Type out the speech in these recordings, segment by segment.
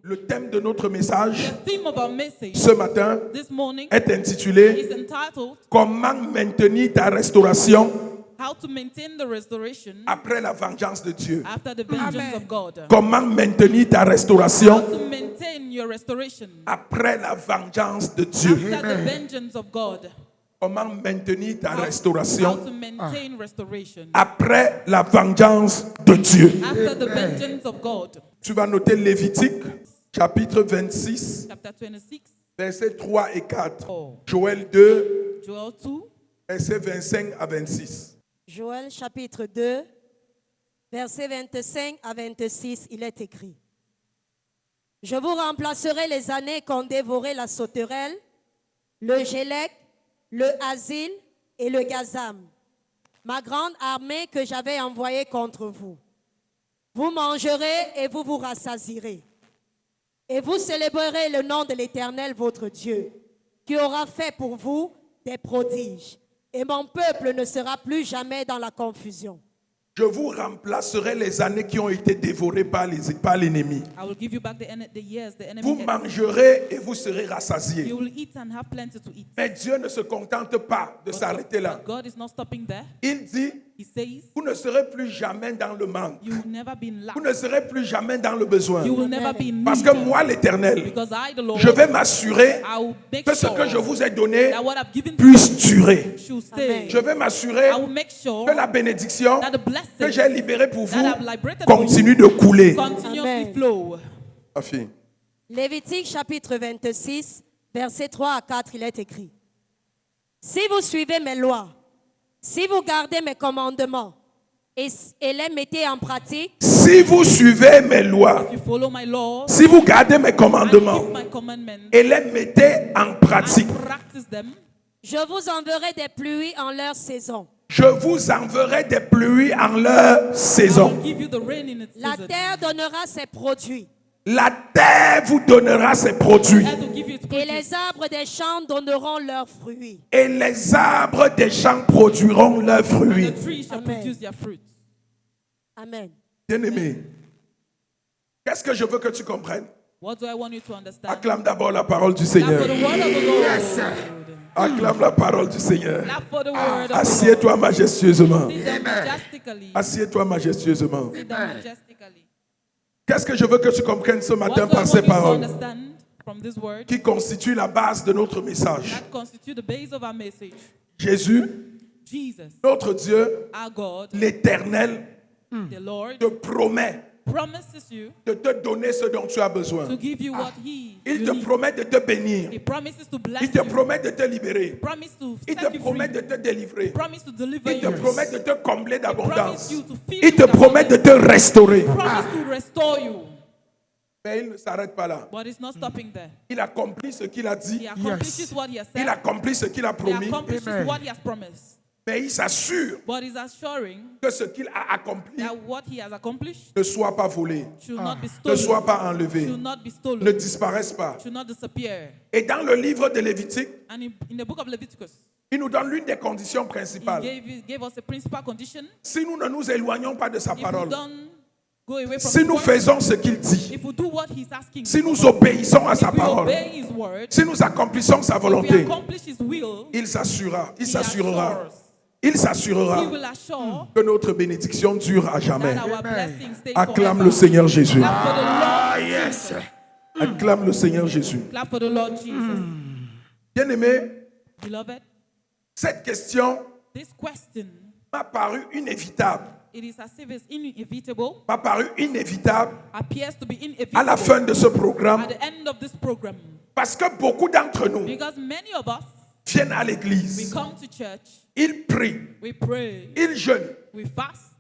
Le thème de notre message The theme of our message ce matin this morning est intitulé is entitled Comment maintenir ta restauration How to Maintain the Restoration après la vengeance de Dieu. After the Vengeance of God. Comment maintenir ta How restauration to maintain your restoration après la vengeance de Dieu. after the vengeance of God. Comment maintenir ta How restauration to maintain restoration après la vengeance de Dieu. after the vengeance of God. Tu vas noter Lévitique, chapitre 26, Chapter 26, versets 3 et 4. Oh. Joël 2, Joel 2, versets 25 à 26. Joël chapitre 2, versets 25 à 26, il est écrit. Je vous remplacerai les années qu'ont dévoré la sauterelle, le gélec, le asile et le gazam, ma grande armée que j'avais envoyée contre vous. Vous mangerez et vous vous rassasierez. Et vous célébrerez le nom de l'Éternel votre Dieu, qui aura fait pour vous des prodiges. Et mon peuple ne sera plus jamais dans la confusion. Je vous remplacerai les années qui ont été dévorées par l'ennemi. I will give you back the years the enemy Vous ate. mangerez et vous serez rassasiés. You will eat and have plenty to eat. Mais Dieu ne se contente pas de s'arrêter là. But God is not stopping there. Il dit, He says, vous ne serez plus jamais dans le manque. you will never be in lack. Vous ne serez plus jamais dans le besoin. You will never be in Parce que need. moi, l'Éternel, Because I, the Lord, je vais m'assurer I will make que ce sure que je vous ai donné that what I've given puisse durer. should stay. Je vais m'assurer I will make sure que la bénédiction that the que blessing j'ai libérée pour vous that I've liberated continue de couler. continuously Amen. flow. Ma fille. Lévitique chapitre 26, versets 3 à 4, il est écrit. Si vous suivez mes lois, si vous gardez mes commandements et les mettez en pratique, Si vous suivez mes lois, If you follow my laws si vous gardez mes and commandements keep my commandments et les mettez en pratique, and practice them, je vous enverrai des pluies en leur saison. je vous enverrai des pluies en leur I saison. will give you the rain in its La season. terre donnera ses produits La terre vous donnera ses produits I have to give you its et produce. les arbres des champs donneront leurs fruits. et les arbres des champs produiront leurs fruits. The trees shall Amen. produce their fruit. Amen. Bien-aimé, qu'est-ce que je veux que tu comprennes? What do I want you to understand? Acclame d'abord la parole du Clap for Seigneur. the word of the Lord. Acclame la parole du Seigneur. Clap for the word of the Assieds-toi Lord. majestueusement. Sit down majestically. Assieds-toi majestueusement. Sit down majestically. Qu'est-ce que je veux que tu comprennes ce What matin do I par want ces you to paroles understand from this word qui constituent la base de notre message? that constitute the base of our message? Jésus, Jesus, notre Dieu, our God, l'Éternel, the Lord, te promet promises you de te donner ce dont tu as besoin. to give you what Il you te need. promet de te bénir. He promises to bless Il te you. promet de te libérer. Promise to Il set te you promet free. de te délivrer. Promise to deliver Il te you. promet de te combler d'abondance. Promise you to fill Il you te with promet de abundance. te restaurer. Promise to restore you. Mais il ne s'arrête pas là. But it's not stopping there. Il accomplit ce qu'il a dit. He accomplishes what he has Il said. accomplit ce qu'il a He promis. accomplishes what he has promised. Mais il s'assure But he's assuring que ce qu'il a accompli that what he has accomplished ne soit pas volé, should not be ne stolen. soit pas enlevé, Should not be ne stolen. disparaisse pas. Should not disappear. Et dans le livre de Lévitique, And in the book of Leviticus, il nous donne l'une des conditions he principales. gave us a principal condition. Si nous ne nous éloignons pas de sa If we parole, don't go away from si his nous word, faisons ce qu'il dit, if we do what he's asking, si nous obéissons à if sa we parole, obey his word, si nous accomplissons sa if we volonté, accomplish his will, il s'assurera, il he s'assurera, assures, il he s'assurera will assure que notre bénédiction dure à jamais. that our blessings stay Acclame forever. le Seigneur Jésus. Clap for the Lord Jesus. Acclame le Seigneur Jésus. Clap for the Lord Jesus. Bien-aimé, Beloved, cette question this question, m'a paru inévitable. it is as if it's inevitable, M'a paru inévitable appears to be à la fin inevitable de ce programme at the end of this program. parce que beaucoup d'entre nous Because many of us, viennent à we l'église, come to church, ils prient, we pray, ils jeûnent, we fast,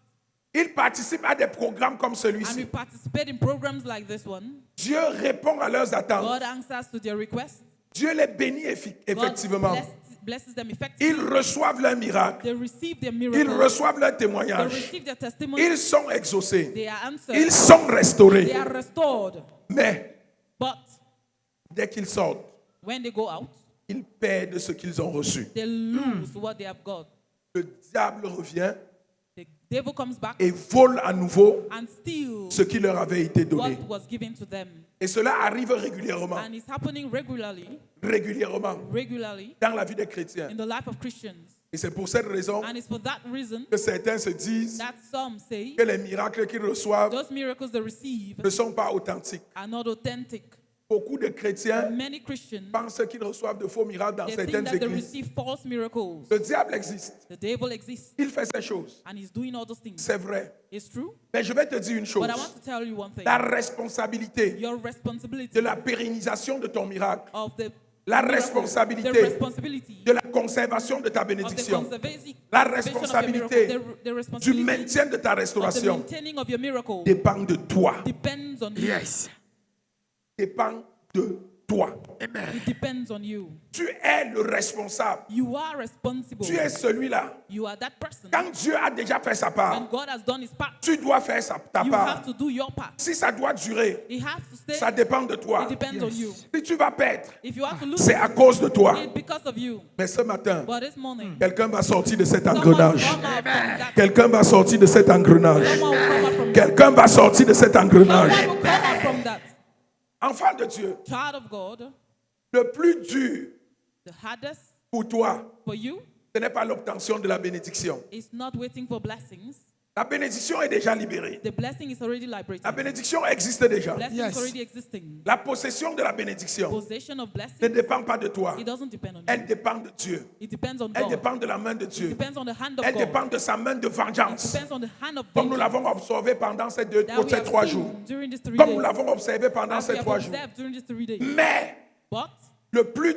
ils participent à des programmes comme and we celui-ci. participate in programs like this one. Dieu répond à leurs attentes. God answers to their requests. Dieu les bénit God effectivement. blesses them effectively. Ils reçoivent leur miracle. They receive their Ils miracle. reçoivent leur They témoignage. receive their testimony. Ils sont exaucés. They are answered. Ils sont They restaurés. are restored. Mais But dès qu'ils sortent, when they go out, ils perdent ce qu'ils ont reçu. they lose what they have got. Le diable revient The devil comes back et vole à nouveau and steals ce qui leur avait été donné. what was given to them. Et cela arrive régulièrement, And it's happening regularly dans la vie des chrétiens. in the life of Christians. Et c'est pour cette raison And it's for that reason que certains se disent that some say que les miracles qu'ils reçoivent those miracles they receive ne sont pas authentiques. are not authentic. Beaucoup de chrétiens Many Christians, pensent qu'ils reçoivent de faux miracles dans they think certaines that they églises. receive false miracles. Le diable existe. The devil exists Il fait ces choses. and he's doing all those things. C'est vrai. It's true. Mais je vais te dire une chose. But I want to tell you one thing. La responsabilité Your responsibility de la pérennisation de ton miracle, of the la miracle, responsabilité the responsibility de la conservation de ta of the bénédiction, conservation la of your responsabilité miracle, the du responsibility maintien de ta of the restauration maintaining of your miracle dépend de toi. depends on you. Dépend de toi. It depends on you. Tu es le responsable. You are responsible. Tu es celui-là. You are that person. Quand Dieu a déjà fait sa part, When God has done his part, tu dois faire ta you part. have to do your part. Si ça doit durer, It has to stay. ça dépend de toi. It depends on you. Si tu vas perdre, If you have to lose c'est à cause de toi. it because of you. Mais ce matin, But this morning, quelqu'un va sortir de cet someone engrenage. come out from that. Quelqu'un va sortir de cet engrenage. Someone will come out from that. Quelqu'un va sortir de cet engrenage. Someone will come out from that. Enfant de Dieu, Child of God, le plus dur the hardest pour toi, for you ce n'est pas l'obtention de la bénédiction. is not waiting for blessings. La bénédiction est déjà libérée. The blessing is already liberated. La bénédiction existe déjà. Blessing is already existing. La possession de la bénédiction Possession of ne blessing, dépend pas de toi. it doesn't depend on Elle you. dépend de Dieu. It depends on Elle God. dépend de la main de It Dieu. depends on the hand of Elle God. dépend de sa main de It vengeance. depends on the hand of Comme nous vengeance l'avons observé pendant ces that we have 3 seen jours. during these 3 Comme nous days. l'avons observé pendant As we ces have 3 jours. observed during these 3 days. Mais But le plus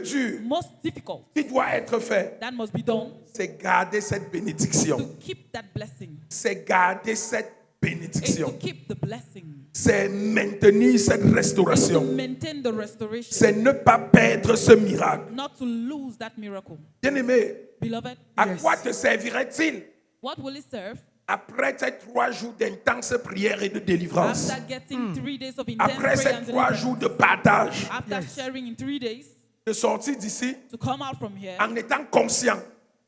dur, most difficult qui doit être fait, that must be done c'est garder cette bénédiction. to keep that blessing. C'est garder cette Is to bénédiction. keep the blessing. C'est maintenir cette Is to restauration. maintain the restoration. C'est ne pas perdre ce miracle. Not to lose that miracle. Bien-aimé, Beloved, à quoi te servirait-il what will it serve après ces 3 jours d'intense prière et de délivrance? after getting 3 days of intense Après prayer ces and 3 deliverance? jours de partage, After sharing in 3 days, de sortir d'ici to come out from here, en étant conscient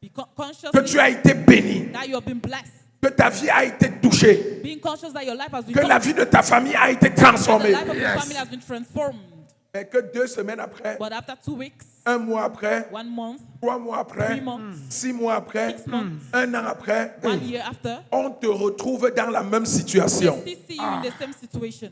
be que conscious tu as été béni, that you have been blessed. que ta vie a été touchée, Being conscious that your life has been que la touched, vie de ta famille a été that the transformée. life of your family has been transformed. Mais que 2 semaines après, But after 2 weeks, 1 mois après, 1 month, 3 mois après, 3 months, 6 mois après, 6 months, 1 an après, 1 year after, on te retrouve dans la même we situation. still see you in the same situation.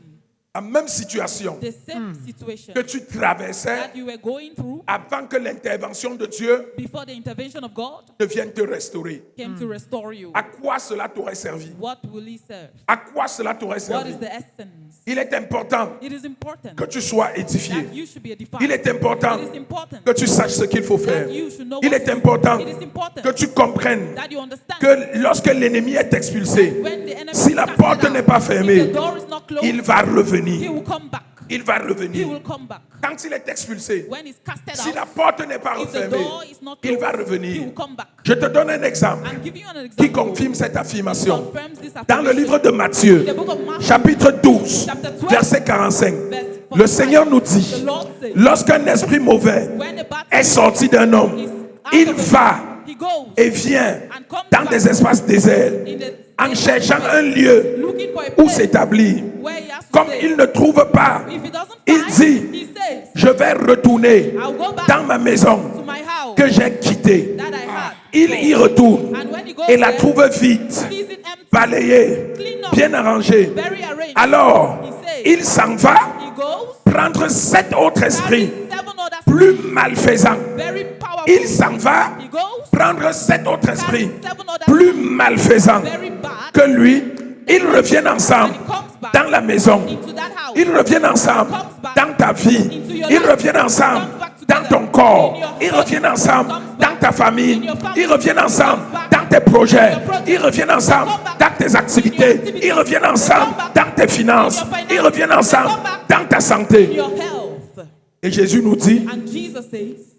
La même situation The same situation que tu traversais that you were going through avant que l'intervention de Dieu before the intervention of God ne vienne te restaurer. came to restore you. À quoi cela t'aurait servi? What will He serve? À quoi cela t'aurait What servi? is the essence? Il est important It is important que tu sois édifié. that you should be edified. Il est important It is important que tu saches ce qu'il faut faire. that you should know Il what est to do. important It is important que tu comprennes that you understand que lorsque l'ennemi est expulsé, when the enemy si is la casted porte out, n'est pas if fermée, the door is not closed, il va he revenir. will come back. Il va He revenir. will come back. Quand il est expulsé, When he's casted si out, la porte n'est pas if the refermée, door is not il va closed, he revenir. will come back. Je te donne un exemple I'm giving you an qui example. confirme cette affirmation. Confirms this Dans le affirmation. livre de Matthieu, The book of Matthew, chapitre 12, chapter 12, verset 45, verse le 45, Seigneur nous dit, the Lord says, lorsqu'un esprit mauvais when the bad est sorti d'un homme, is out il of the va man, he goes et vient and comes dans back des espaces déserts in the en cherchant un lieu looking for a où place s'établir. where he has to Comme stay. il ne trouve pas, If he doesn't il find, dit, he says, je vais retourner I'll go back dans ma maison to my house que j'ai quittée. that I had. Il y retourne And when he goes et la there, trouve vide, sees it empty, balayée, clean up, bien arrangée. very arranged. Alors, He says, il s'en va he goes, prendre 7 autres esprits carries 7 other plus malfaisants. very powerful. Il s'en va He goes, prendre 7 autres esprits carries 7 other plus malfaisants very bad. que lui. Ils reviennent ensemble And he comes back dans la maison. into that house. Ils reviennent ensemble Comes back dans ta vie. into your Ils life. reviennent ensemble Comes back dans together ton corps. in your Ils body. reviennent ensemble Comes dans back ta famille. in your family. Ils reviennent ensemble Comes back dans tes projets. in your project. Ils reviennent ensemble Come back dans tes activités. activities. Ils reviennent ensemble Come back dans tes finances. in your finances. Ils reviennent ensemble Come back dans ta santé. your health. Et Jésus nous dit, And Jesus says,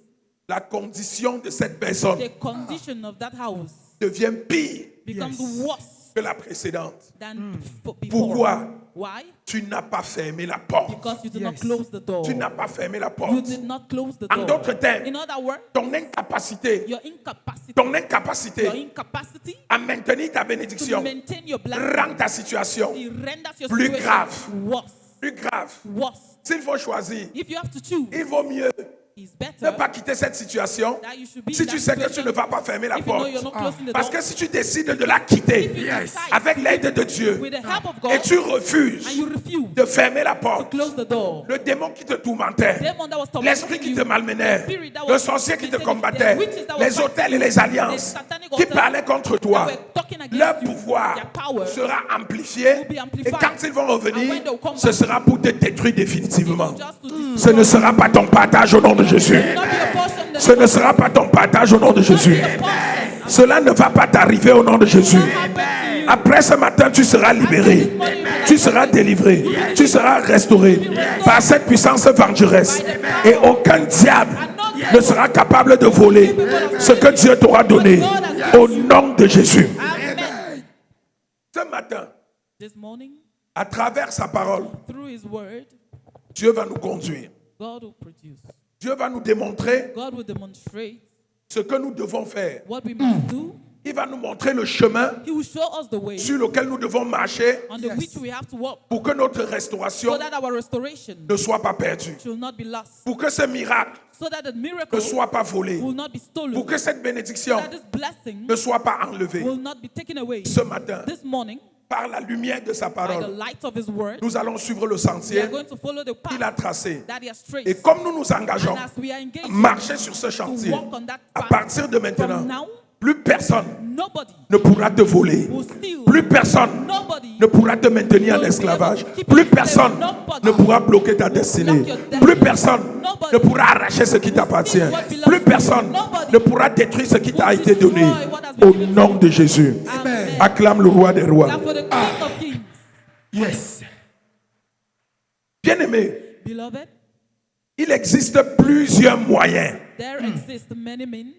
la condition de cette personne the condition of that house devient pire becomes worse que la précédente. than before. Pourquoi? Why? Tu n'as pas fermé la porte. Because you did not close the door. Tu n'as pas fermé la You porte. did not close the En door. d'autres termes, In other words, ton incapacité, your incapacity, ton incapacité your incapacity à maintenir ta to bénédiction maintain your blessing, rend ta situation it renders your plus situation grave. worse. plus grave. Worse. S'il faut choisir, If you have to choose, il vaut mieux it's ne better pas quitter cette situation that you should be si in tu that sais que tu situation ne vas pas fermer la if you know porte. you're not closing the Parce door. que si tu décides de la quitter If you decide avec to l'aide de leave Dieu with the help of God et tu refuses and you refuse de fermer la to porte, close the door, le démon qui te tourmentait, demon that was tormenting l'esprit qui you, te malmenait, the spirit that le was sorcier qui te tormenting you, combattait, the witches that were les hôtels et les fighting you, alliances the satanic qui altars parlaient contre toi, that were talking against leur you, pouvoir their power sera amplifié will be et amplified. quand ils vont And revenir, when they will come ce back, sera pour te détruire définitivement. just to destroy Ce ne sera pas ton partage au nom de Jésus. you. Not be a portion that Ce ne sera pas ton partage au nom de Jésus. Cela ne va pas t'arriver au nom de Jésus. Après ce matin, tu seras libéré. Tu seras délivré. Tu seras restauré par cette puissance vengeresse. Et aucun diable ne sera capable de voler ce que Dieu t'aura donné au nom de Jésus. Amen. Ce matin, This morning, à travers sa parole, through His word, Dieu va nous conduire. God will produce. Dieu va nous démontrer God will demonstrate ce que nous devons faire. what we must do. Il va nous montrer le chemin He will show us the way sur lequel nous devons marcher on the which we have to walk pour que notre restauration so that our restoration ne soit pas perdue. should not be lost, Pour que ce miracle so that the ne miracle soit pas volé. will not be stolen, Pour que cette bénédiction so that this blessing ne soit pas enlevée. will not be taken away. Ce matin, This morning, par la lumière de sa by the parole, light of His word, nous allons suivre le we sentier are going to follow the qu'il a path tracé. that He has Et traced. comme nous nous engageons And as we are engaged à marcher sur ce to chantier, walk on that à path, partir de from maintenant, now, plus personne nobody ne pourra te voler. will steal. Plus personne Nobody ne pourra te maintenir en esclavage. Plus personne ne pourra bloquer ta destinée. Plus personne ne pourra arracher ce qui t'appartient. Plus personne ne pourra détruire ce qui t'a été donné. Au nom de Jésus. Amen. Acclame le roi des rois. Now for the King of Kings, Yes. Bien-aimé, beloved, il existe plusieurs moyens. there exist many means.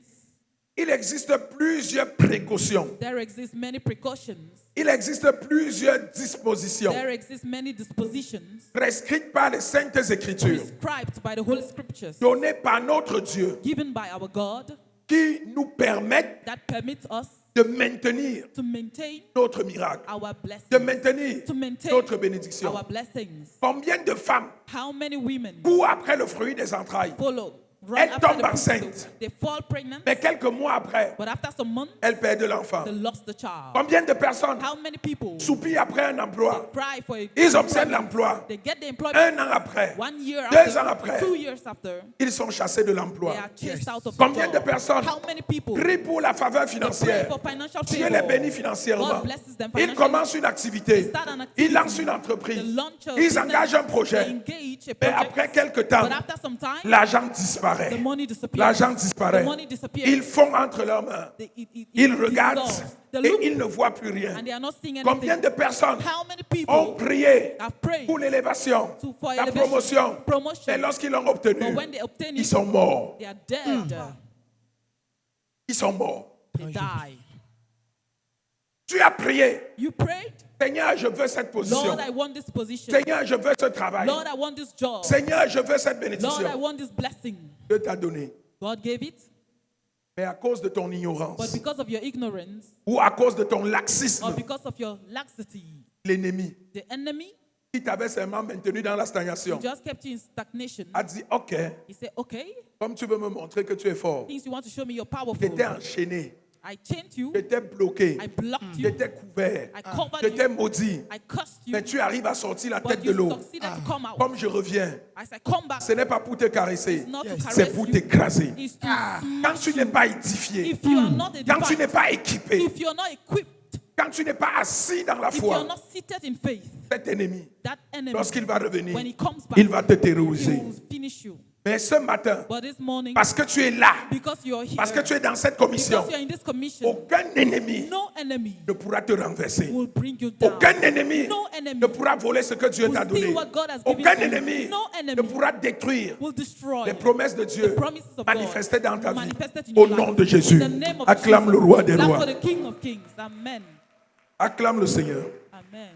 Il existe plusieurs précautions. There exist many precautions. Il existe plusieurs dispositions There exist many dispositions prescrites par les saintes écritures, prescribed by the Holy Scriptures, données par notre Dieu, given by our God, qui nous permettent that permit us de maintenir to maintain notre miracle, our de blessings, maintenir to maintain notre bénédiction. our blessings. Combien de femmes How many women courent après le fruit des entrailles, follow, run elles after tombent the fruit, enceintes, they fall pregnant, mais quelques mois après, but after some months, elles perdent l'enfant? they lost the child. Combien de personnes How many people soupirent après un emploi, cry for a ils obtiennent l'emploi, they get the employment un an après, 1 year 2 after, ans après, 2 years after, ils sont chassés de they l'emploi? are chased out of the Combien de job. personnes How many people prient pour la faveur pray financière? for financial Dieu les favor? bénit financièrement. God blesses them Ils financially. commencent une activité. They start an activity. Ils lancent une They entreprise. launch a Ils business. engagent un They projet. engage a Mais project. après quelque temps, But after some time, l'argent disparaît. the money disappears. L'argent The disparaît. money disappears. Ils font entre leurs mains. Ils regardent They et look ils ne voient plus rien. and they are not seeing Combien anything. de personnes How many ont people prié have prayed pour l'élévation, for la elevation, promotion, promotion, et lorsqu'ils l'ont obtenu, but when they obtain ils it, sont morts. they are dead. Ils sont morts. They die. Tu as prié. You prayed, Seigneur, je veux cette position. Lord, I want this position. Seigneur, je veux ce travail. Lord, I want this job. Seigneur, je veux cette Lord, I bénédiction. want this blessing. Dieu t'a donné. God gave it, Mais à cause de ton but ignorance because of your ignorance ou à cause de ton or laxisme, because of your laxity, l'ennemi the enemy qui t'avait seulement maintenu dans la stagnation just kept you in stagnation. a dit, ok, He said, okay, comme tu veux me montrer que tu es fort, things you want to show me you're powerful. j'étais enchaîné, I chained you, j'étais bloqué, I blocked you, j'étais couvert, I covered j'étais you, maudit. I cursed you, Mais tu arrives à sortir la but tête de you l'eau. succeeded to come out. Comme je reviens, As I come back, ce n'est pas pour te caresser, it's not to c'est caress pour you, t'écraser. it's to Quand smash tu n'es you. pas édifié, If you are not quand tu n'es edified, pas équipé, if you're not equipped, quand tu n'es pas assis dans la if you're foi, not seated in faith, cet ennemi, that enemy, lorsqu'il va revenir, when he comes back, il va te he terroriser. will finish you. Mais ce matin, But this morning, parce que tu es là, because you're here, parce que tu es dans cette commission, because you're in this commission, aucun ennemi no enemy ne pourra te renverser. will bring you down. Aucun ennemi No enemy ne pourra voler ce que Dieu will t'a steal donné. what God has given Aucun to you. ennemi No enemy ne pourra détruire will destroy les promesses de Dieu the promises of manifestées dans ta God vie. manifested in Au your nom life. de Jésus, In the name of acclame Jesus. le roi des Clap rois. for the King of Kings. Amen. Acclame le Seigneur. Amen.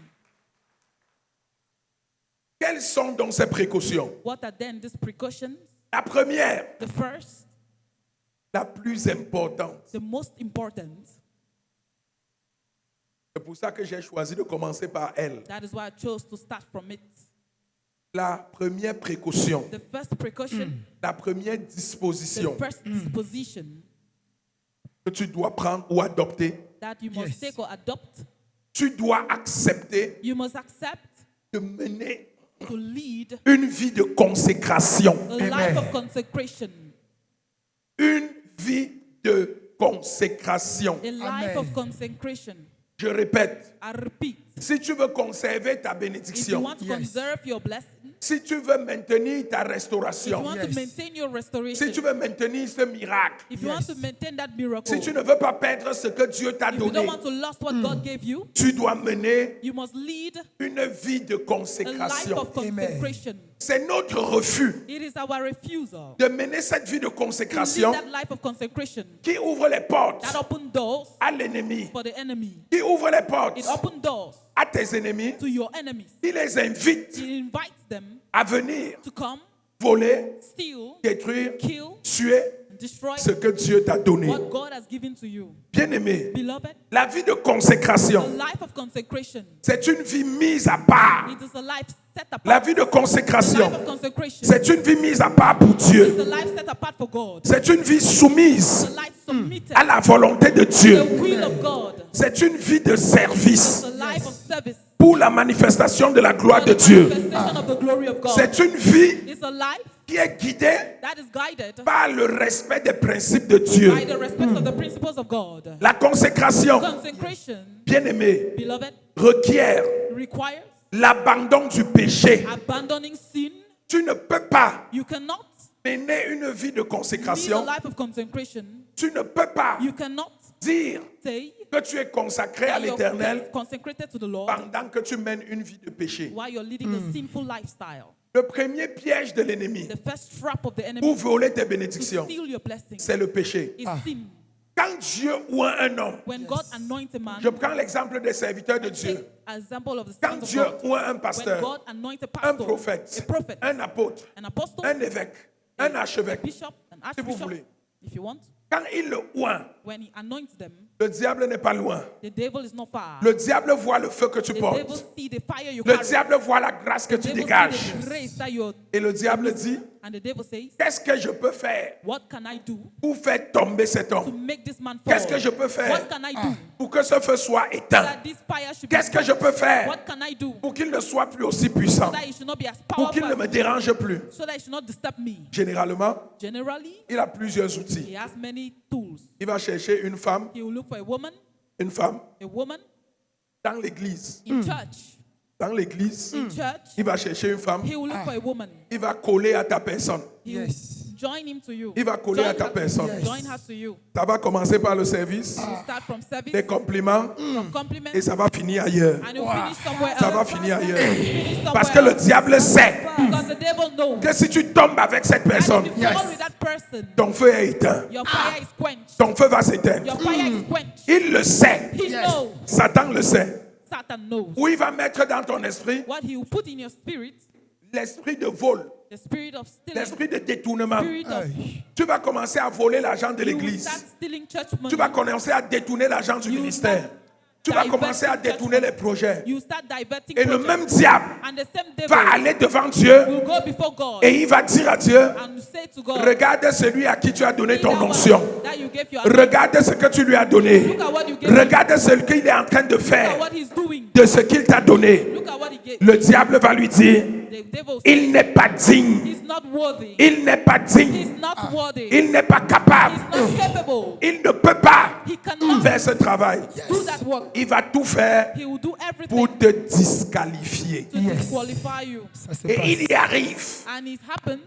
Quelles sont donc ces précautions? What are then these precautions? La première, The first, la plus importante. the most important. C'est pour ça que j'ai choisi de commencer par elle. That is why I chose to start from it. La première précaution, The first precaution, la première the disposition first disposition que tu dois prendre ou adopter, that you must take or adopt, tu dois accepter you must accept de mener to lead une vie de consécration. a life of consecration. Une vie de consécration. A life of consecration. Je répète, I repeat, si tu veux conserver ta if you bénédiction, want to conserve your blessing, si tu veux maintenir ta if you restauration, want to maintain your si restoration, tu veux maintenir ce miracle, if you want to maintain that miracle, si tu ne veux pas perdre ce que Dieu t'a if you donné, don't want to lose what God gave you, tu dois mener you must lead une vie de a life consécration. of consecration. C'est notre refus It is our refusal de mener cette vie de to lead consécration that life of consecration qui ouvre les portes that open doors à l'ennemi, for the enemy. qui ouvre les portes It opens doors à tes ennemis, to your enemies. qui les invite It invites them à venir to come, voler, steal, détruire, kill, tuer and destroy ce que Dieu t'a donné. what God has given to you. Bien-aimé, Beloved, la vie de a consécration, life of consecration. c'est une vie mise à part. It is a life set apart. La vie de A consécration, life of consecration. c'est une vie mise à part pour It's Dieu. a life set apart for God. C'est une vie It's soumise a life submitted à la volonté de to Dieu. the will of God. C'est une vie de service It's a life of service pour la manifestation de la gloire for de the Dieu. manifestation of the glory of God. C'est une vie It's a life qui est guidée that is guided par le respect des principes de Dieu. by the respect of the principles of God. La consécration, Consecration, bien-aimé, beloved, requiert requires l'abandon du péché. abandoning sin. Tu ne peux pas You cannot mener une vie de lead a consécration. life of consecration. Tu ne peux pas You cannot dire say que tu es consacré à that you're l'Éternel consecrated to the Lord pendant que tu mènes une vie de péché. while you're leading a sinful lifestyle. Le premier piège de l'ennemi The first trap of the enemy pour voler tes to bénédictions, steal your blessing c'est le péché. is sin. Quand Dieu ou un homme, When God anoints a man, je prends l'exemple des serviteurs de Dieu. take example of the Quand servants of Dieu God. ou un When pasteur, God anoints a un pastor, a prophète, prophet, un apôtre, an apostle, un évêque, un archevêque, bishop, an si vous archbishop, voulez. if you want, quand il le oint, when he anoints them, le diable n'est pas loin. the devil is not far. Le diable voit le feu que tu The devil portes. see the fire you Le carry. diable voit la grâce que The tu devil dégages. see the grace that you're, Et le diable dit, and the devil says, qu'est-ce que je peux faire what can I do pour faire tomber cet to homme? make this man fall? Qu'est-ce que je peux faire What can I do pour que ce feu soit éteint? that this fire should Qu'est-ce be que je peux faire What can I do pour qu'il ne soit plus aussi puissant? so that it should not be as Pour qu'il ne powerful, me dérange plus? so that it should not disturb me? Généralement, Generally, il a plusieurs outils. he has many tools. Il va chercher une femme He will look for a woman dans l'église. in church. Dans l'église, In church, il va chercher une femme. he will look for a woman. Il va coller à ta personne. He will join him to you. Il va coller à ta her to personne. you. Join her to you. Ça va commencer par le service, We'll start from service, des compliments, from compliments, et ça va finir ailleurs. and he'll finish somewhere Ça else. va finir ailleurs. Finish somewhere Parce que le else. diable sait Because the devil knows que si tu tombes avec cette that personne, if you fall with that person, ton feu est éteint. your fire is quenched. Ton feu va s'éteindre. Your fire is quenched. Il le sait. He knows. Satan le sait. Satan knows. Où il va mettre dans ton esprit What he will put in your spirit, l'esprit de vol, the spirit of stealing, l'esprit de détournement. spirit of Tu vas commencer à voler l'argent de you will l'église. start stealing church money. Tu vas commencer à détourner l'argent du You ministère. start Tu vas diverting commencer à church détourner money. les projets. You start diverting Et le projects. même diable And the same devil va aller devant Dieu will go before God et il va dire à Dieu, and say to God, regarde celui à qui tu as donné "See ton that one onction. that you gave your Regarde ce que tu lui as donné. Look at what you gave him. Regarde ce qu'il est en train de Look at faire what he's doing. de ce qu'il t'a donné. Look at what he gave. Le diable va lui dire, The devil says, il n'est pas digne. he's not worthy. Il n'est pas He's digne. not worthy. Il n'est pas capable. He's not capable. Il ne peut pas He cannot faire ce travail. do that work. Il va tout faire He will do everything pour te disqualifier. to disqualify you. Et il y arrive. And it happens.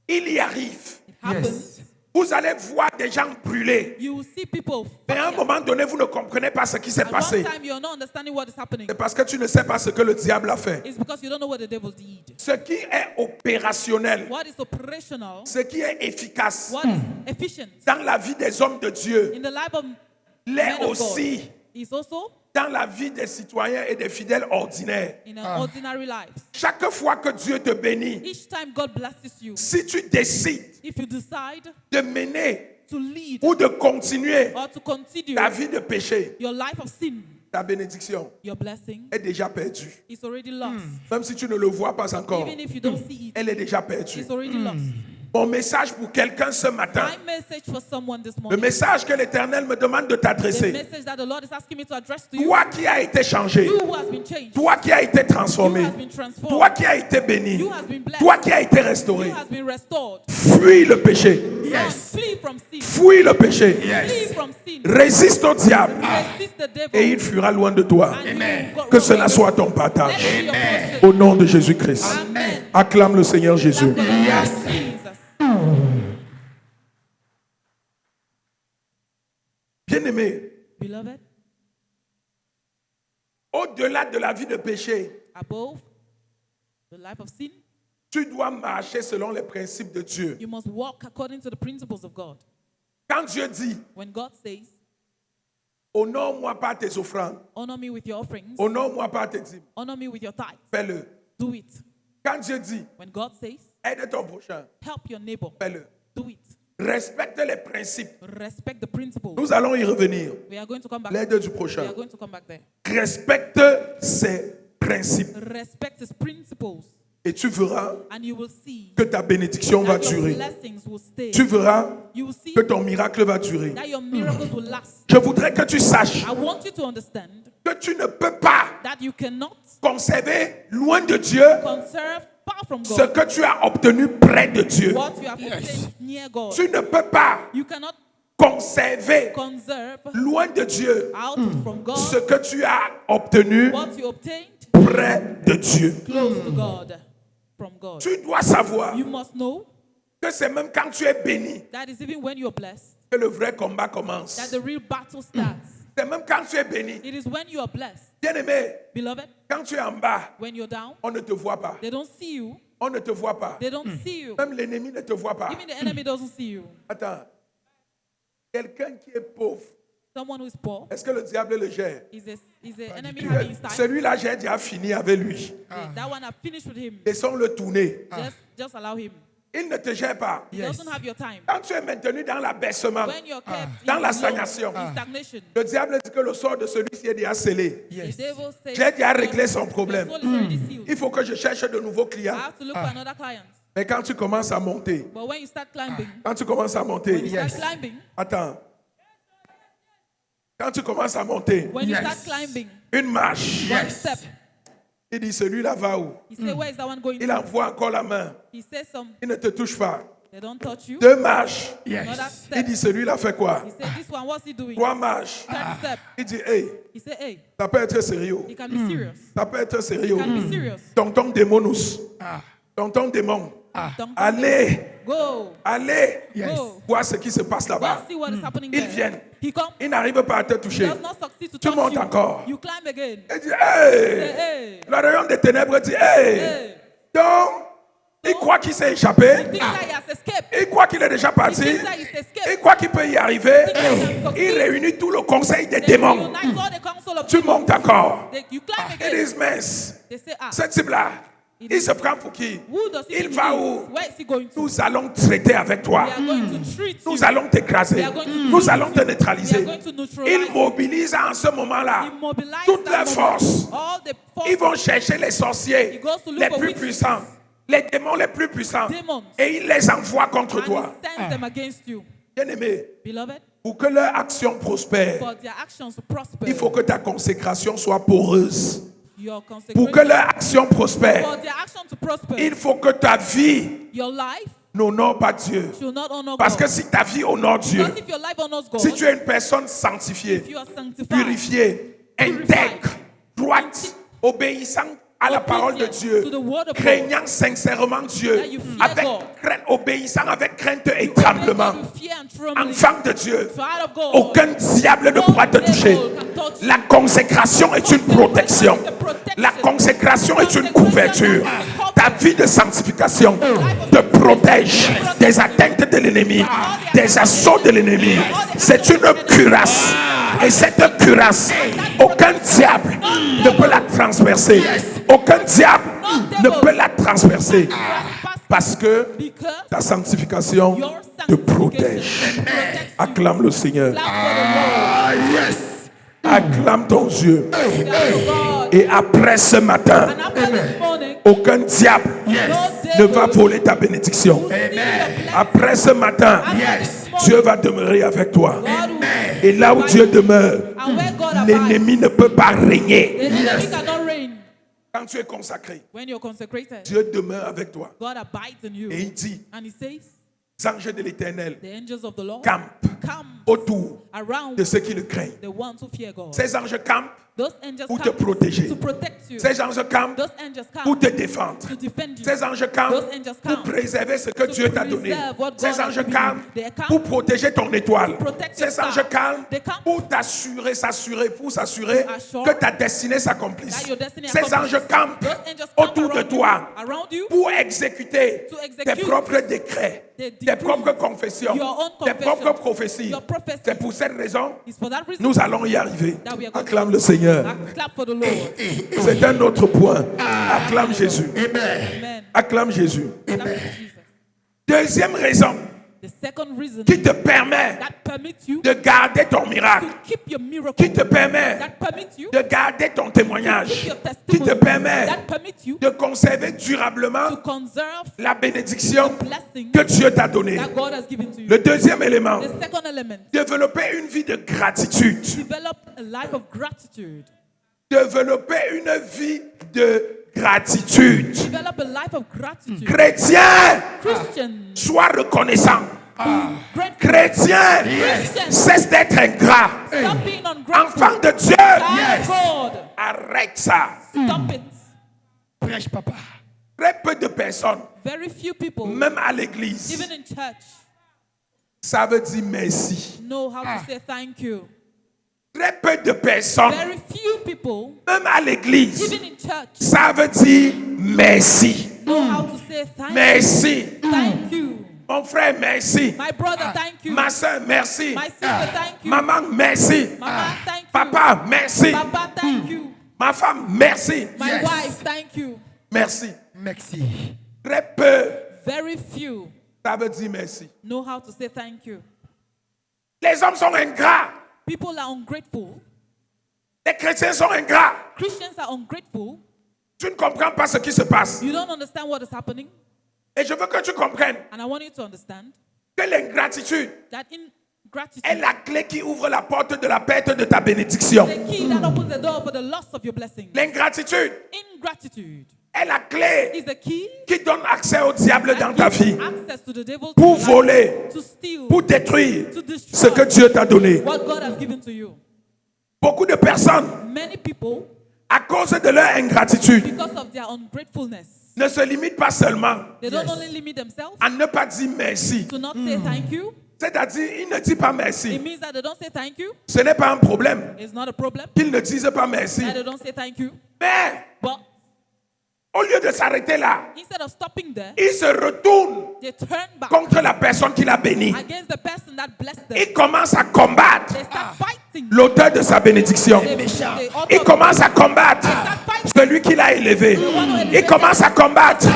Il y arrive. It happens. Vous allez voir des gens brûler. You will see people. Mais à un fire. moment donné, vous ne comprenez pas ce qui s'est At one passé. time, you're not understanding what is happening. C'est parce que tu ne sais pas ce que le diable a fait. It's because you don't know what the devil did. Ce qui est opérationnel, What is operational, ce qui est efficace what is efficient dans la vie des hommes de Dieu, in the life of l'est men of God aussi is also dans la vie des citoyens et des fidèles ordinaires. in an ordinary life. Chaque fois que Dieu te bénit, Each time God blesses you, si tu décides if you decide de mener to lead ou de continuer or to continue ta vie de péché, your life of sin, ta bénédiction your blessing est déjà perdue. is already lost. Même si tu ne le vois pas encore, Even if you don't see it, elle est déjà perdue. it's already lost. Mon message pour quelqu'un ce matin, My message for someone this le morning, message que l'Éternel me demande de the t'adresser, message that the Lord is asking me to address to you, toi qui as été changé, you who has been changed, toi qui as été you transformé, has been transformed, toi qui as été béni, you has been blessed, toi qui as été restauré, you has been restored. fuis le péché, Run, flee from sin. fuis le péché, Flee from sin. résiste au diable Resist the devil. et il fuira loin de toi. And he will go- Que cela run soit away. ton partage. Let it be your portion. Au nom de Jésus-Christ. Amen. Acclame le Seigneur Jésus. That's the Lord Jesus. Bien-aimé, Beloved, au-delà de la vie de péché, above the life of sin, tu dois marcher selon les principes de Dieu. you must walk according to the principles of God. Quand Dieu dit, When God says, honore-moi par tes offrandes, honor me with your offerings, honore-moi par tes dîmes, honor me with your tithes, fais-le. do it. Quand Dieu dit, When God says, aide ton prochain, help your neighbor, fais-le. do it. Respecte les principes. Respect the principles. Nous allons y revenir. We are going to come back. L'aide du We prochain. are going to come back there. Respecte ces principes. Respect his principles, Et tu verras and you will see que ta bénédiction va that your durer. blessings will stay. Tu verras You will see que ton miracle va durer. that your miracles will last. Je voudrais que tu saches I want you to understand que tu ne peux pas that you cannot conserver loin de Dieu conserve far from ce God que tu as obtenu près de Dieu. what you have obtained near God. Tu ne peux pas You cannot conserver conserve loin de Dieu out from God ce que tu as obtenu what you obtained près de Dieu. close to God, from God. Tu dois savoir You must know que c'est même quand tu es béni that is even when you're blessed que le vrai combat that commence. the real battle starts. C'est même quand tu es béni. It is when you are blessed. Bien-aimé, Beloved, quand tu es en bas, when you're down, on ne te voit pas. they don't see you. On ne te voit pas. They don't see you. Même l'ennemi ne te voit pas. Even the enemy doesn't see you. Attends. Quelqu'un qui est pauvre, Someone who is poor est-ce que le diable le gère? is the enemy having his time. Celui-là, j'ai déjà fini avec lui. That one I've finished with him. Laissons-le tourner. Just allow him. Il ne te gère pas. He doesn't have your time. Quand tu es maintenu dans l'abaissement, When you're kept dans in la low, stagnation, in stagnation, le diable dit que le sort de celui-ci est déjà scellé. the devil says, J'ai déjà réglé your son problème. soul is already sealed. Il faut que je cherche de nouveaux I clients. have to look for another client. Mais quand tu commences à monter, But when you start climbing, quand tu commences à monter, when you start climbing, attends. Quand tu commences à monter, when you start climbing, une marche, one step, il dit celui-là va où? he say, where is that one going Il to? envoie encore la main. He says Il ne te touche pas. they don't touch you. Deux marches. Another Il step. dit celui-là fait quoi? He said, this one, what's he doing? Trois marches. Third step. Il dit hey, He said, hey, ça peut être sérieux. he can be serious. Ça peut être sérieux. He can be serious. Tonton démonus. Tonton démon. Don't Allez, go. allez. Go. Voir ce qui se passe là-bas. Let's see what is happening Ils there. viennent. He comes. Il n'arrive pas à te He toucher. does not succeed to Tu touch montes you. encore. You climb again. Il dit Say, hey. hey, Le rayon des ténèbres dit hey. hey. Donc, il croit qu'il s'est échappé. He thinks that he has escaped. Il croit qu'il est déjà He parti. thinks that he's Il escaped. croit qu'il peut y arriver. He thinks he can Il succeed. réunit tout le conseil des Then he démons. unites all the council of Tu demons. montes encore. You climb Ils again. disent mince. They say, ah, Ce type-là, il se prend pour qui? who does he Il think va he is? où? Where is he going to? Nous allons traiter avec toi. We are going to treat you. Nous allons t'écraser. We are going to Nous treat allons te you. neutraliser. We are going to neutralize Il mobilise en ce moment-là Immobilize toutes that les moment. forces. All the forces. Ils vont chercher les sorciers He goes to look les for plus witches. puissants, les démons les plus puissants, Demons. et il les envoie contre And toi. he sends them against you. Bien-aimé, Beloved, pour que leur action prospère, for their actions to prosper, il faut que ta consécration soit poreuse. your Pour que consecration, leur action prospère, for their action to prosper, il faut que ta vie your life n'honore pas Dieu. should not honor Parce que God. si ta vie honore Dieu, Because if your life honors God, si tu es une personne sanctifiée, if you are sanctified, purifiée, intègre, droite, obéissante à la parole de Dieu, to the word of God, craignant sincèrement Dieu, that you fear avec God, crainte, obéissant avec crainte et you obey tremblement, God with fear and trembling, enfant de Dieu, child of God, aucun diable ne pourra te toucher. La consécration est une protection. La consécration est une couverture. Ta vie de sanctification te protège des atteintes de l'ennemi, des assauts de l'ennemi. C'est une cuirasse. Et cette cuirasse, Aucun diable ne peut la transpercer. Aucun diable ne peut la transpercer. Parce que Because ta sanctification your te sanctification protège. protects you. Acclame le Seigneur. Clap for the Lord. Acclame ton Dieu. Clap for God. Et après ce matin, And after this morning, aucun diable no ne va devil voler ta bénédiction. will steal your blessing. Après ce matin, After this morning, Dieu va demeurer avec toi. God will Et là où guide Dieu you. demeure, And where God abides, l'ennemi ne peut pas régner. the enemy cannot reign. Quand tu es consacré, When you're consecrated, Dieu demeure avec toi. God abides in you. Et il dit, And he says, les anges de l'Éternel the angels of the Lord campent come autour around de ceux qui le craignent. the ones who fear God. Ces anges campent Those angels pour te come protéger. to protect you. Ces anges campent Those angels pour come te défendre. to defend you. Ces anges campent Those angels pour come préserver ce que to Dieu t'a donné. preserve what God Ces has anges given you. campent They come pour protéger ton étoile. protect your Ces anges star. campent They come pour t'assurer, pour s'assurer assure que ta destinée s'accomplisse. that your destiny Ces accomplishes. anges campent Those angels come autour de around toi you, around you pour exécuter to tes execute propres décrets, the tes decrees, propres confessions, your own tes confessions, propres prophéties. your prophecies. C'est pour cette raison It's for that reason nous allons y arriver. that we are going Acclame to le Seigneur. clap for the Lord. C'est un autre point. Acclame Jésus. Amen. Acclame Jésus. Clap for Jesus. Deuxième raison The second reason qui te permet that permits you de garder ton miracle, to keep your miracle, qui te permet that permits you de garder ton témoignage, keep your qui te testimony, permet that permits you de conserver durablement to conserve la bénédiction blessing que Dieu t'a donnée. that God has given to you. Le deuxième élément, The second element, développer une vie de gratitude. develop a life of gratitude. Développer une vie de gratitude. Develop a life of gratitude. Chrétien, Christians, sois reconnaissant. grateful. Chrétien, Christians, cesse d'être ingrat. stop being ungrateful. Enfant de Dieu, Thank God. arrête ça. Stop it. Prêche, papa. Très peu de personnes, Very few people, même à l'église, even in church, savent dire merci. know how to say thank you. Très peu de personnes, Very few people, même à l'église, even in church, savent dire merci. know how to say thank you. Merci. Thank you. Mon frère, merci. My brother, thank you. Ma soeur, merci. My sister, thank you. Maman, merci. Mama, thank you. Papa, merci. Papa, thank you. Ma femme, merci. My Yes. wife, thank you. Merci. Merci. Très peu Very few savent dire merci. know how to say thank you. Les hommes sont ingrats. People are ungrateful. Les chrétiens sont ingrats. Christians are ungrateful. Tu ne comprends pas ce qui se passe. You don't understand what is happening. Et je veux que tu comprennes And I want you to understand que l'ingratitude that est ingratitude, la clé qui ouvre la porte de la perte de ta bénédiction. the key that opens the door for the loss of your blessing. L'ingratitude Ingratitude est la clé is the key qui donne accès au diable dans ta that gives vie access to the devil pour to your life, voler, to steal, pour détruire to destroy ce que Dieu t'a donné. what God has given to you. Beaucoup de personnes, Many people, à cause de leur ingratitude, because of their ungratefulness, ne se limitent pas seulement they don't only limit themselves à ne pas dire merci. to not say thank you. C'est-à-dire, ils ne disent pas It merci. means that they don't say thank you. Ce n'est pas un problème It's not a problem qu'ils ne disent pas merci. that they don't say thank you. Mais But au lieu de s'arrêter là, instead of stopping there, ils se retournent they turn back contre la personne qui l'a béni. against the person that blessed them. Ils commencent à combattre They start fighting. l'auteur de sa bénédiction. The author Ils of- commencent à combattre celui qui l'a élevé. Ils commencent à combattre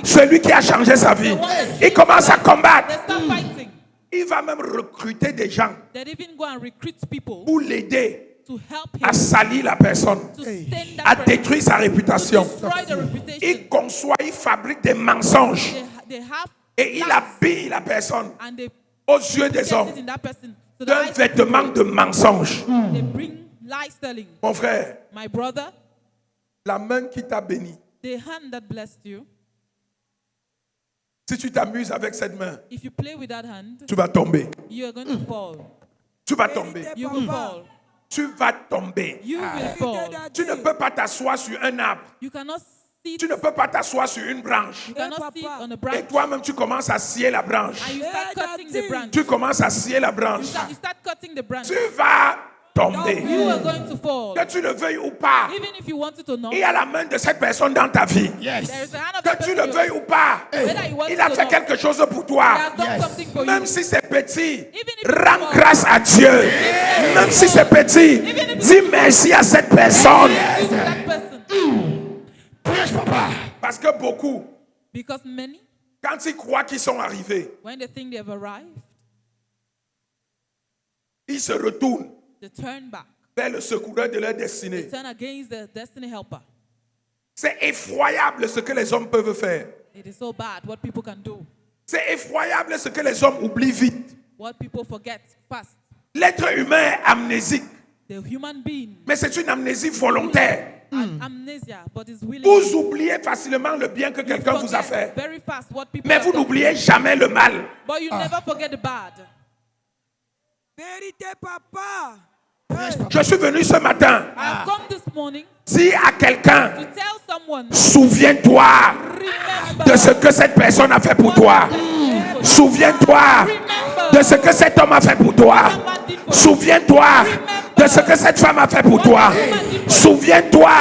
celui qui a changé sa vie. Ils commencent à They combattre. start fighting. Il va même recruter des gens They even go and recruit people pour l'aider to help à him salir la personne, to stain à that person, détruire sa to réputation. destroy the reputation. Il conçoit, il fabrique des mensonges They have et il lies, habille la personne and they aux yeux des get hommes it in that person. So the d'un eyes of vêtement de mensonge. people, they bring lies telling. Mon frère, My brother, la main qui t'a béni, the hand that blessed you, si tu t'amuses avec cette main, if you play with that hand, tu vas tomber. you are going to fall. Tu vas tomber. You will fall. Tu vas tomber. You will fall. Tu ne peux pas t'asseoir sur un arbre. You cannot sit. Tu ne peux pas t'asseoir sur une branche. You cannot sit on a Et branch. toi-même, tu commences à scier la branche. And you start cutting the branch. Tu commences à scier la You branche. start cutting the branch. Tu vas tomber. You are going to fall. Que tu le veuilles ou pas, Even if you want it or not, il y a la main de cette personne dans ta vie. Yes. there is a hand of Que that tu person le in veuilles your- ou pas, Whether you want il it a or fait not, quelque chose pour he toi. has done Yes. something for Même you. si c'est petit, Even if it's rends small, grâce à Dieu. Même si c'est petit, dis merci à cette personne. give to that person. Prêche, papa. Parce que beaucoup, Because many, quand ils croient qu'ils sont arrivés, when they think they've arrived, ils se retournent they turn back, vers le secoureur de leur destinée. turn against the destiny helper. C'est effroyable ce que les hommes peuvent faire. It is so bad what people can do, C'est effroyable ce que les hommes oublient vite. what people forget fast. L'être humain est amnésique, The human being, mais c'est une amnésie volontaire. amnesia, but is willing. Vous oubliez facilement le bien que You quelqu'un vous a forget fait, very fast what people mais have vous done. n'oubliez jamais le mal. But you never forget the bad. Vérité, papa. Prêche, papa. Je suis venu ce matin I have come this morning dire à quelqu'un, to tell someone, souviens-toi remember de ce que cette personne a fait pour toi. Souviens-toi de ce que cet homme a fait pour toi. Souviens-toi de ce que cette femme a fait pour toi. Souviens-toi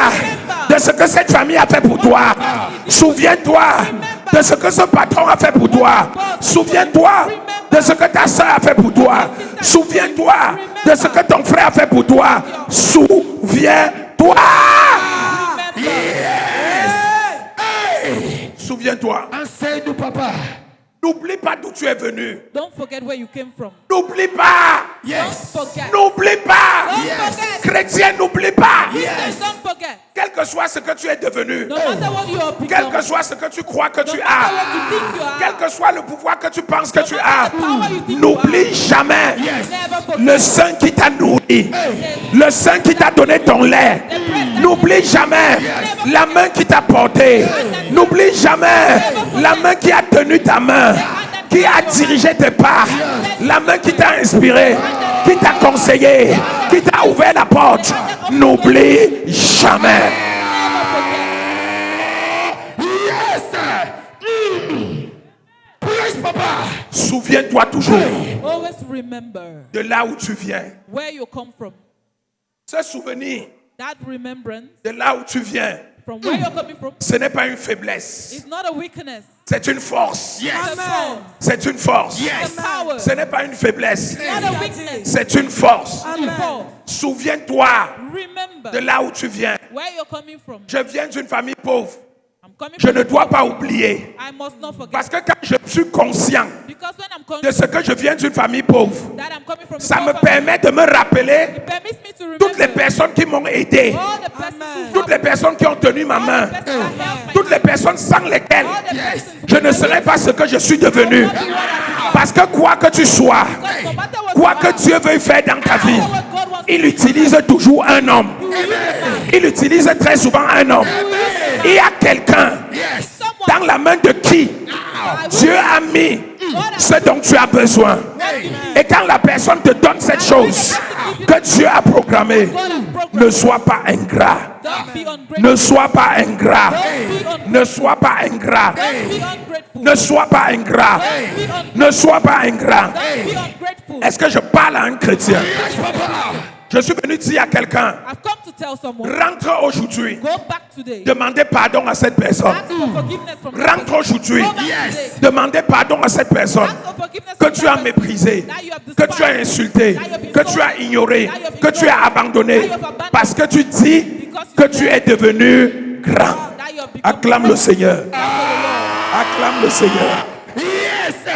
de ce que cette famille a fait pour toi. Souviens-toi de ce que ce patron a fait pour toi. Souviens-toi de ce que ta soeur a fait pour toi. Souviens-toi de ce que ton frère a fait pour toi. Souviens-toi. Souviens-toi. Enseigne-nous, papa. N'oublie pas d'où tu es venu. don't forget where you came from. N'oublie pas. Yes. Don't forget. N'oublie pas. Don't Yes. forget. Chrétien, n'oublie pas. Yes. Don't forget. Quel que soit ce que tu es devenu, No matter what you have quel become, que soit ce que tu crois que no tu matter as, what you think you are, quel que soit le pouvoir que tu penses que tu matter as, the power you think you n'oublie jamais never forget. le sein qui t'a nourri, le sein qui t'a donné ton lait. N'oublie jamais la main qui t'a porté. N'oublie jamais la main qui a tenu ta main, qui a dirigé tes pas, la main qui t'a inspiré, qui t'a conseillé, qui t'a ouvert la porte. N'oublie jamais. Yes. Prêche, papa. Souviens-toi toujours Always remember de là où tu viens. where you come from. Ce souvenir That remembrance de là où tu viens, from where you're coming from ce n'est pas une faiblesse, is not a weakness. c'est une force. It's a force. C'est une force. It's a power. Ce n'est pas une faiblesse, It's not a weakness. c'est une force. It's a force. Souviens-toi Remember de là où tu viens. where you're coming from. Je viens d'une famille pauvre. I'm coming Je from. ne dois pas oublier. I must not forget. Parce que quand je suis conscient Because when I'm de conscious ce que je viens d'une famille pauvre, that I'm coming from, ça a me poor family, permet de me rappeler it permits me to toutes les remember personnes qui m'ont aidé, all the persons who toutes les helped me, personnes qui ont tenu ma main, all the persons that helped my toutes les personnes sans lesquelles all the persons je ne serais pas ce que je suis devenu. Parce que quoi que tu sois, no matter what quoi you que are, Dieu veuille faire dans ta vie, no matter what God wants il utilise toujours un homme. Il utilise très souvent un homme. Il y a quelqu'un dans la main de qui Dieu a mis ce dont tu as besoin. Et quand la personne te donne cette chose que Dieu a programmée, ne sois pas ingrat. Don't be ungrateful. Ne sois pas ingrat. Ne sois pas ingrat. Don't be ungrateful. Ne sois pas ingrat. Ne sois pas ingrat. Don't be ungrateful. Est-ce que je parle à un chrétien? Je suis venu dire à quelqu'un, I've come to tell someone, rentre aujourd'hui. go back today. Demandez pardon à cette personne. Ask for forgiveness from Rentre aujourd'hui. Go back today. Demandez pardon à cette personne Ask for forgiveness que from tu as that person méprisé, that you have que tu as despised, insulté, that you have que tu as insulted, ignoré, that you have que tu as ignored, abandonné, that you have abandoned, parce que tu dis because you que tu es devenu grand. that you have become Acclame le great. Seigneur. Clap for the Lord. Acclame le Seigneur.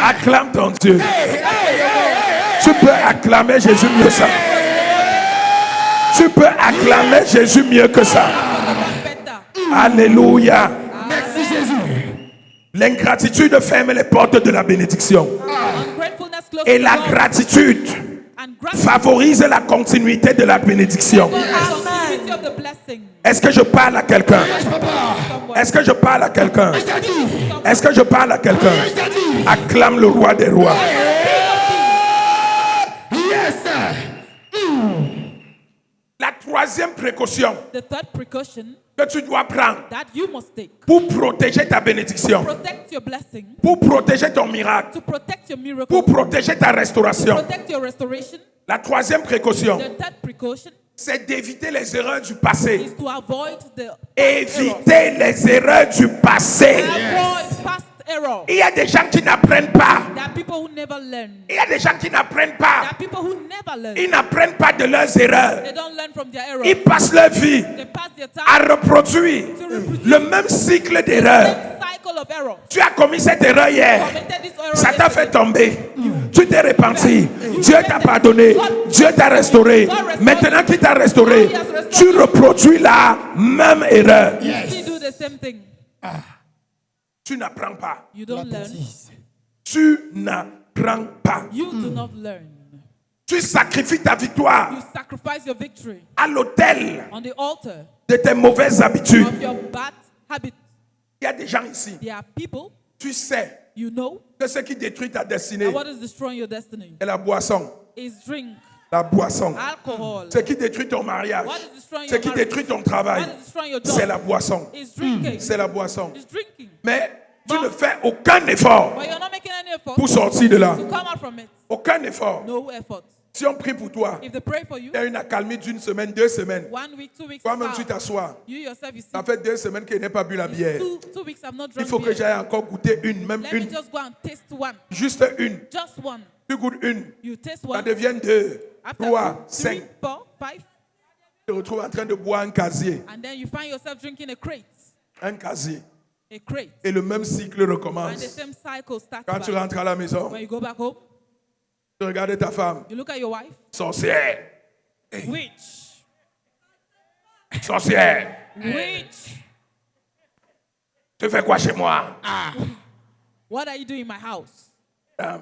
Acclame ton Dieu. Tu peux acclamer Jésus mieux que ça. Tu peux acclamer Jésus mieux que ça. Better. Alléluia. Merci, Jésus. L'ingratitude ferme les portes de la bénédiction. Ungratefulness closes Et the la door. gratitude And gratitude favorise la continuité de la bénédiction. is the continuity of the blessing. Est-ce que je parle à quelqu'un? Est-ce que je parle à quelqu'un? Est-ce que je parle à quelqu'un? Acclame le roi des rois. Yes. La troisième précaution The third precaution que tu dois prendre that you must take pour protéger ta bénédiction, to protect your blessing, pour protéger ton miracle, to protect your miracle, pour protéger ta restauration, protect your restoration. La troisième précaution, The third precaution c'est d'éviter les erreurs du passé. is to avoid the Éviter les erreurs du passé. avoid past error. Il y a des gens qui n'apprennent pas. There are people who never learn. Il y a des gens qui n'apprennent There pas. are people who never learn. Ils n'apprennent pas de leurs erreurs. They don't learn from their errors. Ils passent leur vie They pass their time à reproduire to reproduce le même cycle d'erreurs. the cycle of error. Tu as commis cette erreur hier. Committed this error Ça t'a yesterday. fait tomber. Tu t'es repenti. Dieu t'a pardonné. Dieu t'a restauré. Maintenant qu'il t'a restauré, tu reproduis la même erreur. You still do the same thing. Tu n'apprends pas. You don't learn. Tu n'apprends pas. You do not learn. Tu sacrifies ta victoire You sacrifice your victory à l'autel on the altar de tes mauvaises habitudes. of your bad habits. Il y a des gens ici. There are people, Tu sais you know, que ce qui détruit ta destinée that what is destroying your destiny est la boisson. is drink, La boisson. alcohol. Ce qui détruit ton mariage. What is destroying Ce your qui marriage? détruit ton travail. What is destroying your C'est job? la boisson. Is drinking. C'est la boisson. Is drinking. Mais tu ne fais aucun effort But you're not making any effort pour sortir de là. to come out from it. Aucun effort. No effort. Si on prie pour toi, If they pray for you, il y a une accalmie d'une semaine, 2 semaines. 1 week, 2 weeks, Toi-même, it's tu out. t'assois. You yourself, you see. Ça fait 2 semaines qu'il n'a pas bu la bière. Two weeks I've not Il drunk faut que beer. j'aille encore goûter une, même Let me une. just go and taste one. Juste une. Just one. Tu goûtes une. You taste Ça one. devient 2, After 3, 2, 5. 3, 4, 5. Tu te retrouves en train de boire un casier. And then you find yourself drinking a crate. Un casier. A crate. Et le même cycle And the recommence. same cycle starts Quand tu back. rentres à la maison, When you go back home, tu regardes ta femme. you look at your wife. Sorcière. Witch. Sorcière. Witch. Tu fais quoi chez moi? What are you doing in my house? Madame,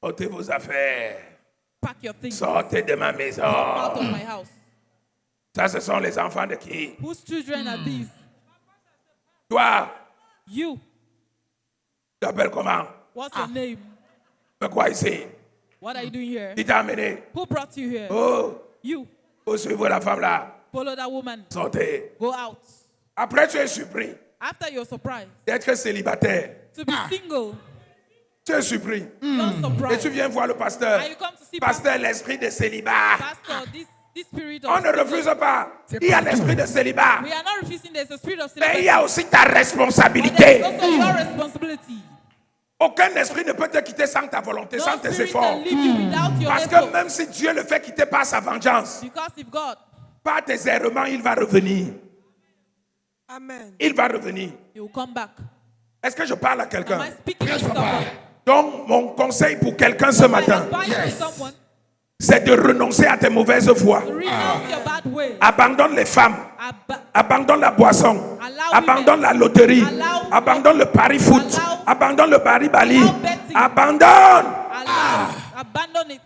portez vos affaires. Pack your things Sortez de ma maison. out of my house. Ça, ce sont les enfants de qui? Whose children are these? Toi, You. tu t'appelles comment? What's your name? Tu fais quoi ici? What are you doing here? Qui t'a amené? Who brought you here? Oh, You. faut suivre la femme là. Follow that woman. Sortez. Go out. Après, tu es surpris After you're surprised d'être célibataire. to be single, Tu es surpris. you're Et surprised. tu viens voir le pasteur. And you come to see Pasteur, l'esprit de célibat. Pastor, this spirit On of ne refuse pas. Il y a l'esprit de célibat. we are not refusing there's a spirit of Mais il celibacy. y a aussi ta But there's responsabilité. also your responsibility. Aucun esprit ne peut te quitter sans ta volonté, No sans tes spirit efforts. can leave you without your Parce que effort. même si Dieu le fait quitter par sa vengeance, Because if God, par tes errements, il va revenir. Amen. Il va revenir. He will come back. Est-ce que je parle à Am quelqu'un? I speaking to someone? Donc, mon conseil pour quelqu'un ce My matin, advice to someone, c'est de renoncer à tes mauvaises voies. renounce your bad ways. Abandonne les femmes. Ab- Abandonne la boisson. Abandonne la loterie. Abandonne le pari foot. Abandonne le pari bali. Abandonne. Abandon it.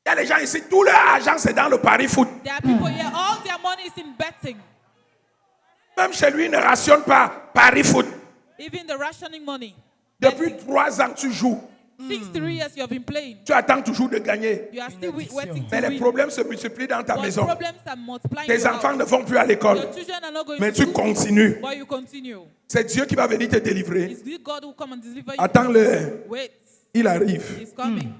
Il y a des gens ici, tout leur argent c'est dans le pari foot. There are people here, all their money is in betting. Même chez lui, il ne rationne pas pari foot. Even the rationing money. Depuis 3 ans, tu joues. 6 to 3 years you have been playing. Tu attends toujours de gagner. You are still waiting Mais to les win. problèmes se multiplient dans ta But maison. problems are multiplying. Tes in your enfants house. ne vont plus à l'école. Your children are not going Mais to tu school, continues. but you continue. C'est Dieu qui va venir te délivrer. It's good God who come and deliver you. Attends-le. Wait, Il arrive. he's coming.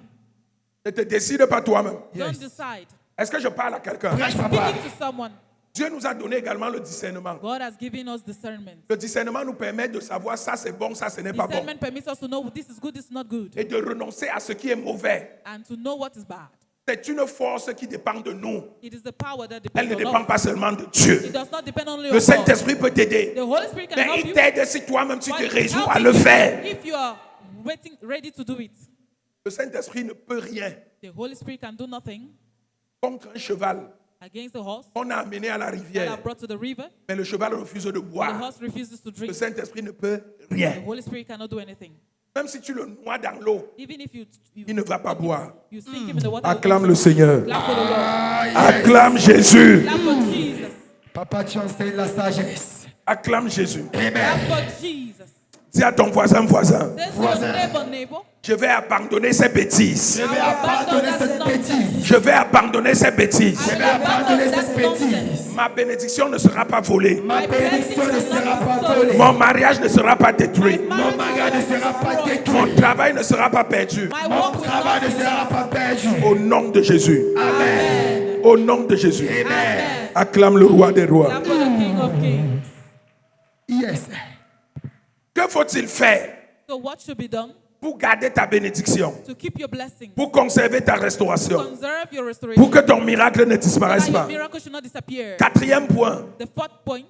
Ne te décide pas toi-même. Don't decide. Est-ce que je parle à quelqu'un? Speaking to someone, Dieu nous a donné également le discernement. God has given us discernment. Le discernement nous permet de savoir ça c'est bon, ça ce n'est pas bon. Discernment permits us to know this is good, this is not good, Et de renoncer à ce qui est mauvais. and to know what is bad. C'est une force qui dépend de nous. It is the power that Elle ne depends on dépend us. pas seulement de Dieu. It does not depend only Le on God. Saint-Esprit peut t'aider. The Holy Spirit can Mais help il you. t'aide si toi-même tu but te it's résous à helping le you faire. if you are ready to do it. Le Saint-Esprit ne peut rien The Holy Spirit can do nothing contre un cheval against the horse qu'on a amené à la that rivière. are brought to the river. Mais le cheval refuse de The boire. horse refuses to Le drink. Saint-Esprit ne peut The rien. Holy Spirit cannot do anything. Même si tu le noies dans l'eau, Even if il ne va pas boire. you sink him in the water, Acclame le Seigneur. clap for the Lord. Acclame Jésus. Clap for Jesus. Papa, tu enseignes la sagesse. Acclame Jésus. Clap for Jesus. Dis à ton voisin, voisin, Say to your neighbor, neighbor, je vais abandonner ces bêtises. Je vais abandonner cette bêtise. Je vais abandonner ces bêtises. Je vais abandonner cette bêtise. Ma bénédiction ne sera pas volée. Ma bénédiction ne sera pas volée. Mon mariage ne sera pas détruit. Mon mariage ne sera pas détruit. Mon travail ne sera pas perdu. my Mon work will travail not ne be sera pas perdu. Au nom de Jésus. Amen. Au nom de Jésus. Amen. Acclame le roi des rois. Clap for the King of Kings. Yes. Que faut-il faire So what should be done pour garder ta bénédiction? to keep your blessings, Pour conserver ta restauration? conserve your restoration, Pour que ton miracle ne so disparaisse that your pas? miracle should not disappear? Quatrième point. The fourth point,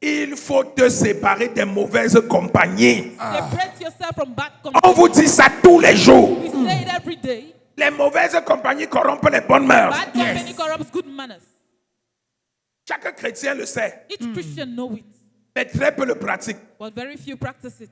Il faut te séparer des mauvaises compagnies. separate yourself from bad On company. vous dit ça tous les jours. We say it every day. Les mauvaises compagnies corrompent les bonnes mœurs. Bad company corrupts good manners. Chaque chrétien le sait, Each Christian know it, mais très peu le pratiquent. but very few practice it.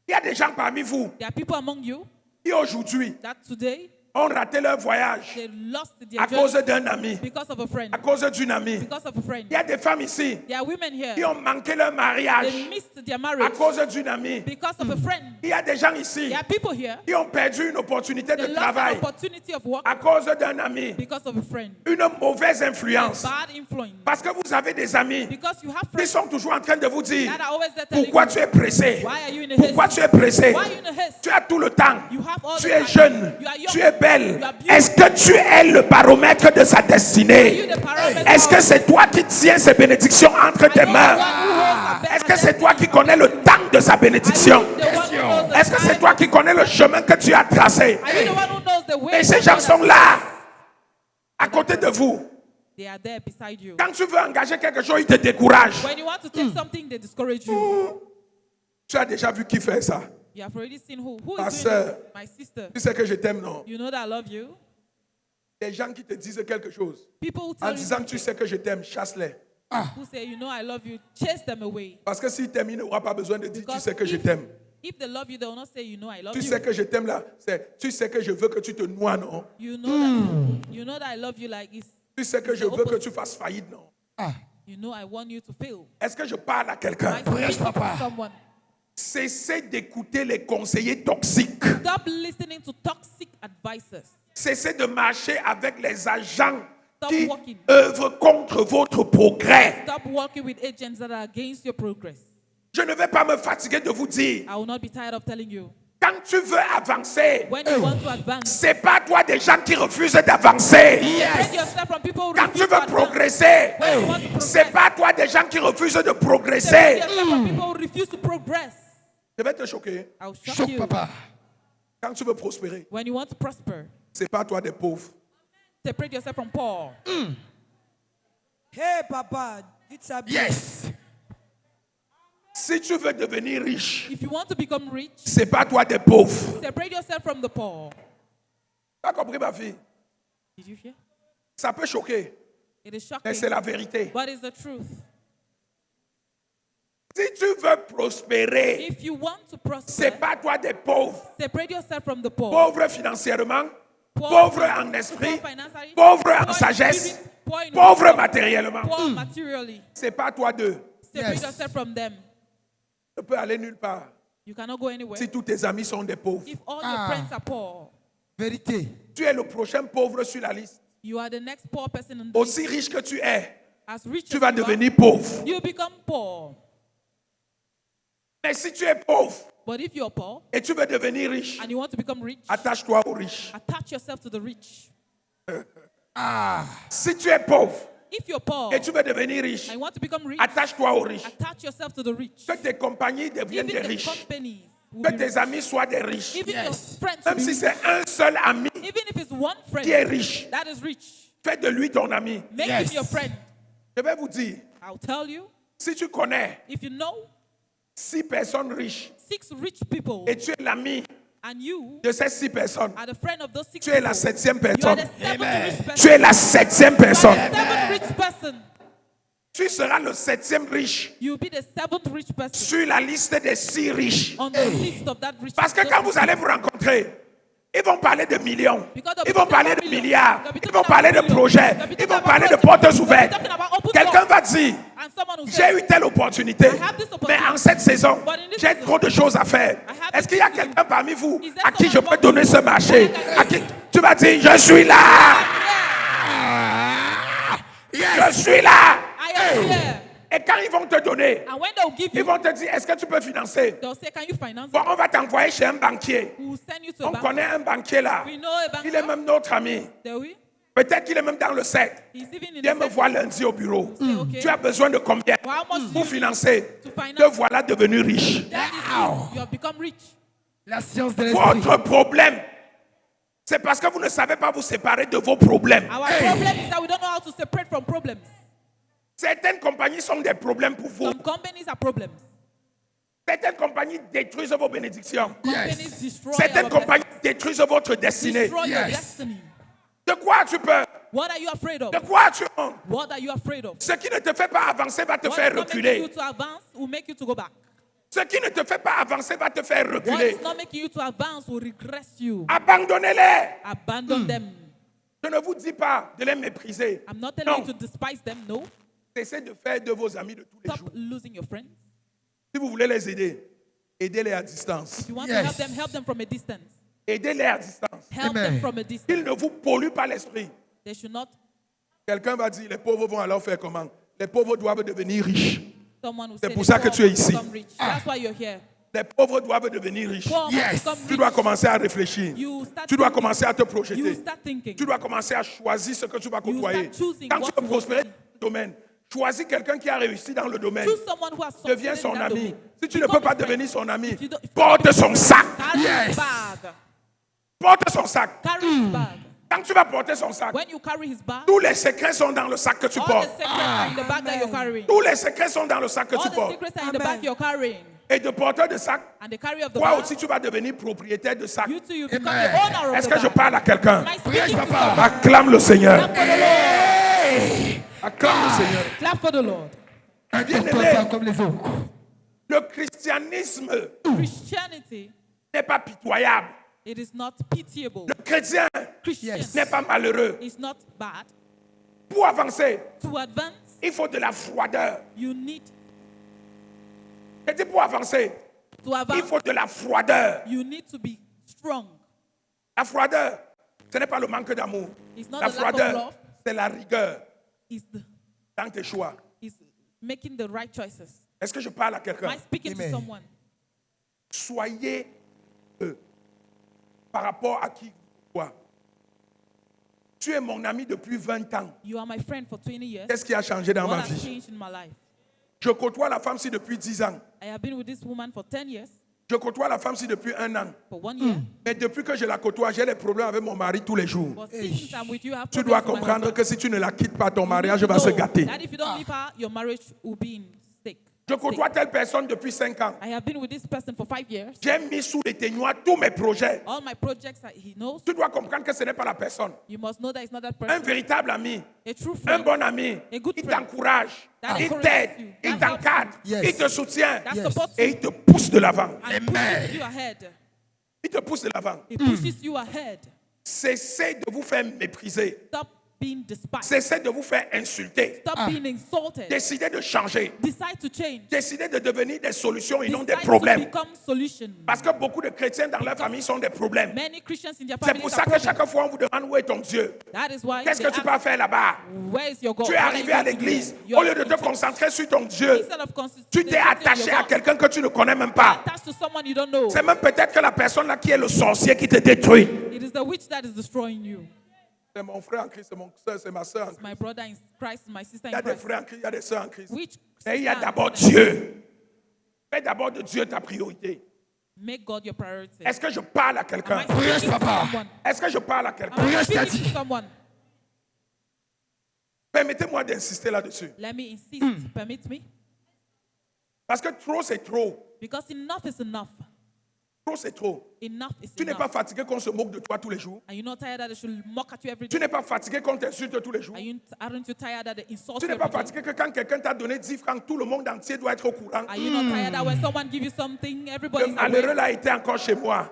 Il y a des gens parmi vous There are people among you qui aujourd'hui that today ont raté leur voyage they lost their à cause journey d'un ami, because of a friend. à cause d'une amie. Because of a friend. Il y a des femmes ici There are women qui here. ont manqué leur mariage They missed their à marriage cause d'une amie. because of a friend. Il y a des gens ici There are people here. qui ont perdu une opportunité de They lost an travail opportunity of work à cause d'un ami, because of a friend. une mauvaise influence. Bad influence. Parce que vous avez des amis Because you have qui friends sont toujours en train de vous dire that are always there telling pourquoi you, tu es pressé, why are you in a haste? pourquoi tu es pressé, Why are you in a haste? tu as tout le temps, You have all tu the es time. jeune, You are young. tu es belle. You are beautiful. Est-ce que tu es le baromètre de sa Are you destinée? the parameter Est-ce que of- c'est toi qui tiens ces bénédictions entre Are tes you the one mains? who holds a Est-ce que c'est toi qui connais le temps de sa bénédiction? Are you the one who knows the Est-ce que c'est time? toi qui connais le chemin que tu as tracé? Are you the one who knows the way? Et ces God gens has- sont là, à côté de vous. They are there beside you. Quand tu veux engager quelque chose, ils te découragent. When you want to take something, they discourage you. Tu as déjà vu qui fait ça? You have already seen who. Who Ma is doing sœur. this? My sister. Tu sais que je t'aime, non? You know that I love you. Des gens qui te disent quelque chose. People who En tell you disant que tu sais que je t'aime, chasse-les. who say, you know I love you, chase them away. Parce que s'ils t'aiment, ils n'auront pas besoin de dire tu Because sais que je if- t'aime. If they love you, they will not say, you know I love Tu you. sais que je t'aime là, c'est tu sais que je veux que tu te noies, non? You know you know that I love you like it's, Tu sais que it's je the veux que opposite. tu fasses faillite, non? You know I want you to fail. Est-ce que je parle à quelqu'un? I speak to someone. Cessez d'écouter les conseillers toxiques. Stop listening to toxic advices. Cessez de marcher avec les agents Stop qui walking. œuvrent contre votre progrès. Stop working with agents that are against your progress. Je ne vais pas me fatiguer de vous dire, I will not be tired of telling you. quand tu veux avancer, When you want to advance, c'est pas toi des gens qui refusent d'avancer. separate yourself from people who Quand tu refuse to veux advance. progresser, When you want to progress, c'est pas toi des gens qui refusent de separate progresser. yourself from people who refuse to progress. Je vais te choquer. I will shock Choc, you. papa. Quand tu veux prospérer, When you want to prosper, c'est pas toi des pauvres. separate yourself from poor. Hey papa, dites ça bien. Yes. Si tu veux devenir riche, If you want to become rich, c'est pas toi des pauvres. separate yourself from the poor. Tu as compris, ma fille? Did you hear? Ça peut choquer, It is mais c'est shocking, la vérité. but it's the truth. Si tu veux prospérer, If you want to prosper, c'est pas toi des pauvres. separate yourself from the poor. Pauvre financièrement, Poor pauvre en poor esprit, financially, pauvre poor en in sagesse, spirit, poor in pauvre wisdom, matériellement. poor materially. C'est pas toi d'eux. Separate Yes. yourself from them. Tu peux aller nulle part You cannot go anywhere. si tous tes amis sont des pauvres. If all your friends are poor, Vérité. Tu es le prochain pauvre sur la liste. you are the next poor person in the Aussi riche que tu es, as rich tu as vas you are, devenir pauvre. you become poor. Mais si tu es pauvre But if you're poor et tu veux devenir riche, and you want to become rich, attache-toi aux riches. attach yourself to the rich. Si tu es pauvre If you're poor et tu veux devenir riche, and you want to become rich, attache-toi aux riches. attach yourself to the rich. Que tes compagnies deviennent Even des the riches. companies will Que be tes rich. amis soient des riches. Even your friends Même will be si rich. c'est un seul ami Even if it's one friend qui est riche, that is rich, fais de lui ton ami. make Yes. him your friend. Je vais vous dire, I'll tell you, si tu connais if you know 6 personnes riches 6 rich people et tu es l'ami and you de ces 6 personnes, are the friend of those 6 tu es la people, 7e you are personne. the 7th rich person. Tu es la 7e personne. You are the 7th rich person. Tu seras le 7e riche You'll be the 7th rich person sur la liste des 6 riches. on the list of that rich Parce que quand vous allez vous rencontrer, Ils vont parler de millions. Because they'll be Ils vont talking parler about de millions. milliards. They'll be Ils talking vont about parler de millions. projets. They'll be Ils talking vont about parler de projects. portes They'll be ouvertes. talking about open Quelqu'un doors. va dire, And someone will j'ai say, eu telle opportunité, I have this mais opportunity. en cette saison, But in this j'ai season, trop de choses à faire. I have Est-ce qu'il y a this to do. quelqu'un parmi vous Is there à qui je someone peux donner ce among you marché? that I can À qui tu vas dire, je suis là. yeah, Je suis là. I am here. Et quand ils vont te donner, And when they'll give ils you, vont te dire, est-ce que tu peux financer? they'll say, can you finance Bon, it? on va t'envoyer chez un banquier. We will send you to a On bank. connaît un banquier là. We know a bank. Il est même notre ami. There we? Peut-être qu'il est même dans le 7. He's even in Viens the me sector. voir lundi au bureau. Say, okay. Tu as besoin de combien Well, how much do pour you financer? to finance? Te voilà devenu riche. That is it. You have become rich. La science de l'esprit. Votre problème, c'est parce que vous ne savez pas vous séparer de vos problèmes. Our problem is that we don't know how to separate from problems. Certaines compagnies sont des problèmes pour vous. Some companies are problems. Certaines compagnies détruisent vos bénédictions. Companies destroy Certaines our compagnies détruisent votre destinée. destroy your Yes. destiny. De quoi as-tu peur? What are you afraid of? De quoi as-tu honte? What are you afraid of? Ce qui ne te fait pas avancer va te What faire is not making you reculer. to advance will make you to go back. Ce qui ne te fait pas avancer va te faire What reculer. is not making you to advance will regress you. Abandonnez-les. Abandon them. Je ne vous dis pas de les mépriser. I'm not telling Non. you to despise them. No. Cessez de faire de vos amis de tous les Stop jours. losing your friends. Si vous voulez les aider, aidez-les à distance. If you want Yes. to help them from a distance. Aidez-les à distance. Help Amen. them from a distance. Qu'ils ne vous polluent pas l'esprit. They should not. Quelqu'un va dire, les pauvres vont alors faire comment? Les pauvres doivent devenir riches. Someone will C'est say pour the ça que poor tu es must ici. become rich. That's why you're here. Les pauvres doivent devenir riches. Poor Yes. must become Tu rich. dois commencer à réfléchir. You start Tu dois thinking. commencer à te You projeter. start thinking. Tu dois commencer à choisir ce que tu vas côtoyer. start choosing Quand tu what veux you prospérer want dans le domaine, choisis quelqu'un qui a réussi dans le domaine. Choose someone who has Deviens succeeded son in that ami. domain. Si tu ne Become peux pas his friend. devenir son ami, If you don't- porte son sac. Carry Yes. his bag. Porte son sac. Carry his bag. Quand tu vas porter son sac, When you carry his bag, tous les secrets sont dans le sac que tu all the portes. secrets are in the bag that you're carrying. Tous les secrets sont dans le sac que All tu the portes. secrets are in the bag you're carrying. Et de porteur de sac, And the carrier of the toi bag, aussi tu vas devenir propriétaire de sac. you too, you become Amen. the owner of Est-ce the que je bag. parle à quelqu'un? Am I speaking to papa. someone? Acclame le Seigneur. Clap for the Lord. Acclame le Seigneur. Clap for the Lord. Un Bien-aimé. docteur pas comme les autres. Le christianisme Christianity, n'est pas pitoyable. it is not pitiable. Le chrétien Christian n'est pas malheureux. is not bad. Pour avancer, To advance, il faut de la froideur. you need Je dis pour avancer, to il advance. faut de la froideur. You need to be strong. La froideur, ce n'est pas le manque d'amour. It's not La the lack of froideur, love. c'est la rigueur It's dans tes choix. making the right choices. Est-ce que je parle à Am quelqu'un? I speaking Amen. to someone? Soyez par rapport à qui toi. Tu es mon ami depuis 20 ans. You are my friend for 20 years. Qu'est-ce qui a changé dans What ma has vie? changed in my life? Je côtoie la femme-ci depuis 10 ans. I have been with this woman for 10 years, Je côtoie la femme-ci depuis 1 an. for 1 year. Mais depuis que je la côtoie, j'ai des problèmes avec mon mari tous les jours. But since I'm with you, I have Tu dois problems with my comprendre husband. que si tu ne la quittes pas, ton You mariage need to va se know gâter. that if you don't leave her, your marriage will be in stake. Je côtoie telle personne depuis 5 ans. I have been with this person for 5 years. J'ai mis sous les témoins tous mes projets. All my projects that he knows, Tu dois comprendre que ce n'est pas la personne. you must know that it's not that Un person. véritable ami, A true un friend bon ami, A good il friend. t'encourage, That il encourages t'aide, you. il That t'encadre, Yes. il te soutient that Yes. supports et you il te pousse de l'avant. and pushes you ahead. Il te pousse de l'avant. He pushes you ahead. Cessez de vous faire mépriser. Stop being despised. Cessez de vous faire insulter. Stop being insulted. Décidez de changer. Decide to change. Décidez de devenir des solutions et non des Decide to problèmes. become solution. Parce que beaucoup de chrétiens dans leur famille sont des problèmes. Many Christians in their C'est family pour are ça que problems. chaque fois on vous demande où est ton Dieu. That is why Qu'est-ce they que tu ask, peux faire là-bas? where is your God? Tu es What are you arrivé à going to do? l'église. You Au are lieu de te in church. concentrer sur ton Dieu, Instead of tu concentrating t'es on attaché your à God, quelqu'un que tu ne connais même pas. attached to someone you don't know. C'est même peut-être que la personne là qui est le sorcier qui te détruit. It is the witch that is destroying you. C'est mon frère en Christ, c'est mon soeur, c'est ma soeur en Christ. My brother in Christ, my sister Il y a in des Christ. frères en Christ, il y a des soeurs en Christ. Which Mais il y a sister d'abord and brother? Dieu. Fais d'abord de Dieu ta priorité. Make God your priority. Est-ce que je parle à Am quelqu'un? I speaking to papa. someone? Est-ce que je parle à Am quelqu'un? I Yes, speaking Daddy. to someone? Permettez-moi d'insister là-dessus. Let me insist. Permit me. Parce que trop, c'est trop. Because enough is enough. Trop, c'est trop. Enough is Tu n'es pas enough. fatigué qu'on se moque de toi tous les jours. Are you not tired that they should mock at you every Tu day? n'es pas fatigué qu'on t'insulte tous les jours. Aren't you tired that they insult Tu you n'es pas every day? fatigué que quand quelqu'un t'a donné 10 francs, tout le monde entier doit être au courant. Are you not tired that when someone gives you something, Le everybody's malheureux aware? là était encore chez moi.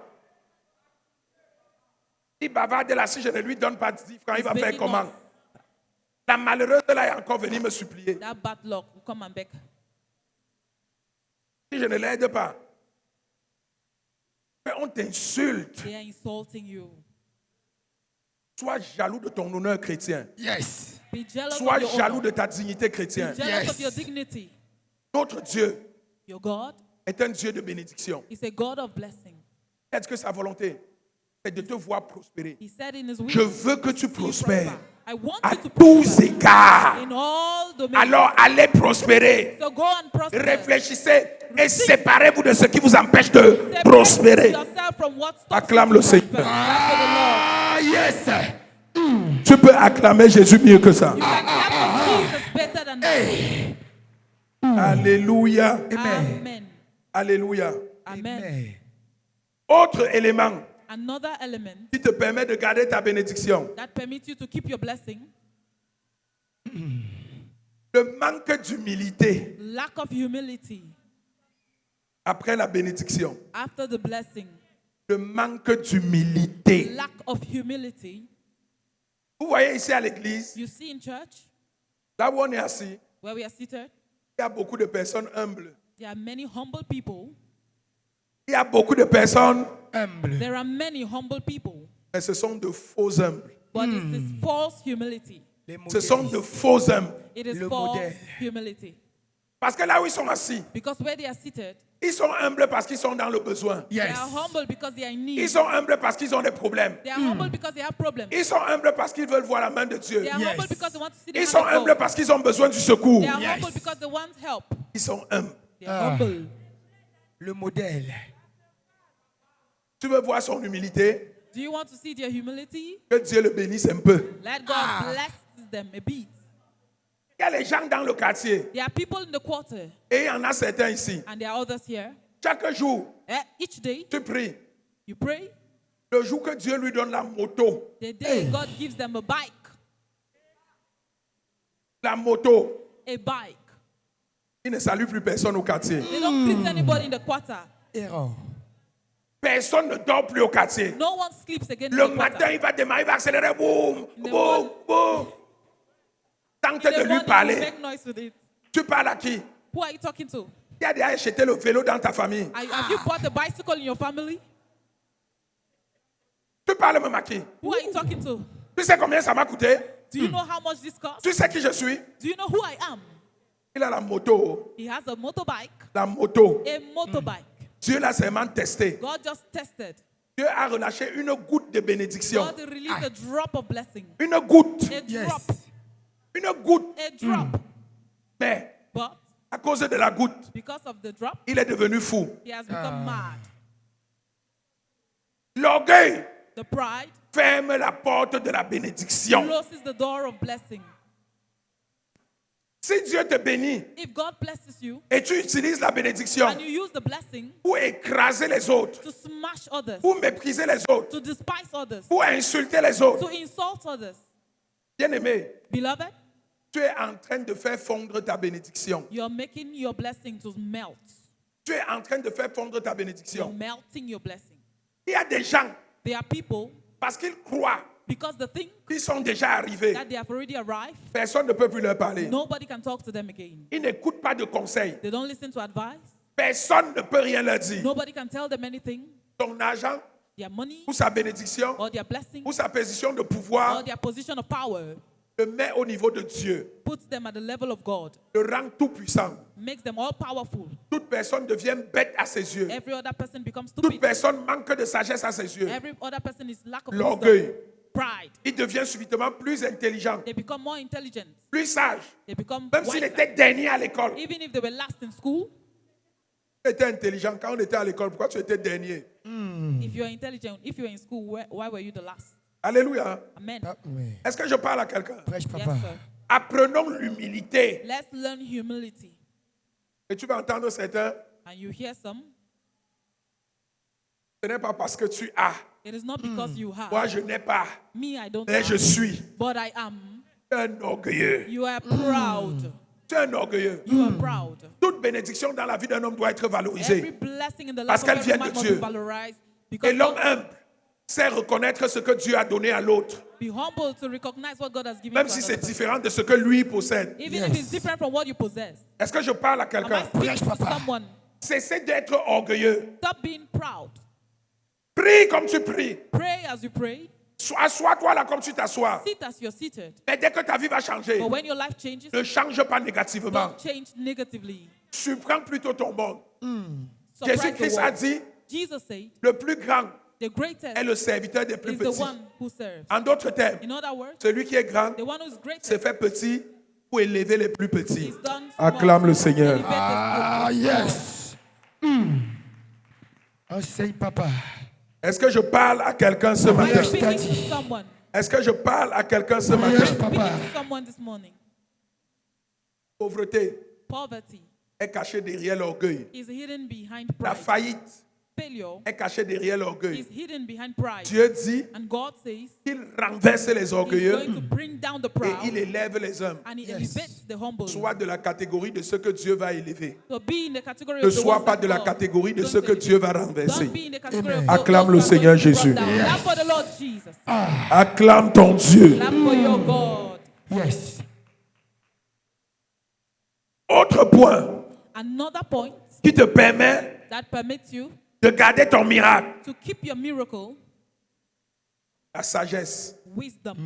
Il bavarde là, si je ne lui donne pas 10 francs, il va faire begging comment? us. La malheureuse là est encore venue me supplier. That bad luck will come and beg. Si je ne l'aide pas, mais on t'insulte. They are insulting you. Sois jaloux de ton honneur chrétien. Yes. Be jealous Sois of your jaloux honor. de ta dignité Be chrétienne. jealous Yes. of your dignity. Notre Dieu Your God est un Dieu de bénédiction. is a God of blessing. Est-ce que sa volonté, c'est de te voir prospérer? He said in his will, Je veux que tu see you prospères prosper. I want à you to tous prosper égards. in all domains. Alors allez prospérer. So go and prosper. Réfléchissez et séparez-vous de ce qui vous empêche de Separate prospérer. yourself from what stops Acclame you le to Seigneur. prosper. Clap for the Lord. Ah, yes. Tu peux acclamer Jésus mieux que ça. You can clap for Jesus better than that. Alléluia. Amen. Alléluia. Amen. Autre élément Another element qui te permet de garder ta bénédiction. that permits you to keep your blessing, Le manque d'humilité lack of humility après la bénédiction. after the blessing. Le manque d'humilité. Lack of humility. Vous voyez ici à l'église, You see in church, là où on est assis, where we are seated, il y a beaucoup de personnes humbles. there are many humble people. Il y a beaucoup de personnes, Humble. There are many humble people, mais ce sont de faux humbles. but it is false humility. Les Ce sont de faux humbles. It is Le false modèle. humility. Parce que là où ils sont assis, Because where they are seated, ils sont humbles parce qu'ils sont dans le besoin. they Yes. are humble because they are in Ils need. sont humbles parce qu'ils ont des problèmes. They are humble because they have problems. Ils sont humbles parce qu'ils veulent voir la main de Dieu. They are Yes. humble because they want to see the Ils hand sont of humbles God. parce qu'ils ont besoin du secours. They are Yes. humble because they want help. Ils sont humbles. They are humble. Le modèle. Tu veux voir son humilité? Do you want to see their humility? Que Dieu le bénisse un peu. Let God bless them a bit. Il y a les gens dans le quartier There are people in the quarter, et il y en a certains ici. and there are others here. Chaque jour, Each day, tu pries. you pray. Le jour que Dieu lui donne la moto, The day God gives them a bike, il ne salue plus personne au quartier. They don't greet anybody in the quarter. Erreur. Personne ne dort plus au quartier. No one sleeps again in Le the matin, quarter. il va démarrer, il va accélérer, boum, In the boum, boum. Tente In de the lui morning, you parler. make noise with it. Tu parles à qui? Who are you talking to? Qui a déjà acheté le vélo dans ta famille? Have you bought a bicycle in your family? Tu parles même à qui? Who are you talking to? Tu sais combien ça m'a coûté? Do you know how much this costs? Tu sais qui je suis? Do you know who I am? Il a la moto. He has a motorbike. La moto. A motorbike. Dieu l'a seulement testé. God just tested. Dieu a relâché une goutte de bénédiction. God released a drop of blessing. Une goutte. A Yes. drop. Une goutte. A drop. Mais But à cause de la goutte, because of the drop, il est devenu fou. he has become mad. L'orgueil The pride ferme la porte de la bénédiction. closes the door of blessing. Si Dieu te bénit If God blesses you et tu utilises la bénédiction and you use the blessing pour écraser les autres, to smash others, pour mépriser les autres, to despise others, pour insulter les autres, to insult others, bien-aimé, beloved, tu es en train de faire fondre ta bénédiction. you're making your blessing to melt. Tu es en train de faire fondre ta You're bénédiction. melting your blessing. Il y a des gens, There are people, parce qu'ils croient because they think qu'ils sont déjà arrivés, that they have already arrived, personne ne peut plus leur parler. nobody can talk to them again. Ils n'écoutent pas de conseils. They don't listen to advice. Personne ne peut rien leur dire. Nobody can tell them anything. Ton argent, Their money ou sa bénédiction, or their blessing ou sa position de or pouvoir, their position of power le met au niveau de Dieu, puts them at the level of God, le rend tout puissant. makes them all powerful. Toute personne devient bête à ses yeux. Every other person becomes Toute stupid. personne manque de sagesse à ses yeux. Every other person is lack of L'orgueil. wisdom, pride. Il devient subitement plus intelligent, They become more intelligent. plus sage. They become Même s'il wiser. était dernier à l'école. Even if they were last in school, Tu étais intelligent quand on était à l'école. Pourquoi tu étais dernier? if you're intelligent, if you're in school, why were you the last? Alléluia. Amen. Ah, oui. Est-ce que je parle à quelqu'un? Prêche, Yes, papa. sir. Apprenons l'humilité. Let's learn humility. Et tu vas entendre certains, And you hear some, ce n'est pas parce que tu as. it is not because you have. Moi, je n'ai pas. Me, I don't Mais je have. suis But I am. un orgueilleux. You are proud. Tu es un orgueilleux. You are proud. Toute bénédiction dans la vie d'un homme doit être Every valorisée. blessing in the life Parce of qu'elle every vient man de must Dieu. be valorized. Et Because l'homme humble C'est reconnaître ce que Dieu a donné à l'autre, Be humble to recognize what God has given même to si another c'est person. différent de ce que lui possède. Even if it's different from what you possess. Est-ce que je parle à Am I quelqu'un? speaking to someone? Cessez d'être orgueilleux. Stop being proud. Prie comme tu pries. Pray as you pray. Assois-toi là comme tu t'assois. Sit as you're seated. Mais dès que ta vie va changer, But when your life changes, ne change pas négativement. don't change negatively. Surprends plutôt ton monde. Surprise the Jésus-Christ a world. dit, Jesus said, le plus grand the greatest est le serviteur des plus is the petits. one who serves. En d'autres termes, In other words, celui qui est grand the one who's greatest s'est fait petit pour élever les plus petits. is done Acclame small le to Seigneur. elevate the Ah, small. yes. Enseigne, papa. Est-ce que je parle à quelqu'un ce Am I matin? speaking to someone? Est-ce que je parle à quelqu'un ce matin? Yes, Speaking papa. to someone this morning. Pauvreté Poverty est cachée derrière l'orgueil. is hidden behind La pride. faillite Failure est cachée derrière is l'orgueil. hidden behind pride. Dieu dit And God says qu'il renverse les He's orgueilleux going to bring down the et proud il élève les hommes. and He elevates the humble. Sois de la catégorie de ceux que Dieu va élever. So be in the category Ne of the sois ones pas that de la God catégorie de don't ceux que elevate. Dieu va renverser. Don't be in the category Amen. of Acclame those le who are Seigneur going to be Jésus. brought down. Clap for the Lord Jesus. Acclame ton Dieu. Clap for your God. Yes. Autre point Another point qui te permet that permits you de garder ton miracle, to keep your miracle, la sagesse. wisdom.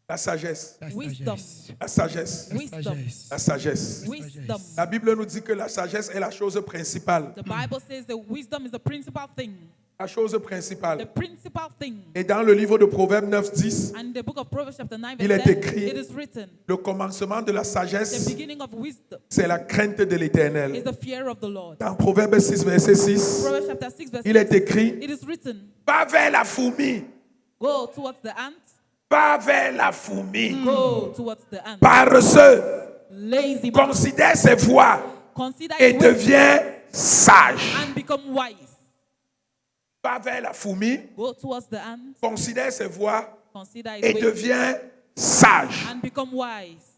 La sagesse. La Wisdom. sagesse. La sagesse. La Wisdom. sagesse. La sagesse. Wisdom. La Bible nous dit que la sagesse est la chose principale. The Bible says that wisdom is the principal thing. La chose The principale. principal thing. Et dans le livre de Proverbes 9:10, And in the book of Proverbs chapter 9 Il verse est 10, écrit- it is written, le commencement de la the sagesse, beginning of wisdom c'est la crainte de is l'Éternel. the fear of the Lord. Dans Proverbes 6, verset 6, Proverbs chapter 6 verse il est 6, écrit, it is written, va vers la fourmi, go towards the ant, va vers la fourmi. go towards the ant. Paresseux, Lazy man, considère ses voies consider et his ways deviens sage. and become wise. Va vers la fourmi, Go towards the ant, considère ses voies consider his et ways deviens sage. and become wise.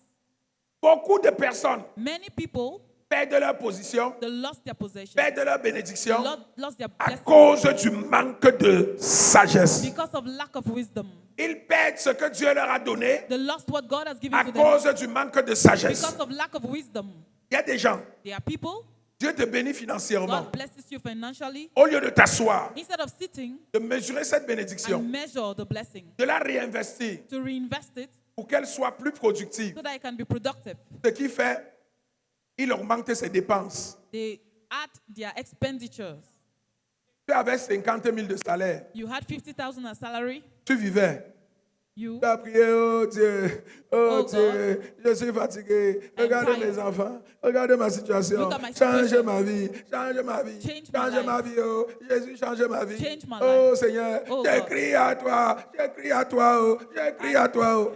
Beaucoup de personnes Many people, perdent leur position, they lost their possession, perdent leur bénédiction lost their à blessing cause du manque de sagesse. because of lack of wisdom. Ils perdent ce que Dieu leur a donné They lost what God has given à to them cause du manque de sagesse. because of lack of wisdom. Il y a des gens, There are people, Dieu te bénit financièrement. God blesses you financially. Au lieu de t'asseoir, Instead of sitting de mesurer cette bénédiction, and measure the blessing, de la réinvestir to reinvest it pour qu'elle soit plus productive, so that it can be productive, ce qui fait, il augmente ses dépenses. they add their expenditures. Tu avais 50 000 de salaire, You had 50,000 as salary. tu vivais. You Tu as prié, oh Dieu, oh Oh Dieu, je suis fatigué. Regardez tired. mes enfants, regardez ma situation. Look at my Change situation. ma vie, change ma vie, Change my change ma life. vie, oh Jésus, change ma vie. Change my Oh life. Seigneur, Oh j'ai God. crié à toi, j'ai crié à toi, oh, j'ai crié à toi, oh.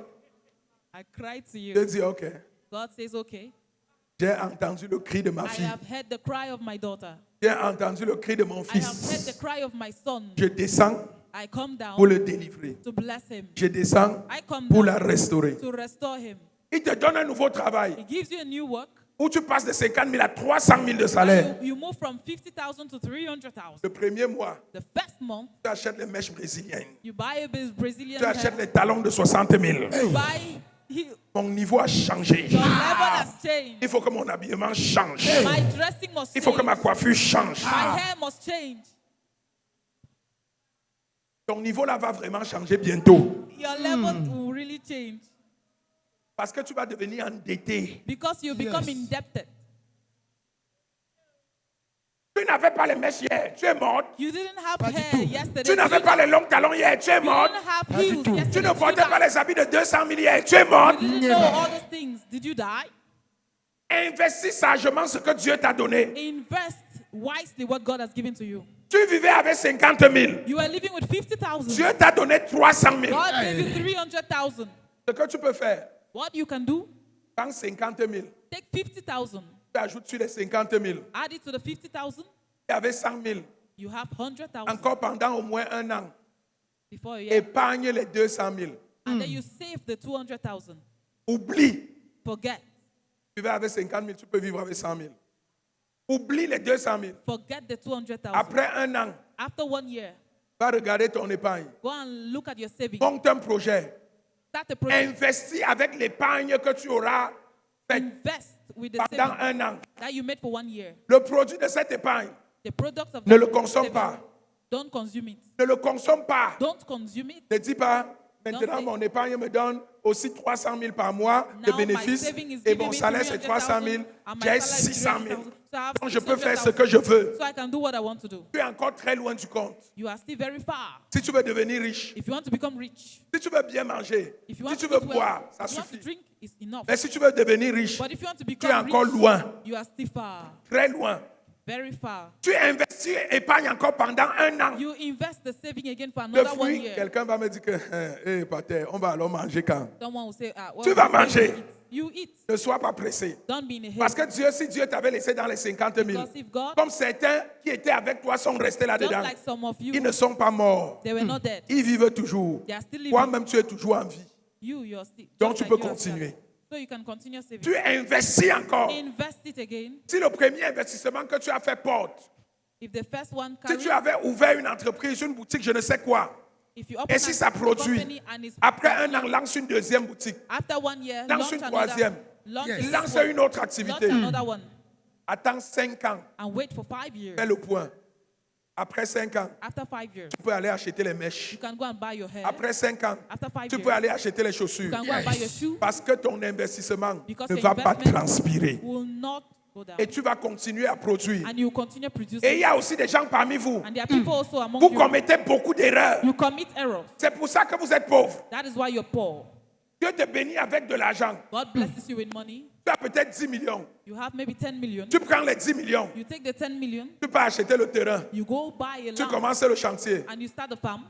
I cried to Je you. dis, ok, God says, okay. j'ai entendu le cri de ma I fille, have heard the cry of my daughter. j'ai entendu le cri de mon I have heard fils. the cry of my son. Je descends I come down pour le délivrer. to bless him. Je descends I come pour down la restaurer. to restore him. Il te donne un nouveau travail He gives you a new work. où tu passes de 50 000 à 300 000 de salaire. You move from 50,000 to 300,000. Le premier mois, The first month, tu achètes les mèches brésiliennes. you buy a Brazilian Tu achètes hair. les talons de 60 000. You buy heel. Mon niveau a changé. Your level has changed. Il faut que mon habillement change. My dressing must Il faut change. que ma coiffure change. My hair must change. Ton niveau là va vraiment changer bientôt. Your level will really change Parce que tu vas devenir endetté. because you become Yes. indebted. Tu n'avais pas les mèches hier, tu es morte. You didn't have Pas du hair tout. yesterday. Tu n'avais pas les longs talons hier, tu es You morte. didn't have Pas du heels tout. yesterday. Tu ne Did you portais pas die? les habits de 200 000 hier, tu es morte. You didn't know all those things. Did you die? Investis sagement ce que Dieu t'a donné. Invest wisely what God has given to you. Tu vivais avec 50 000. You are living with 50,000. Dieu t'a donné 300 000. God gave you 300,000. Ce que tu peux faire, What you can do? prends 50 000. Take 50,000. Tu ajoutes sur les 50 000. Add it to the 50,000. Tu avais 100 000. You have 100,000 Encore pendant au moins un an. before a year. Épargne les 200 000. And then you save the 200,000. Oublie. Forget. Tu vivais avec 50 000, tu peux vivre avec 100 000. Oublie les 200 000. Forget the 200,000. Après un an, After 1 year, Va regarder ton épargne. Go and look at your savings. Monte un projet. Start a project. Investis avec l'épargne que tu auras faite Invest with the pendant savings un an. that you made for 1 year. Le produit de cette épargne, The products of ne that le consomme saving, pas. don't consume it. Ne le consomme pas. Don't consume it. Ne dis pas, maintenant say- mon épargne me donne aussi 300 000 par mois de Now my bénéfices saving is et giving mon me salaire c'est 300 000, 300,000 and my j'ai salary is 600 000. 300,000. So I have Donc je peux faire ce 600,000. que je veux. So I can do what I want to do. Tu es encore très loin du compte. You are still very far. Si tu veux devenir riche, If you want to become rich, si tu veux bien manger, if you si want tu to veux eat boire, well, ça if you want to suffit. drink, it's enough. Mais si tu veux devenir riche, But if you want to tu es become encore rich, loin, you are still far, très loin. very far. Tu investis, épargne encore pendant un an. You invest the saving again for another 1 Depuis, year. quelqu'un va me dire que, hé, pater, on va alors manger quand? Someone will say, well, Tu vas when manger. you eat, you eat. Ne sois pas pressé. Don't be in a Parce haste. que Dieu, si Dieu t'avait laissé dans les 50 000, Because if God, comme certains qui étaient avec toi sont restés just là-dedans, like some of you, ils ne sont pas morts. they were not dead. Ils vivent toujours. They are still living. Toi-même, tu es toujours en vie. You are still. Donc, just tu like peux you are continuer. still. So you can continue saving. Tu investis encore. Invest it again. Si le premier investissement que tu as fait porte, If the first one si carries, tu avais ouvert une entreprise, une boutique, je ne sais quoi, if you open et si ça a produit, company and it's après un an, lance une deuxième boutique, after 1 year, lance launch une another, troisième, launch, Yes. a next lance one, une autre launch activité, another one, attends 5 ans, and wait for 5 years. fais le point. Après 5 ans, After 5 years, tu peux aller acheter les mèches. you can go and buy your hair. Après 5 ans, After 5 tu years, peux aller acheter les you chaussures. can go and buy your shoe Parce que ton investissement because ne your va pas investment transpirer. will not go down. Et tu vas continuer à produire. And you continue producing. Et il y a aussi des gens parmi vous. And there are people also among Vous you. commettez beaucoup d'erreurs. You commit errors. C'est pour ça que vous êtes pauvre. That is why you're poor. Dieu te bénit avec de l'argent. God blesses you with money. Tu as peut-être 10 millions. You have maybe 10 million. Tu prends les 10 millions. You take the 10 million. Tu peux acheter le terrain. You go buy a Tu land commences le chantier. and you start a farm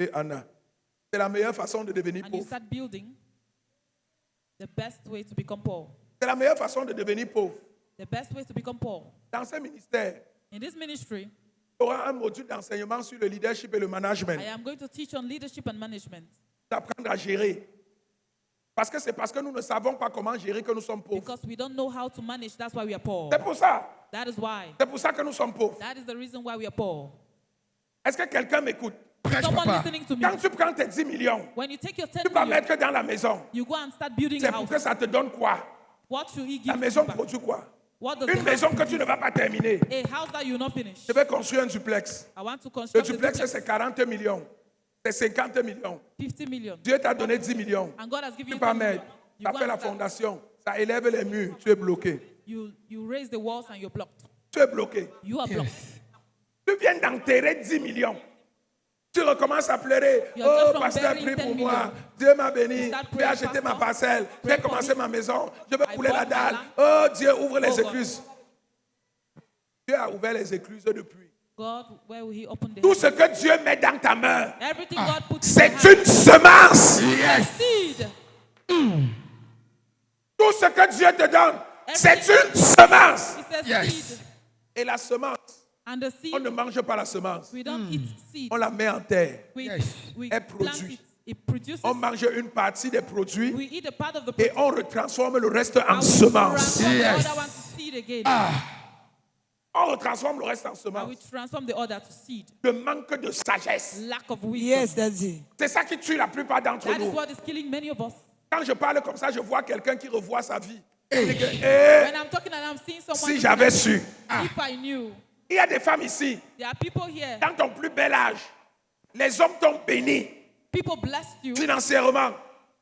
Et Anna, c'est la meilleure façon de devenir and you pauvre. start building. The best way to become poor. C'est la meilleure façon de devenir pauvre. The best way to become poor. Dans ce ministère, In this ministry, il y aura un module d'enseignement sur le leadership et le management. I am going to teach on leadership and management D'apprendre à gérer. Parce que c'est parce que nous ne savons pas comment gérer que nous sommes pauvres. because we don't know how to manage. That's why we are poor. C'est pour ça. That is why. C'est pour ça que nous sommes pauvres. That is the reason why we are poor. Est-ce que quelqu'un m'écoute? Prêche, Someone papa. listening to me. Quand tu prends tes 10 millions, When you take your 10 tu vas million, mettre dans la maison. you go and start building C'est a pour house. que ça te donne quoi? What should he give La you maison back? produit quoi? What does Une the maison house que tu ne produce? vas pas terminer. A house that you will not finish. Je vais construire un duplex. I want to Le construct a duplex, duplex. c'est 40 millions. C'est 50 millions. 50 million. Dieu t'a donné 10 millions. And God has given Tu you peux 10 million. mettre. You Ça go fait and la start. fondation. Ça élève les murs. Tu es bloqué. You raise the walls and you're blocked. Tu es bloqué. You are blocked. Tu viens d'enterrer 10 millions. Tu recommences à pleurer. You are just Oh, from pasteur, burying prie 10 pour million. moi. Dieu m'a béni. You start Je vais praying, acheter ma pastor. parcelle. Je Pray vais for commencer me. ma maison. Je vais I couler la bought my dalle. land. Oh, Dieu, ouvre les Oh, God. écluses. Dieu a ouvert les écluses depuis. God, where will he open the Tout heavens? ce que Dieu met dans ta main, Everything God puts in c'est your hand une semence. Yes. seed. Tout ce que Dieu te donne, c'est une semence. It's a Yes. seed. Et la semence, And the seed, on ne mange pas la semence. we don't eat seed. On la met en terre. We, Yes. we Elle plant produit. it. It produces. On mange une partie des produits We eat a part of the et produce. on retransforme le reste en And we semence. transform Yes. the other one to seed again. On retransforme le reste en And we semence. transform the other to seed. Le manque de sagesse. Lack of wisdom. Yes, that's it. C'est ça qui tue la plupart d'entre That is nous. what is killing many of us. Quand je parle comme ça, je vois quelqu'un qui revoit sa vie. Hey. Il dit que, eh, When I'm talking and I'm seeing someone, si looking j'avais at su. me, if I knew, Il y a des femmes ici, there are people here, dans ton plus bel âge, les hommes t'ont béni people blessed you financièrement.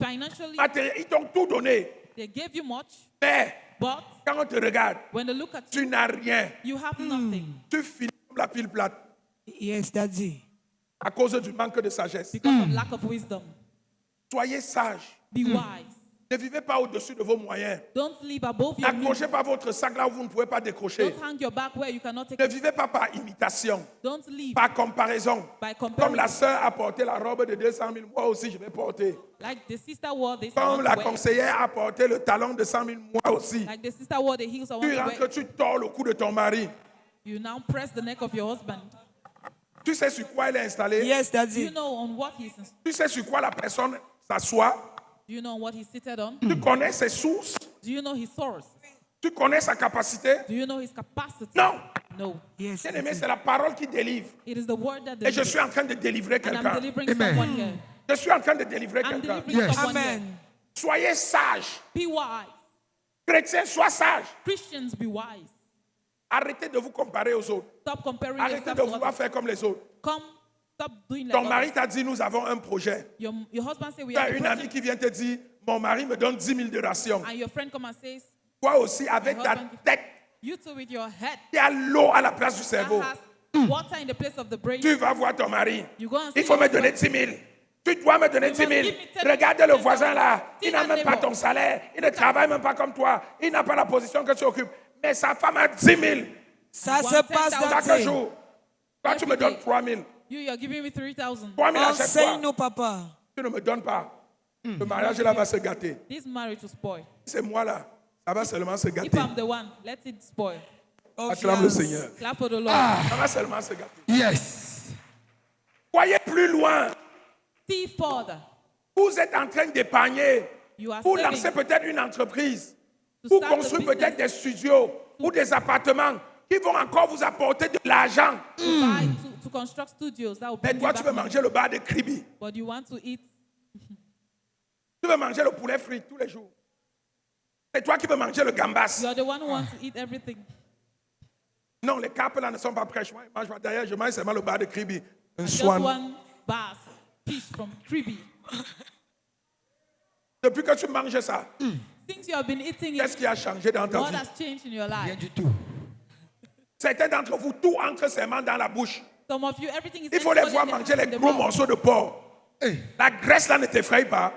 financially, Ils t'ont tout donné. they gave you much, Mais but quand on te regarde, when they look at you, tu n'as rien. you have nothing Tu finis comme la pile plate Yes, that's it. à cause du manque de sagesse. because of lack of wisdom. Soyez sages. Be wise. Ne vivez pas au-dessus de vos moyens. Don't live above your means. N'accrochez pas votre sac là où vous ne pouvez pas décrocher. Don't hang your back where you cannot take Ne it. vivez pas par imitation, Don't live par comparaison. by Comme comparison. la sœur a porté la robe de 200 000, moi aussi je vais porter. Like the sister wore this, I Comme want la to wear. conseillère a porté le talon de 100 000, moi aussi. Like the sister wore the heels, I want Tu to rentres, wear. tu tords le cou de ton mari. You now press the neck of your husband. Tu sais sur quoi elle est installée. Yes, that's Do you it. know on what he's Tu sais sur quoi la personne s'assoit. Do you know what he's seated on? Tu connais ses sources. Do you know his source? Tu connais sa capacité. Do you know his capacity? Non. No. Yes. Bien aimé, c'est la parole qui délivre. It is the word that Et je delivers. suis en train de délivrer And I'm quelqu'un. delivering Amen. someone here. Je suis en train de délivrer I'm quelqu'un. delivering someone Amen. here. Soyez sages. Be wise. Chrétiens, sois sage. Christians, be wise. Arrêtez de vous comparer aux autres. Stop comparing Arrêtez yourself de to vouloir others. faire comme les autres. Come, stop doing like Ton mari others. t'a dit, nous avons un projet. Your husband say we Tu as have a une amie project, qui vient te dire, mon mari me donne 10 000 de ration. and your friend come and says, Toi aussi, avec My ta husband- tête, you too with your head qui a l'eau à la place du that cerveau, has water in the place of the brain. tu vas voir ton mari. You go and Il see faut your me donner husband. 10 000. Tu dois me donner You 10 000. must give me 10 Regarde le voisin là. See Il n'a that même pas neighbor. ton salaire. Il ne travaille même pas comme toi. Il n'a pas la position que tu occupes. Mais sa femme a 10 000 Ça One se passe 10,000. dans chaque tes... jour. Toi, tu me Every donnes day. 3 000. You're giving me 3,000. 3 000 à chaque fois. Enseigne-nous, papa. Tu ne me donnes pas. Le mariage là va se gâter. This marriage will spoil. C'est moi là. Ça va seulement se If gâter. I'm the one, let it spoil. Acclame le Confiance. Seigneur. Clap for the Lord. Ça va seulement se gâter. Yes. Voyez plus loin. See further. Vous êtes en train d'épargner You are pour saving lancer peut-être une entreprise, to pour start a construire business, peut-être des studios ou des appartements qui vont encore vous apporter de l'argent. to buy, to construct studios that will Mais bring toi, you tu back veux money. manger le bar de Kribi. But you want to eat. Tu veux manger le poulet frit tous les jours. C'est toi qui veux manger le gambas. You're the one who wants to eat everything. Non, les capes là ne sont pas prêts. Moi, je mange pas derrière, je mange seulement le bar de Kribi. Un Just swan. one bass, fish from Kribi. Depuis que tu manges ça, Since you have been eating qu'est-ce it, qui a changé dans ta what vie? has changed in your Rien life? du tout. Certains d'entre vous, tout entre ses mains dans la bouche. Some of you, everything is Il faut les entering voir in manger les the gros mouth. morceaux de porc. Hey. La graisse là ne t'effraie pas.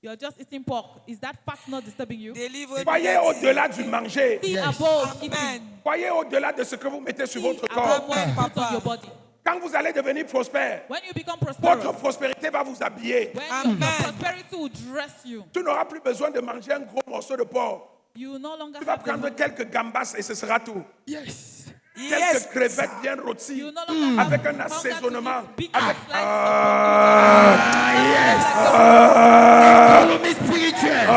You're just eating pork. Is that fat not disturbing you? Délivre-nous. Voyez au-delà du manger. See Yes. above eating. Amen. Voyez au-delà de ce que vous mettez sur See votre corps. above what you put Papa. on your body. Quand vous allez devenir prospère, When you become votre prosperous, prospérité va vous habiller. when Amen. your prosperity will dress you, Tu n'auras plus besoin de manger un gros morceau de porc. you will no longer Tu vas have the prendre money. quelques gambas et ce sera tout. Yes. Quelques Yes. crevettes bien rôties. You will no longer have Avec un pounder to assaisonnement. eat big Avec- slices Économie spirituelle.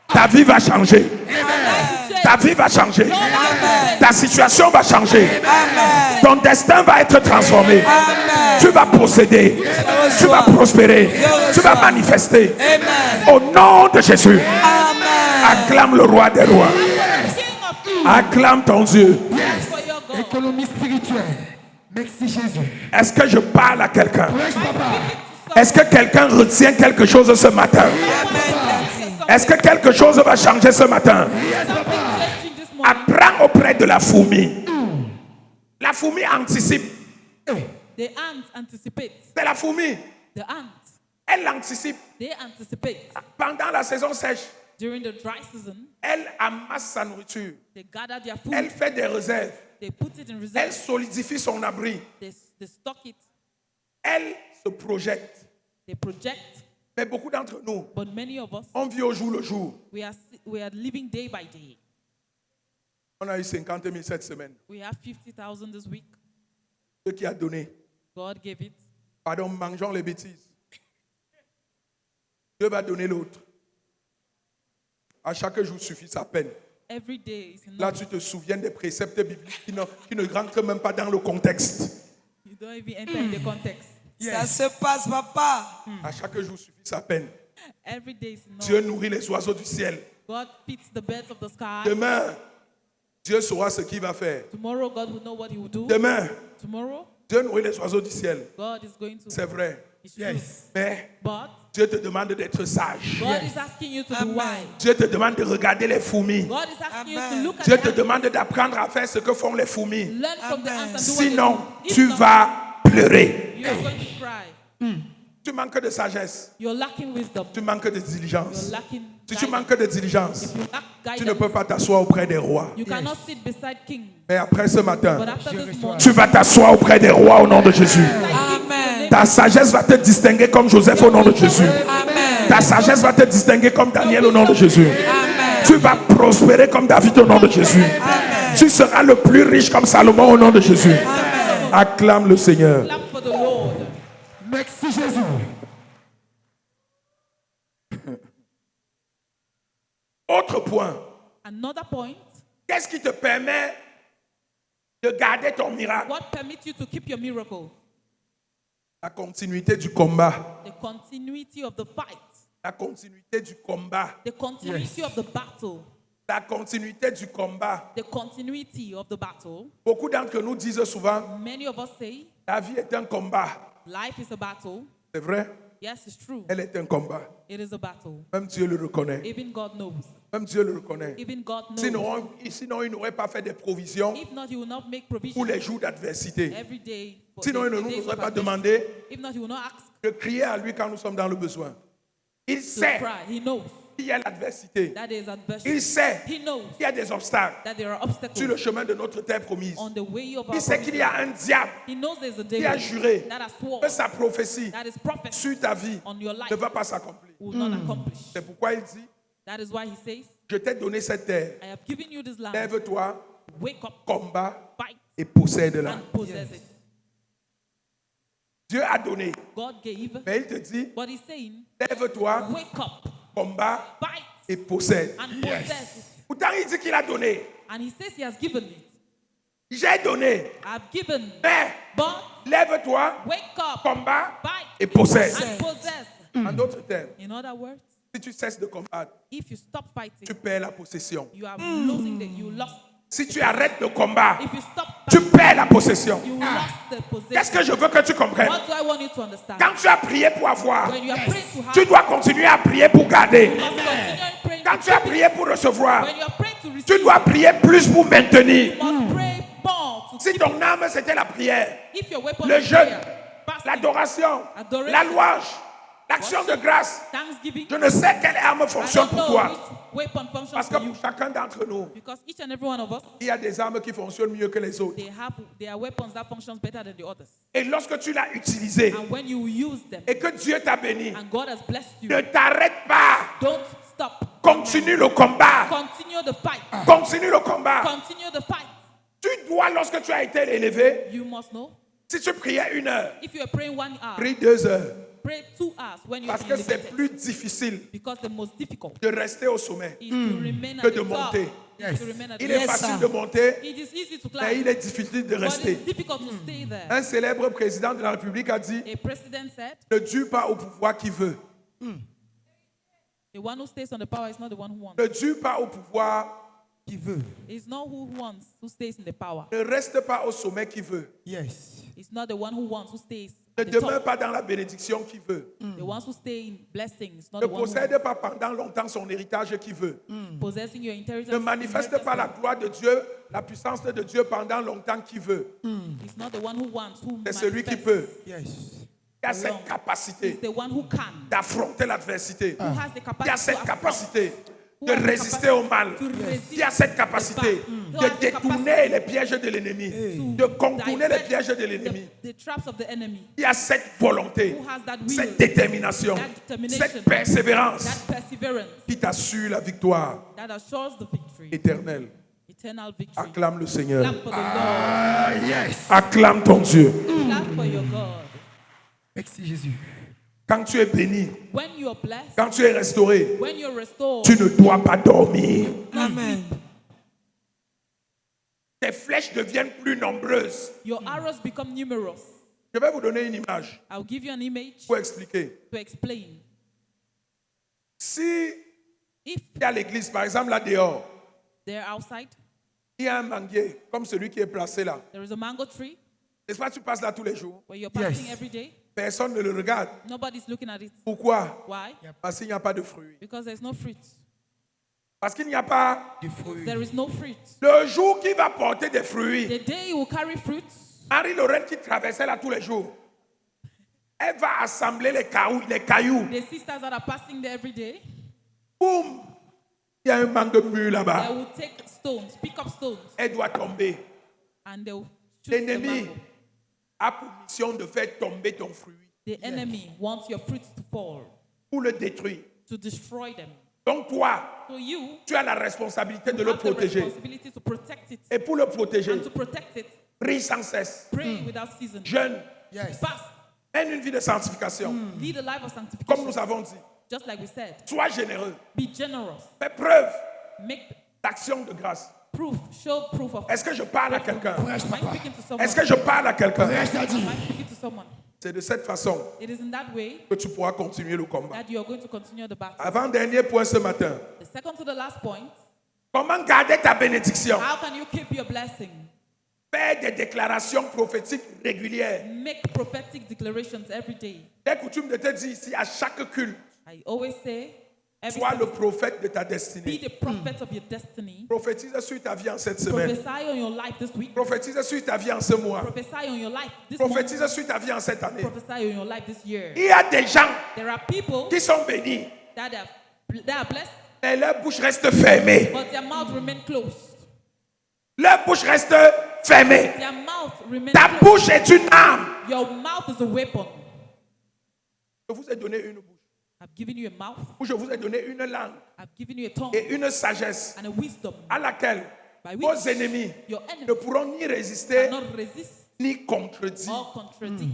Ta vie va changer. of Ta vie va changer. Amen. Ta situation va changer. Amen. Ton destin va être transformé. Amen. Tu vas posséder. Tu vas prospérer. Tu vas manifester. Amen. Au nom de Jésus. Amen. Acclame le roi des rois. King of kings, Acclame ton Dieu. for your God. Économie spirituelle. Merci Jésus. Est-ce que je parle à quelqu'un? Prêche, papa. Est-ce que quelqu'un retient quelque chose ce matin? Est-ce que quelque chose va changer ce matin? Changing this morning. Apprends auprès de la fourmi. La fourmi anticipe. The ants anticipate. C'est la fourmi. The ants, Elle anticipe. they anticipate. Pendant la saison sèche, During the dry season, elle amasse sa nourriture. they gather their food. Elle fait des réserves. They put it in Elle reserve. solidifie son abri. They stock it. Elle se projette. They project. Mais beaucoup d'entre nous, But many of us, on vit au jour le jour. we are living day by day. On a eu 50 000 cette semaine. We have 50,000 this week. Ce qui a donné. God gave it. Pardon, mangeons les bêtises. Dieu va donner l'autre. À chaque jour suffit sa peine. Every day is Là, enough. tu te souviens des préceptes bibliques qui ne rentrent même pas dans le contexte. You don't even enter in the context. Ça se passe, papa. À chaque jour suffit sa peine. Every day is enough. Dieu nourrit les oiseaux du ciel. God feeds the birds of the sky. Demain, Dieu saura ce qu'il va faire. Tomorrow, God will know what He will do. Demain, Tomorrow, Dieu nourrit les oiseaux du ciel. God is going to. C'est vrai. It's true. Mais But Dieu te demande d'être sage. God is asking you to be Amen. wise. Dieu te demande de regarder les fourmis. God is asking you to Amen. look at Dieu the te ants. demande d'apprendre à faire ce que font les fourmis. Learn from the Amen. ants and do what they Sinon, do. If tu not, vas pleurer. you are going to cry. Tu manques de sagesse. You're lacking wisdom. Tu manques de You're diligence. lacking Si tu guidance. manques de diligence, If you lack tu ne guidance, peux pas t'asseoir auprès des rois. you cannot sit beside kings. Mais après ce But matin, after this morning, tu vas t'asseoir auprès des rois au nom de Jésus. Amen. Ta sagesse va te distinguer comme Joseph au nom de Jésus. Amen. Ta sagesse va te distinguer comme Daniel au nom de Jésus. Amen. Tu vas prospérer comme David au nom de Jésus. Tu seras le plus riche comme Salomon au nom de Jésus. Acclame le Seigneur. clap for the Lord. Merci Jésus. Autre point. Another point, Qu'est-ce qui te permet de garder ton miracle? what permits you to keep your miracle? La continuité du combat. The continuity of the fight, La continuité du combat. the continuity of the battle, La continuité du combat. the continuity of the battle. Beaucoup d'entre nous disent souvent, Many of us say la vie est un combat. life is a battle. C'est vrai, Yes, it's true. elle est un combat. It is a battle. Même Dieu le reconnaît. Even God knows. Même Dieu le reconnaît. Even God knows. Sinon, il n'aurait pas fait des provisions If not, He will not make pour provision les jours d'adversité. every day. For Sinon, il ne the nous days aurait of pas adversity. demandé If not, He will not ask de crier à lui quand nous sommes dans le besoin. Il to sait cry. He knows qu'il y a l'adversité. that there is Il adversity. sait He knows qu'il y a des obstacles that there are sur le obstacles chemin de notre terre promise. on the way of our Il sait qu'il y a un diable He knows there's a qui a devil juré that has sworn que sa prophétie that his prophet sur ta vie on your life ne va pas s'accomplir. will not accomplish. C'est pourquoi il dit, That is why He says, je t'ai donné cette terre. I have given you this land. Lève-toi, Wake up, combat fight, et possède-la. and possess it. Dieu a donné, God gave, mais il te dit, but He's saying, lève-toi, wake up, combat fight, et possède. and possess it. Pourtant, il dit qu'il a donné. And He says He has given it. J'ai donné. I've given, Mais but lève-toi, wake up, combat fight, et possède. and possess. En d'autres termes, In other words, si tu cesses de combattre, if you stop fighting, tu perds la possession. you are losing you lost. Si tu arrêtes le combat, If you stop tu fighting, perds la possession. you lost the Qu'est-ce que possession. je veux que tu comprennes? What do I want you to understand? Quand tu as prié pour avoir, When you are praying to have, tu dois continuer à prier pour garder. you must continue praying Quand to tu as keep prié it. pour recevoir, When you are praying to receive, tu dois prier plus pour maintenir. you must pray more to Si keep ton âme c'était la prière, it. If your weapon le is jeûne, prayer, fasting, l'adoration, Adoration. la louange, l'action de grâce, thanksgiving, je ne sais quelle arme I fonctionne don't pour know toi. which weapon functions Parce que for you. pour chacun d'entre nous, Because each and every one of us, il y a des armes qui fonctionnent mieux que les autres. they are weapons that functions better than the others. Et lorsque tu l'as utilisé And when you use them, et que Dieu t'a béni, and God has blessed you, ne t'arrête pas. don't stop. Continue le combat. Continue the fight. Continue le combat. Continue the fight. Tu dois, lorsque tu as été élevé, You must know. si tu priais 1 heure, If you are praying 1 hour, prie 2 heures. pray 2 hours when you are Parce que c'est elevated. plus difficile Because the most difficult de rester au sommet. is to remain Que at de the top. monter. Is to remain at Il the est top. facile de monter, It is easy to mais climb, il est difficile de but rester. it's difficult to stay there. Un célèbre président de la République a dit, A president said, ne dure pas au pouvoir qui veut. the one who stays on the power is not the one who wants. Ne dure pas au pouvoir, Qui veut. It's not who wants who stays in the power. ne reste pas au sommet qui veut. Yes. It's not the one who wants who stays Ne at the demeure top. pas dans la bénédiction qui veut. The ones who stay in blessings, not Ne the one who possède pas pendant longtemps son héritage qui veut. possessing your inheritance. Ne manifeste pas la gloire de Dieu, la puissance de Dieu pendant longtemps qui veut. It's not the one who wants who C'est celui qui manifests. peut. Yes. Il y a Alone. cette capacité It's the one who can, d'affronter l'adversité. who has the Il y a capacity cette to capacité who de has the résister au mal. to resist Il y a cette the capacité bad. Who de has the détourner capacity les pièges de l'ennemi, to de contourner les divert pièges de l'ennemi. the traps of the enemy. Il y a cette volonté, Who has that will, cette détermination, that determination, cette persévérance that perseverance qui t'assure la victoire that assures the victory, éternelle. eternal victory. Acclame le Seigneur. Clap for the Ah, yes. Acclame ton Dieu. Lord. Clap for your God. Merci Jésus. Quand tu es béni, When you are blessed, quand tu es restauré, when you're restored, tu ne dois pas dormir. Amen. Tes flèches deviennent plus nombreuses. your arrows become numerous. Je vais vous donner une image I'll give you an image pour expliquer. to explain. Si If il y a l'église, par exemple, là dehors, they're outside, il y a un manguier, comme celui qui est placé là. there is a mango tree N'est-ce pas, tu passes là tous les jours. where you're passing Yes. every day. Personne ne le regarde. Nobody's looking at it. Pourquoi? Why? Parce qu'il n'y a pas de fruits. Because there's no fruit. Parce qu'il n'y a pas Du fruit. There is no fruit. le jour qui va porter des fruits. The day you will carry fruits, Marie-Lorraine qui traversait là tous les jours, elle va assembler les cailloux. the sisters that are passing there every day, Boum! Il y a un mangue mûr they là-bas. will take stones, pick up stones, Elle doit tomber. and they will shoot the L'ennemi mango. a pour mission de faire tomber ton fruit The enemy wants your fruits to fall, pour le détruire. to destroy them. Donc toi, So you tu as la responsabilité de le have the protéger. responsibility to protect it. Et pour le protéger, And to protect it, prie sans cesse. pray without season. Jeûne, Yes. Fast. mène une vie de sanctification. Lead a life of Comme sanctification. nous avons dit, Just like we said. sois généreux. Be generous. Fais preuve Make D'action de grâce. Proof. Show proof of. Est-ce que je parle à quelqu'un? Am I speaking to someone? Est-ce que je parle à quelqu'un? Prêche ta dit. Am I speaking to someone? C'est de cette façon It is in that way que tu pourras continuer le combat. that you are going to continue the battle. Avant-dernier point ce matin. The second to the last point. Comment garder ta bénédiction? How can you keep your blessing? Fais des déclarations prophétiques régulières. Make prophetic declarations every day. J'ai coutume de te dire ici, à chaque culte, I always say, every sois le time, prophète de ta be destinée. the prophet of your destiny. Prophétise sur ta vie en cette semaine. Prophesy on your life this week. Prophétise sur ta vie en ce mois. Prophesy on your life this month. Prophétise sur ta vie en cette année. Prophesy on your life this year. Il y a des gens There are people qui sont bénis, that are blessed, mais leur bouche reste fermée. but their mouth remain closed. Leur bouche reste fermée. Their mouth remain Ta closed. bouche est une arme. Your mouth is a weapon. Je vous ai donné une bouche. I've given you a mouth. Ou je vous ai donné une langue I've given you a tongue et une sagesse and a wisdom à laquelle by vos which ennemis your ne enemies pourront ni résister cannot resist ni contredire. or contradict.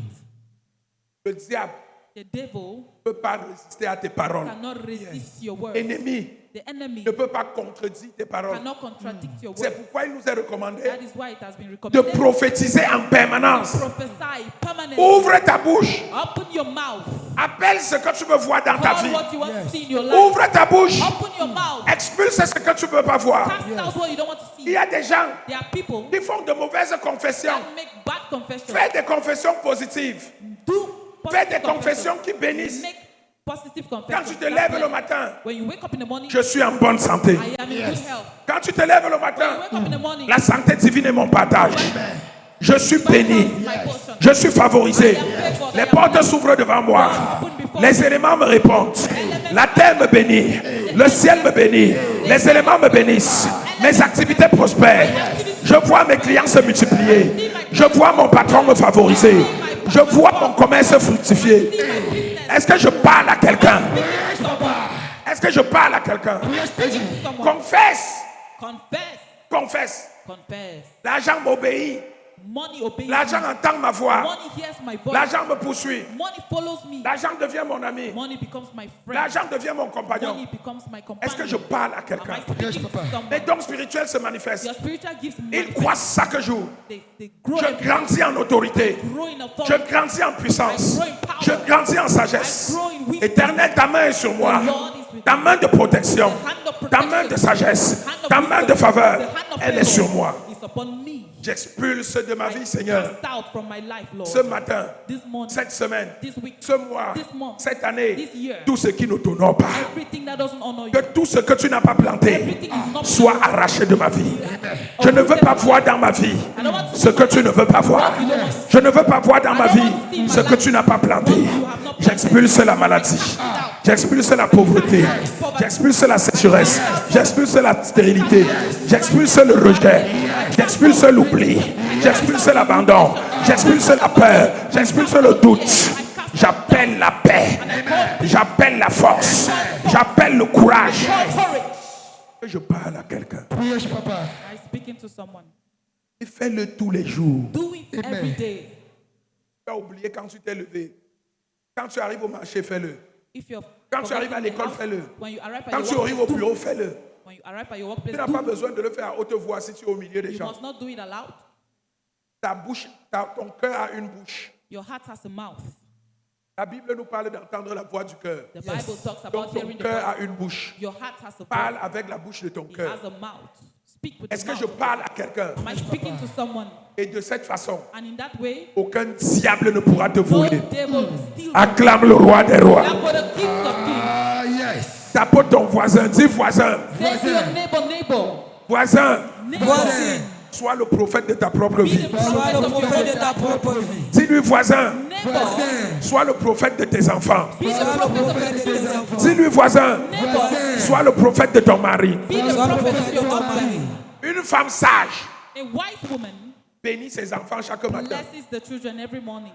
Le diable The devil ne peut pas résister à tes paroles. cannot resist your words. L'ennemi The enemy ne peut pas contredire tes paroles. cannot contradict your C'est words. pourquoi il nous est recommandé That is why it has been de recommended prophétiser en permanence. prophesy permanently. Ouvre ta bouche. Open your mouth. Appelle ce que tu veux voir dans ta Call vie. what you want to see in your life. Ouvre ta bouche. Open your mouth. Expulse ce que tu ne veux pas voir. Cast out what you don't want to Il see. y a des gens There are people qui font de mauvaises confessions. that make bad confessions. Fais des confessions positives. Do Fais des positive confessions qui bénissent. Make positive Quand confessions. tu te lèves le matin, When you wake up in the morning, je suis en bonne santé. I am in good health. Quand tu te lèves le When you matin, wake up in the morning, la santé divine est mon partage. Je suis béni. my portion. Je suis favorisé. Les portes s'ouvrent devant moi. Les éléments me répondent. La terre me bénit. Le ciel me bénit. Les éléments me bénissent. Mes activités prospèrent. Je vois mes clients se multiplier. Je vois mon patron me favoriser. Je vois mon commerce fructifier. Est-ce que je parle à quelqu'un? Est-ce que je parle à quelqu'un? Confesse. Confess. Confesse. Confess. L'argent m'obéit. Money obeys L'argent me. entend ma voix. Money hears my voice. L'argent me poursuit. Money follows me. L'argent devient mon ami. Money becomes my friend. L'argent devient mon compagnon. Money becomes my companion. Est-ce que je parle à Am quelqu'un? I speaking to Les someone? dons spirituels se manifestent. Your spiritual gifts Ils manifest. croissent chaque jour. They grow Je every day. grandis en autorité. Grow in Je authority. grandis en puissance. I grow in power. Je grandis en sagesse. I grow in wisdom. Éternel, ta main est sur moi. The Lord is with Ta me. main de protection. The hand of Ta protection. main de sagesse. The hand of Ta wisdom. main de faveur. The hand of Elle est favor sur moi. is upon me. J'expulse de ma vie, I Seigneur. cast out from my life, Lord. Ce matin, This morning, cette semaine, this week, ce mois, this month, cette année, this year, tout ce qui ne t'honore pas. everything that doesn't honor you, Que tout ce que tu n'as pas planté everything is not soit arraché de ma vie. Je ne veux pas voir dans ma vie ce que tu ne veux pas voir. Je ne veux pas voir dans ma vie ce que tu n'as pas planté. J'expulse la maladie. J'expulse la pauvreté. J'expulse la sécheresse. J'expulse la stérilité. J'expulse le rejet. J'expulse l'oubli. J'expulse l'abandon. J'expulse la peur. J'expulse le doute. J'appelle la paix. J'appelle la force. J'appelle le courage. Que je parle à quelqu'un. Prêche, papa. I speaking to someone. Et fais-le tous les jours. Do it Amen. every day. Tu as oublié quand tu t'es levé. Quand tu arrives au marché, fais-le. If you're Quand tu arrives à forgetting the l'école, house, fais-le. when you arrive at Quand your tu arrives au workplace, do bureau, it. fais-le. When you arrive at your Tu workplace, n'as do pas it. besoin de le faire à haute voix si tu es au milieu des You gens. must not do it aloud. Ta bouche, ton cœur a une bouche. Your heart has a mouth. La Bible nous parle d'entendre la voix du cœur. The Bible talks Donc about ton hearing the cœur a voice. une bouche. Your heart has a Parle voice. avec la bouche de ton It cœur. has a mouth. Speak with Est-ce the que je mouth. parle à quelqu'un? Am I speaking to someone? Et de cette façon, And in that way, aucun diable ne pourra te no voler. devil will steal. Acclame le roi des rois. Now for the King of Kings. Ah, yes. Tapote ton voisin. Dis voisin. Say to your neighbor, Voisin. Voici, Sois le prophète de ta propre vie. sois le prophète de ta propre vie. Dis-lui voisin. neighbor, Sois le prophète de tes enfants. be the Sois le prophet of prophète de tes enfants. Dis-lui voisin. neighbor, Sois le prophète de ton mari. be the Sois le prophet of prophète de your ton husband. mari. Une femme sage A wise woman bénit ses enfants chaque matin. blesses the children every morning.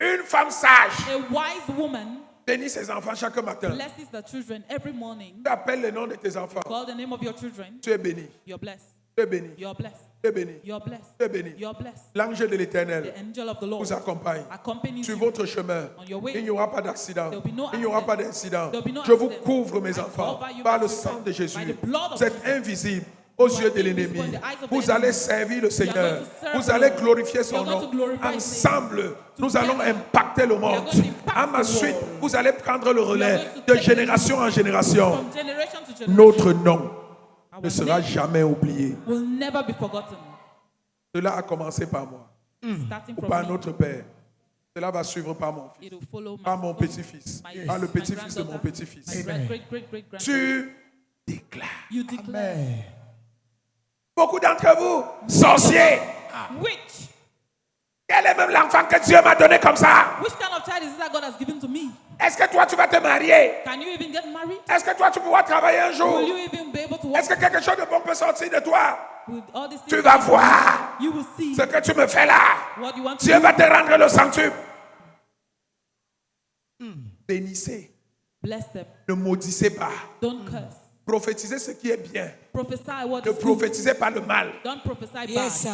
Une femme sage A wise woman bénit ses enfants chaque matin. blesses the children every morning. Tu appelles le nom de tes enfants. Call the name of your children. Tu es béni. You're blessed. Tu es béni. You're blessed. Tu es béni. You're blessed. Tu es béni. You're blessed. L'ange de The l'Éternel angel of the Lord vous accompagne accompanies sur you. votre chemin. On your way. Il n'y aura pas d'accident. There will be no Il n'y aura accident. pas d'incident. There will be no Je vous accident. couvre, mes I enfants, cover you, par my le children, sang de by Jésus. the blood of Vous êtes Jesus. invisible aux You yeux are de invisible l'ennemi. in the eyes of the Vous allez enemy. servir le You are Seigneur. going to serve Vous the allez Lord. glorifier You son are going nom. to glorify his Ensemble, nous Together, allons impacter le we are monde. going to impact À ma the suite, world. vous allez prendre le relais going to de take génération en génération. From generation to generation. Notre nom Our ne sera name jamais oublié. will never be forgotten. Cela a commencé par moi Starting ou from par me, notre Père. Cela va suivre par mon fils, it will follow par my mon son, petit-fils, my- par le my petit-fils de mon granddaughter, petit-fils. my great-great-great-grandson. Tu déclares. You declare. Amen. Beaucoup d'entre vous, sorciers, Which? quel est même l'enfant que Dieu m'a donné comme ça? Which kind of child is it that God has given to me? Est-ce que toi tu vas te marier? Can you even get married? Est-ce que toi tu pourras travailler un jour? Will you even be able to Est-ce walk que quelque chose de bon peut sortir de toi? with all these Tu things? vas voir You will see ce que tu me fais là. what you want to Dieu do. va te rendre le centuple. Bénissez, Bless them. ne maudissez pas. Don't curse. Prophétisez ce qui est bien. Prophesy what Ne is good. prophétisez pas le mal. Don't prophesy bad. Yes, sir.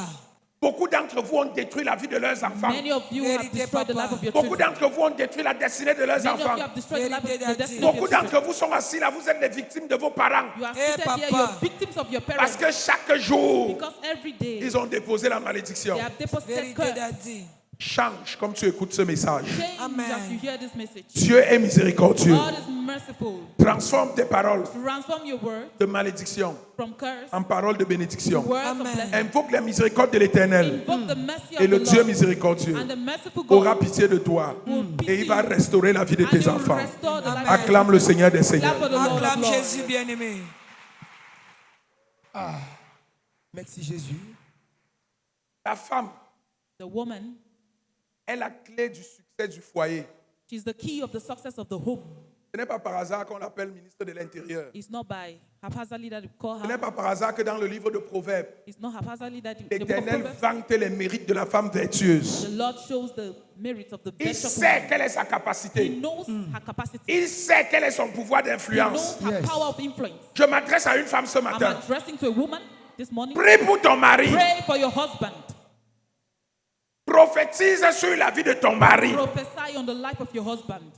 Beaucoup d'entre vous ont détruit la vie de leurs enfants. Many of you have destroyed the life of your Beaucoup children. d'entre vous ont détruit la destinée de leurs Many of enfants. you have destroyed the life of the destiny of Beaucoup your children. d'entre vous sont assis là, vous êtes les victimes de vos parents. You are Hey, seated here, Papa. you're victims of your Parce parents. que chaque jour, Because every day ils ont déposé la malédiction. they have deposited Very curse. good, Daddy. Change comme tu écoutes ce message. Change Amen. as you hear this message. Dieu est miséricordieux. God is merciful. Transforme tes paroles Transform your word de malédiction from curse en paroles de to bénédiction. words Amen. of blessing. Invoque la miséricorde de l'Éternel Invoke the mercy et of le the Dieu Lord. miséricordieux And the merciful God aura pitié de toi will et il pity va you. restaurer la vie de And tes he will enfants. restore the life of Acclame le Seigneur des Clap Seigneurs. for the Lord of Acclame Lords. Jésus bien-aimé. Merci Jésus. La femme The woman, est la clé du succès du foyer. she's the key of the success of the home. Ce n'est pas par hasard qu'on l'appelle ministre de l'Intérieur. It's not by haphazardly that you call Ce n'est her. pas par hasard que dans le livre de Proverbes, It's not haphazardly that you, the book of l'Éternel Proverbs, vante les mérites de la femme vertueuse. the Lord shows the merits of the Il virtuous sait woman. quelle est sa He capacité. knows her capacity. Il sait quel est son pouvoir He d'influence. knows her Yes. power of influence. Je m'adresse à une femme ce I'm matin. addressing to a woman this morning. Prie pour ton mari. Pray for your husband. Prophétise sur la vie de ton mari. Prophesy on the life of your husband.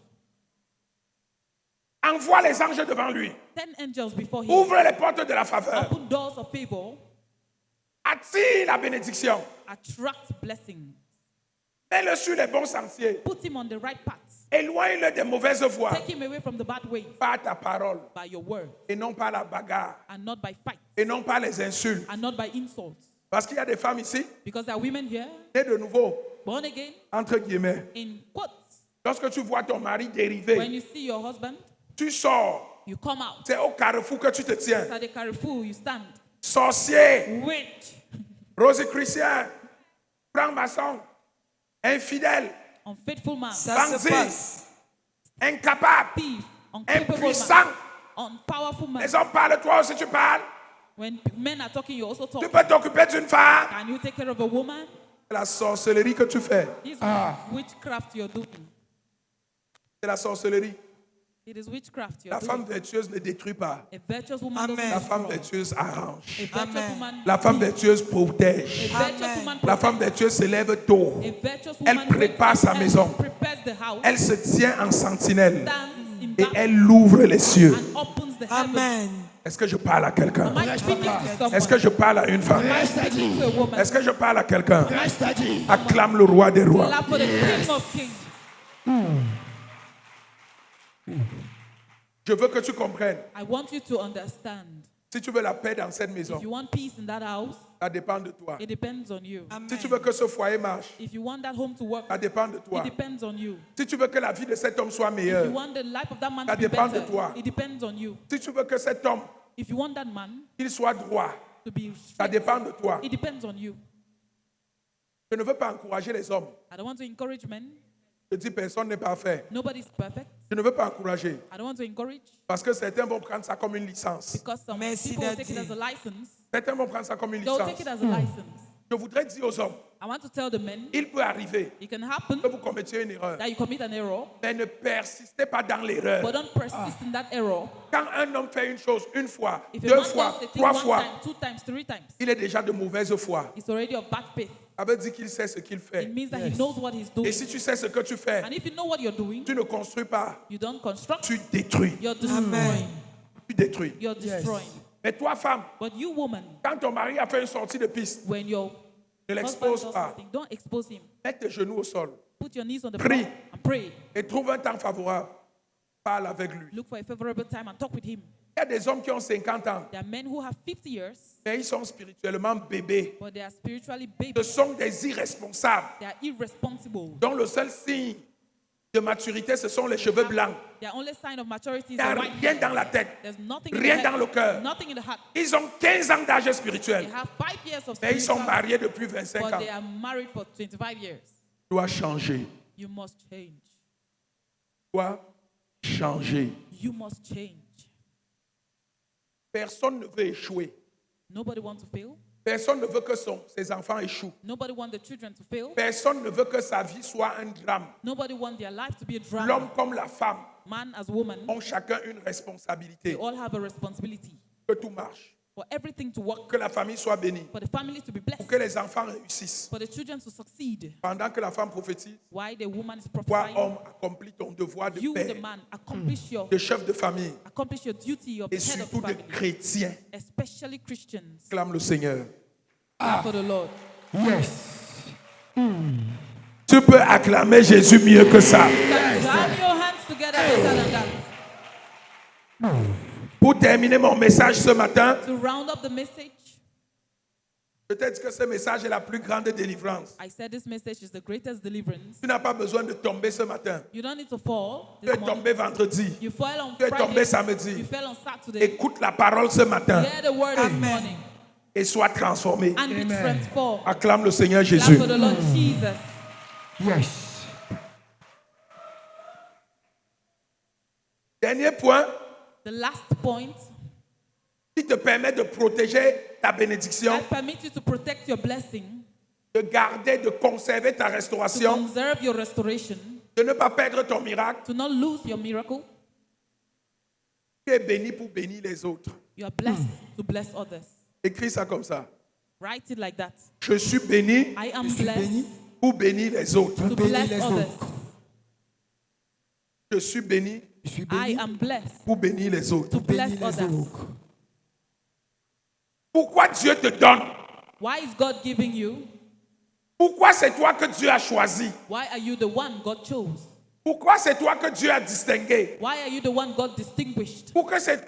Envoie les anges devant lui. 10 angels before him. Ouvre les portes de la faveur. Open doors of favor. Attire la bénédiction. Attract blessings. Mets-le sur les bons sentiers. Put him on the right path. Éloigne-le des mauvaises voies. Take him away from the bad ways Par ta parole. by your word Et non par la bagarre. and not by fight Et non par les insultes. and not by insults. Parce qu'il y a des femmes ici, Because there are women here, nées de nouveau, born again, entre guillemets. in quotes. Lorsque tu vois ton mari When dérivé, you see your husband, tu sors. you come out. C'est au carrefour que tu te tiens. It's at the Carrefour, you stand. Sorcier, Witch, Rosicrucien, franc-maçon, infidèle, unfaithful man, Ça se bandit, passe. incapable, thief, incapable impuissant. man, unpowerful man. Les hommes parlent, toi aussi tu parles. When men are talking, you also Tu talk. peux t'occuper d'une femme. Can you take care of a woman? C'est la sorcellerie que tu fais. This is witchcraft you're doing. C'est la sorcellerie. It is witchcraft you're La femme doing. vertueuse ne détruit pas. A virtuous woman Amen. La doesn't femme destroy. vertueuse arrange. A virtuous Amen. woman La femme leads. vertueuse A protège. virtuous Amen. woman La femme protects. vertueuse se lève tôt. A virtuous Elle woman prépare wakes sa up and maison. prepares the house, Elle se tient en sentinelle stands in et back elle ouvre les cieux. and opens the heavens. Amen. Est-ce que je parle à quelqu'un? Am I speaking to someone? Est-ce que je parle à une femme? Am I speaking to a woman? Est-ce que je parle à quelqu'un? Acclame le roi des rois. Clap for the King of Kings. Je veux que tu comprennes. I want you to understand. Si tu veux la paix dans cette If maison, you want peace in that house, ça dépend de toi. it depends on you. Si tu veux que ce foyer marche, If you want that home to work, ça dépend de it toi. depends on you. Si tu veux que la vie de cet homme soit If you meilleure, want the life of that man Ça to be dépend de better, toi. it depends on you. si tu veux que cet homme If you want that man qu'il soit droit, to be ça straight, dépend de toi. it depends on you. Je ne veux pas encourager les hommes. I don't want to encourage men. Je dis personne n'est parfait. Nobody's perfect. Je ne veux pas encourager. I don't want to encourage Parce que certains vont prendre ça comme une licence. because some Merci, people will take it Daddy. as a license. Certains vont prendre ça comme une They'll licence. take it as a license. Je voudrais dire aux hommes, I want to tell the men, il peut arriver it can happen que vous commettiez une erreur, that you commit an error, mais ne persistez pas dans l'erreur. but don't persist in that error. Quand un homme fait une chose une fois, If a deux man fois, does a thing trois one fois, time, 2 times, 3 times, il est déjà de mauvaise foi. it's already of bad faith. Ça veut dire qu'il sait ce qu'il It fait. means that he knows what he's doing. Et si tu sais ce que tu fais, And if you know what you're doing, tu ne construis pas, you don't construct, tu détruis. you're destroying. Amen. Tu détruis. You're destroying. Mais toi, femme, But you, woman, quand ton mari a fait une sortie de piste, when your ne husband l'expose does pas. something, don't expose him. Mets tes genoux au sol Put your knees on the Prie. floor and pray. et trouve un temps favorable. Parle avec lui. Look for a favorable time and talk with him. Il y a des hommes qui ont 50 ans, There are men who have 50 years, mais ils sont spirituellement bébés. but they are spiritually Ce babies. sont des irresponsables, They are irresponsible. dont le seul signe de maturité, ce sont les cheveux blancs. Their only sign of maturity Il is n'y a the white rien hair. dans la tête, There's nothing in rien the dans le head, cœur. nothing in the heart. Ils ont 15 ans d'âge They spirituel, have 5 years of mais ils sont spiritual, mariés depuis 25 but ans. they are married for 25 years. Tu dois changer. You must change. Tu dois changer. You must change. Personne ne veut échouer. Nobody wants to fail. Personne ne veut que ses enfants échouent. Nobody wants the children to fail. Personne ne veut que sa vie soit un drame. Nobody wants their life to be a drama. L'homme comme la femme Man as woman, ont chacun une they responsabilité. all have a responsibility Que tout marche. for everything to work, Que la famille soit bénie. for the family to be Pour blessed, que les enfants réussissent. for the children to succeed. Pendant que la femme prophétise, Why the woman is toi, prophesying, homme, accomplis ton devoir de you, the père, man, accomplish your de chef de famille duty of et the head of the surtout de family, chrétien. especially Christians. Clame le Seigneur. For the Lord. Yes. Tu peux acclamer Jésus mieux que ça. Clap your hands together better than that. Pour terminer mon message ce matin, To round up the message, je t'ai dit que ce message est la plus grande délivrance. I said this message is the greatest deliverance. Tu n'as pas besoin de tomber ce matin. You don't need to fall Tu this es morning. tombé vendredi. You fell on Tu es tombé Friday. samedi. You fell on Saturday. Écoute la parole ce matin Hear the word this Amen. morning et sois transformé. and be transformed. Acclame le Seigneur Clap Jésus. for the Lord Jesus. Yes. Dernier point The last point qui te permet de protéger ta bénédiction, that permits you to protect your blessing, de garder, de conserver ta to restauration, conserve your restoration, de ne pas perdre ton miracle. to not lose your miracle. Tu es béni pour bénir les autres. You are blessed to bless others. Écris ça comme ça. Write it like that. Je suis béni I am Je suis béni. blessed pour bénir les autres. to bénis bless les others. autres. Je suis béni Je suis I béni am blessed pour bénir les autres. to pour bless bénir les others. autres. Pourquoi Dieu te donne? Why is God giving you? Pourquoi c'est toi que Dieu a choisi? Why are you the one God chose? Pourquoi c'est toi que Dieu a distingué? Why are you the one God distinguished? Pourquoi c'est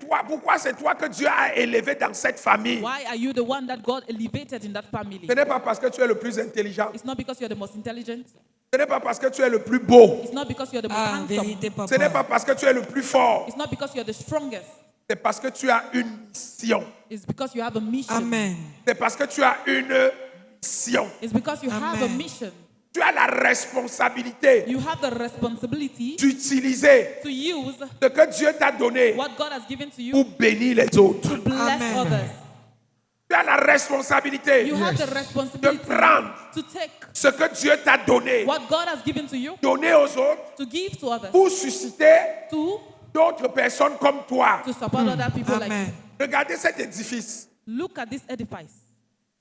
toi que Dieu a élevé dans cette famille? Why are you the one that God elevated in that family? Ce n'est pas parce que tu es le plus intelligent. It's not because you're the most intelligent. Ce n'est pas parce que tu es le plus beau. It's not because you're the most Ah, handsome. vérité, Ce n'est pas papa. parce que tu es le plus fort. It's not because you're the strongest. C'est parce que tu as une mission. It's because you have a mission. Amen. C'est parce que tu as une mission. It's because you have a Amen. mission. Tu as la responsabilité You have the responsibility d'utiliser to use ce que Dieu t'a donné what God has given to you pour bénir les autres. to bless Amen. others. Tu as la responsabilité You have the de responsibility prendre to take ce que Dieu t'a donné, what God has given to you, donner aux autres to give to others, pour susciter to d'autres personnes comme toi. support other people like Amen. you. Regardez cet édifice. Look at this edifice.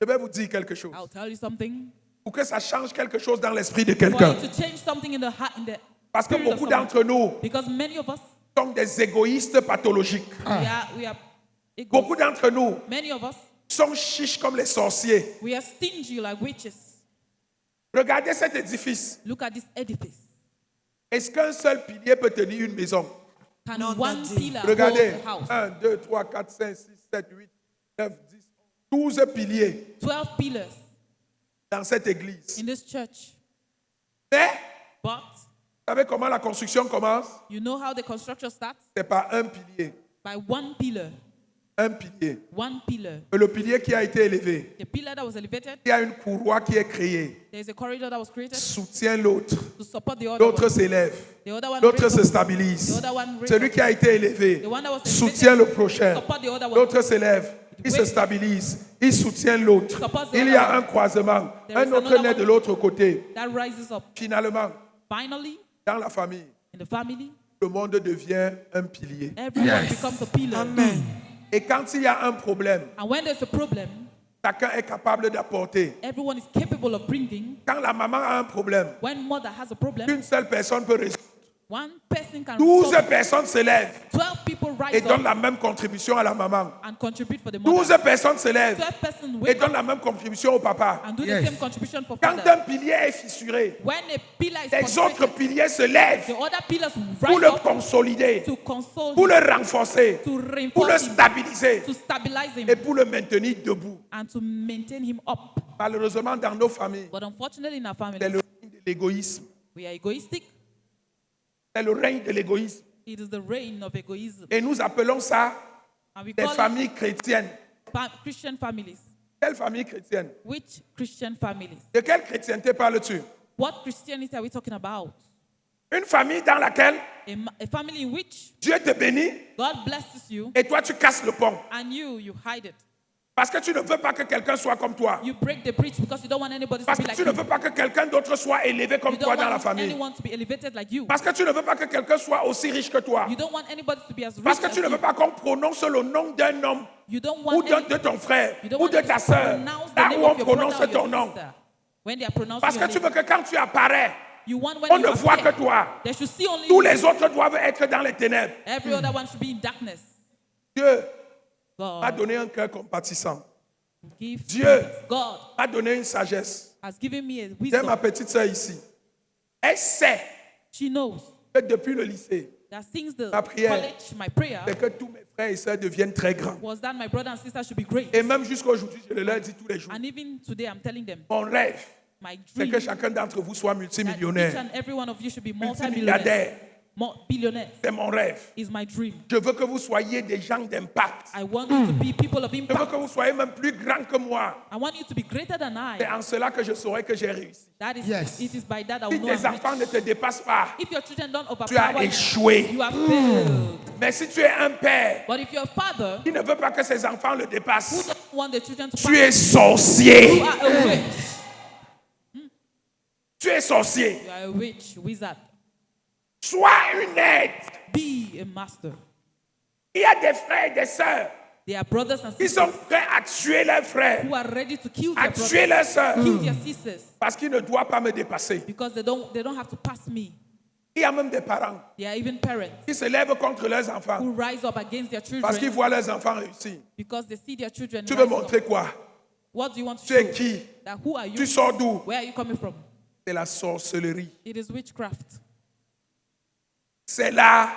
Je vais vous dire quelque chose. I'll tell you something. Pour que ça change quelque chose dans l'esprit de For quelqu'un. you to change something in the heart, in the Parce que spirit of beaucoup someone. d'entre nous Because many of us, sont des égoïstes pathologiques. we are egoists. Beaucoup d'entre nous Many of us, sont chiches comme les sorciers. we are stingy like witches. Regardez cet édifice. Look at this edifice. Est-ce qu'un seul pilier peut tenir une maison? Can Non, one Daddy. pillar Regardez. hold a house? 1, 2, 3, 4, 5, 6, 7, 8, 9, 10, 12 piliers 12 pillars dans cette église. in this church. Mais, But vous savez comment la construction commence? you know how the construction starts? C'est par un pilier. By one pillar. Un pilier. One pillar. Et le pilier qui a été élevé, The pillar that was elevated, il y a une courroie qui est créée, there is a corridor that was created soutient l'autre. to support the other L'autre one. s'élève. The other one L'autre raised se up. stabilise. The other one raised Celui up. qui a été élevé The one that was soutient le elevated prochain. support the other one. L'autre s'élève. il se stabilise, il soutient l'autre. Il y a un croisement, un autre naît de l'autre côté. that rises up. Finalement, Finally, dans la famille, in the family, le monde devient un pilier. everyone becomes a pillar. Et quand il y a un problème, And when there's a problem, chacun est capable d'apporter. everyone is capable of bringing. Quand la maman a un problème, When mother has a problem, une seule personne peut résoudre. one person can 12 solve it. personnes se lèvent 12 people et rise donnent up la même contribution à la maman. and contribute for the 12 mother. personnes se lèvent 12 persons et wake donnent up la même contribution au papa. and do the Yes. same contribution for Quand father. un pilier est fissuré, When a pillar is les autres frustrated, piliers se lèvent the other pillars pour rise le up consolider, to console pour him, le renforcer, to pour le reinforce him, stabiliser to stabilize him, et pour le maintenir debout. and to maintain him up. Malheureusement, dans nos familles, But unfortunately, in our family, c'est le règne de l'égoïsme. we are egoistic. C'est le règne de l'égoïsme. It is the reign of egoism. Et nous appelons ça And we des call it familles chrétiennes. Christian families. Quelle famille chrétienne? Which Christian families? De quelle chrétienté parles-tu? What Christianity are we talking about? Une famille dans laquelle A family in which Dieu te bénit God blesses you et toi tu casses le pont. and you hide it. Parce que tu ne veux pas que quelqu'un soit comme toi. You break the bridge because you don't want anybody to Parce be que like tu ne you. veux pas que quelqu'un d'autre soit élevé comme You toi don't dans la want famille. anyone to be elevated like you. Parce que tu ne veux pas que quelqu'un soit aussi riche que toi. You don't want anybody to be as rich Parce que as tu ne veux you. pas qu'on prononce le nom d'un homme You don't ou want de ton frère you don't ou want de to ta sœur. pronounce the Là name où on of your brother prononce or your ton nom. sister. When they are pronouncing Parce que your tu veux name. que quand tu apparais, You want when on you ne voit appear, que toi. they should see only Tous you. les autres doivent être dans les ténèbres. Every other one should be in darkness. Dieu m'a God donné un cœur compatissant. give Dieu God m'a donné une sagesse. has given me a J'ai ma wisdom. petite sœur ici. Elle sait She knows que depuis le lycée, that since the Ma prière. college, my prayer c'est que tous mes frères et sœurs deviennent très grands. was that my brother and sister should be great. Et même jusqu'à aujourd'hui, je le leur dis tous les jours. And even today, I'm telling them, Mon rêve, my c'est dream que chacun d'entre vous soit that each multimillionnaire. and every one of you should be Multimilliardaire. multi-millionaires, billionaires. C'est mon rêve. Is my dream. Je veux que vous soyez des gens d'impact. I want you to be people of Je veux impact. que vous soyez même plus grands que moi. I want you to be greater than C'est I. en cela que je saurai que j'ai réussi. That is, Yes. it is by that I Si will know tes I'm enfants rich. ne te dépassent pas, If your children don't tu as overpower you, échoué. you have failed. Mais si tu es un père But if your father qui ne veut pas que ses enfants le who dépassent, doesn't want the children to tu pass, es sorcier. you are a witch. Tu es sorcier. You are a witch, wizard. Sois une aide. Be a master. Il y a des frères et des sœurs They are brothers and qui sont sisters prêts à tuer leurs frères, who are ready to kill à their tuer brothers, leurs sœurs, kill their sisters, parce qu'ils ne doivent pas me dépasser. because they don't have to pass me. Il y a même des parents They are even parents qui se lèvent contre leurs enfants who rise up against their parce qu'ils children voient leurs enfants réussir. because they see their children Tu veux rise up. montrer quoi? What do you want to Tu es show? qui? That who are you? Tu sors d'où? Where are you coming from? C'est la sorcellerie. It is witchcraft. C'est là,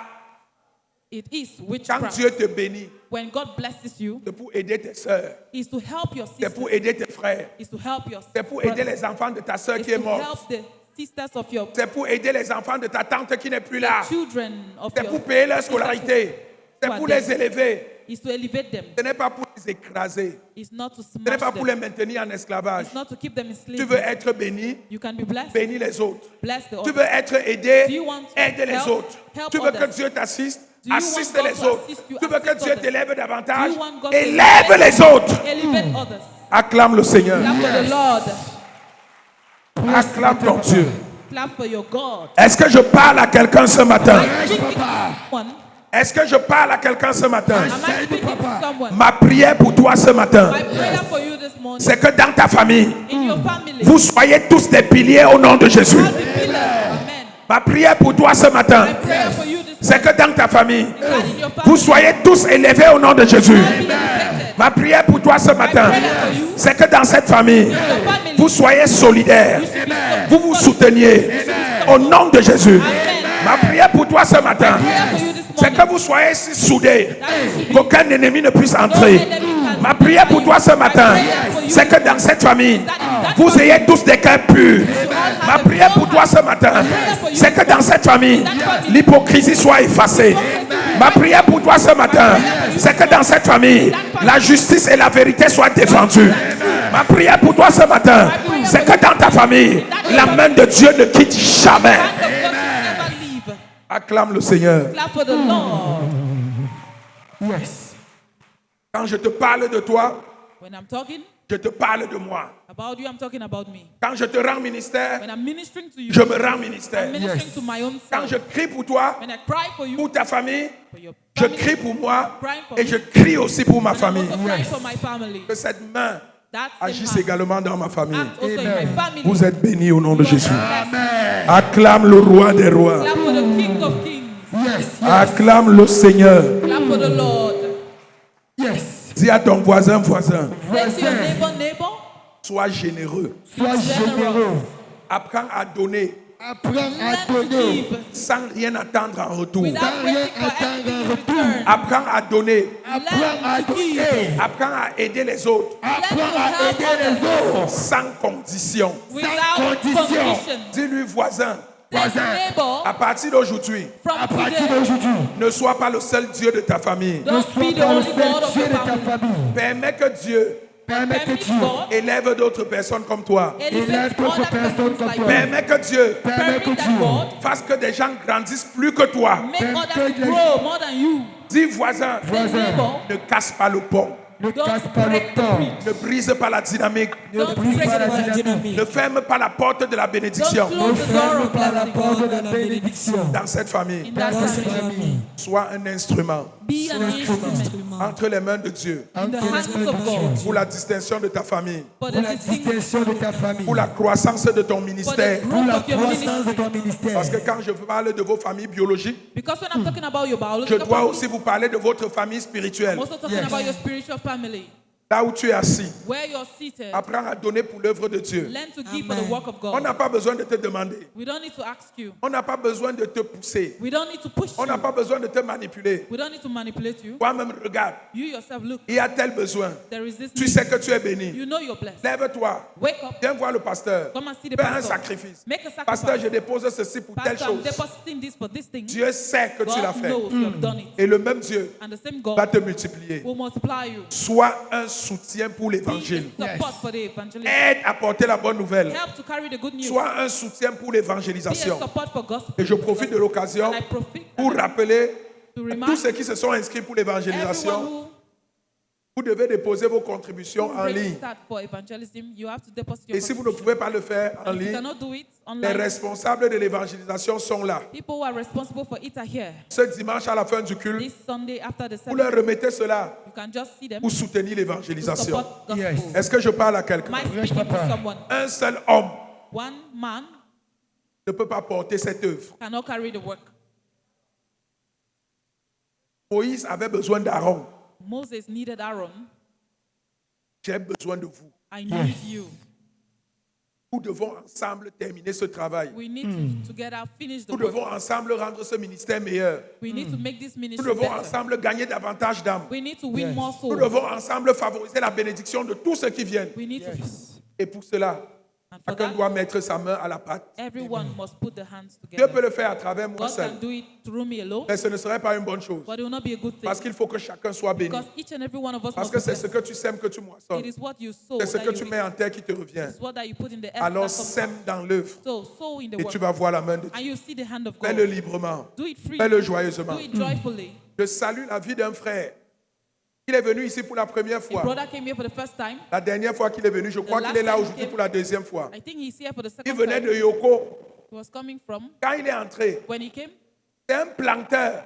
It is quand witchcraft. Dieu te bénit, When God blesses you, c'est pour aider tes sœurs, is to help your c'est sisters, pour aider tes frères, is to help your c'est pour aider brothers, les enfants de ta sœur is qui est to morte, help the sisters of your c'est pour aider les enfants de ta tante qui n'est plus là, children of c'est your pour payer leur sisters, scolarité, c'est pour les élever. is to elevate them. Ce n'est pas pour les écraser, It's not to ce n'est smash pas pour them. les maintenir en esclavage. It's not to keep them in Tu veux slavery. être béni, You can be blessed. bénis les autres. Bless the Tu others. veux être aidé, Do you want to aide les help- autres. help Tu veux que others? Dieu t'assiste, Do you assiste want God les to autres. assist you, Tu veux que assist Dieu others? t'élève Do davantage, you want God to élève elevate les autres. Elevate others. Acclame le Seigneur. Clap for the Lord. Acclame ton Dieu. Clap for your God. Est-ce que je parle à quelqu'un ce matin? Am I speaking to someone? Est-ce que je parle à quelqu'un ce matin? Am I speaking to someone? Ma prière pour toi ce matin, My prayer for you this morning, c'est que dans ta famille, in your family, vous soyez tous des piliers au nom de Jésus. all the pillars. Amen. Ma prière pour toi ce matin, My prayer for you this c'est que dans ta famille, morning, that in your vous family, soyez tous élevés au nom de Jésus. all be elevated. Ma prière pour toi ce matin, c'est que dans cette famille, Your family, vous soyez solidaires, you should be so vous vous souteniez au nom de Jésus. Ma prière pour toi ce matin, prayer for you this c'est morning. que vous soyez si soudés That you should be qu'aucun ennemi ne puisse entrer. Ma prière pour toi ce matin, c'est que dans cette famille, vous ayez tous des cœurs purs. Ma prière pour toi ce matin, c'est que dans cette famille, l'hypocrisie soit effacée. Ma prière pour toi ce matin, c'est que dans cette famille, la justice et la vérité soient défendues. Ma prière pour toi ce matin, c'est que dans ta famille, la main de Dieu ne quitte jamais. God should never leave. Acclame le Seigneur. Clap for the Lord. Yes. Quand je te parle de toi, When I'm talking je te parle de moi. about you, I'm talking about me. Quand je te rends ministère, When I'm ministering to you, je me rends I'm ministère. ministering to my own Quand self. je crie pour toi, When I cry for you, pour ta famille, for your je family, crie pour moi crying for et me, je crie aussi pour ma and I'm famille. also crying for my family. Que cette main That same agisse hand également dans ma famille. act also in my family. Vous êtes bénis au nom de You are Jésus. blessed. Acclame le roi des rois. Clap for the King of Kings. Yes. Acclame le Seigneur. Clap for the Lord. Yes. Dis à ton voisin, voisin, Say to your Voisin, neighbor, neighbor, sois généreux. sois généreux. Apprends à donner Apprends à learn to donner give sans rien attendre en retour. without waiting for attendre anything in en return. Apprends à donner. Apprends à Learn to give donner. Apprends à aider les autres Apprends à aider les autres. sans condition. without condition. condition. Dis-lui, voisin, Say to Voisin. neighbor, à partir d'aujourd'hui, À from partir today, d'aujourd'hui, ne sois pas le seul Dieu de ta famille. ne don't sois be the pas le only seul God of Dieu your de ta family. famille. Permets que Dieu Permets que Permit Dieu God, élève d'autres personnes comme toi. elevate élève d'autres other personnes persons comme like toi. you. Permets que Dieu Permets que Permit that Dieu God fasse que des gens grandissent plus que toi. make Permit others que les- grow more than you. Dis, voisin, Say neighbor, ne casse pas le pont. ne don't casse pas break le the temps. bridge. Ne brise pas la dynamique. Don't brise break pas the la bridge. dynamique. Ne ferme pas la porte de la Don't bénédiction close the door Ferme of pas la blessing. porte de la bénédiction. dans cette famille. In that Dans cette family, famille, Sois un instrument be an instrument entre les mains de Dieu in the entre hands les mains of de God Dieu, pour la distinction de ta famille, for pour the la distinction, distinction de ta famille, pour la croissance de ton for the ministère. pour growth la of your croissance de ministry. ton ministère. Parce que quand je parle de vos familles biologiques, Because when I'm talking about your je biological dois family, aussi vous parler de votre famille spirituelle. I'm also talking Yes. about your spiritual family. Là où tu es assis, Where you're seated, apprends à donner pour l'œuvre de Dieu. learn to give for the work of On God. n'a pas besoin de te demander. We don't need to ask you. On n'a pas besoin de te pousser. We don't need to push On n'a you. pas besoin de te manipuler. We don't need to manipulate you. Toi-même, regarde. You yourself, look, Il y a tel besoin. there is this Tu need. sais que tu es béni. You know you're blessed. Lève-toi. Wake up. Viens voir le pasteur. Come and see the Fais un pastor. sacrifice. Make a Pasteur, je sacrifice. dépose ceci pour telle Pastor, I'm chose. depositing this for this thing. Dieu sait que tu l'as God fait. knows you have done it. Et le même Dieu And the same va God te multiplier. will multiply you. Sois un soutien pour Be l'évangile. a support for the evangelism. Aide à porter la bonne nouvelle. Help to carry the good news. Sois un soutien pour Be a l'évangélisation. support for gospel. Et je profite de l'occasion And I profit pour rappeler to à remind tous ceux qui se sont inscrits pour everyone l'évangélisation, who vous devez déposer vos contributions en ligne. registered for evangelism, you have to deposit your Et si vous ne contribution. pouvez pas le faire en If you ligne, cannot do it les online, responsables de l'évangélisation sont là. people who are responsible for it are here. Ce dimanche à la fin du culte, This Sunday after the vous leur service, remettez cela you can just see them pour soutenir to l'évangélisation. support gospel. Yes. Est-ce que je parle à quelqu'un? Am I speaking to someone? Un seul homme One man ne peut pas porter cette œuvre. cannot carry the work. Moïse avait besoin d'Aaron. Moses needed Aaron. J'ai besoin de vous. I need you. Nous devons ensemble terminer ce travail. We need to together finish the Nous work. devons ensemble rendre ce ministère meilleur. We need to make this Nous ministry devons better. ensemble gagner davantage d'âmes. We need to win Yes. more Nous souls. devons ensemble favoriser la bénédiction de tous ceux qui viennent. We need to, Et pour cela, and for chacun that, doit mettre sa main à la pâte. everyone must put their hands Dieu peut together. le faire à travers moi God seul. can do it through me alone, Mais ce ne serait pas une bonne chose. but it will not be a good thing. Parce qu'il faut que chacun soit béni. Because each and every one of us Parce must que be c'est ce blessed. que tu sèmes que tu moissonnes. It is what you sow C'est ce that que you tu reap. mets en terre qui te revient. It's what that you put in the earth Alors that comes sème out. dans l'œuvre So sow in the et work, tu vas voir la main de Dieu. and you see the hand of Fais-le God. librement. Do it freely. Fais-le joyeusement. Do it joyfully. Je salue la vie d'un frère. Il est venu ici pour la première A fois. brother came here for the first time. La dernière fois qu'il est venu, je crois The qu'il est last là time he aujourd'hui came- pour la deuxième fois. I think he's here for the Il second venait time. de Yoko. He was coming from. Quand il est entré, When he came, c'est un planteur,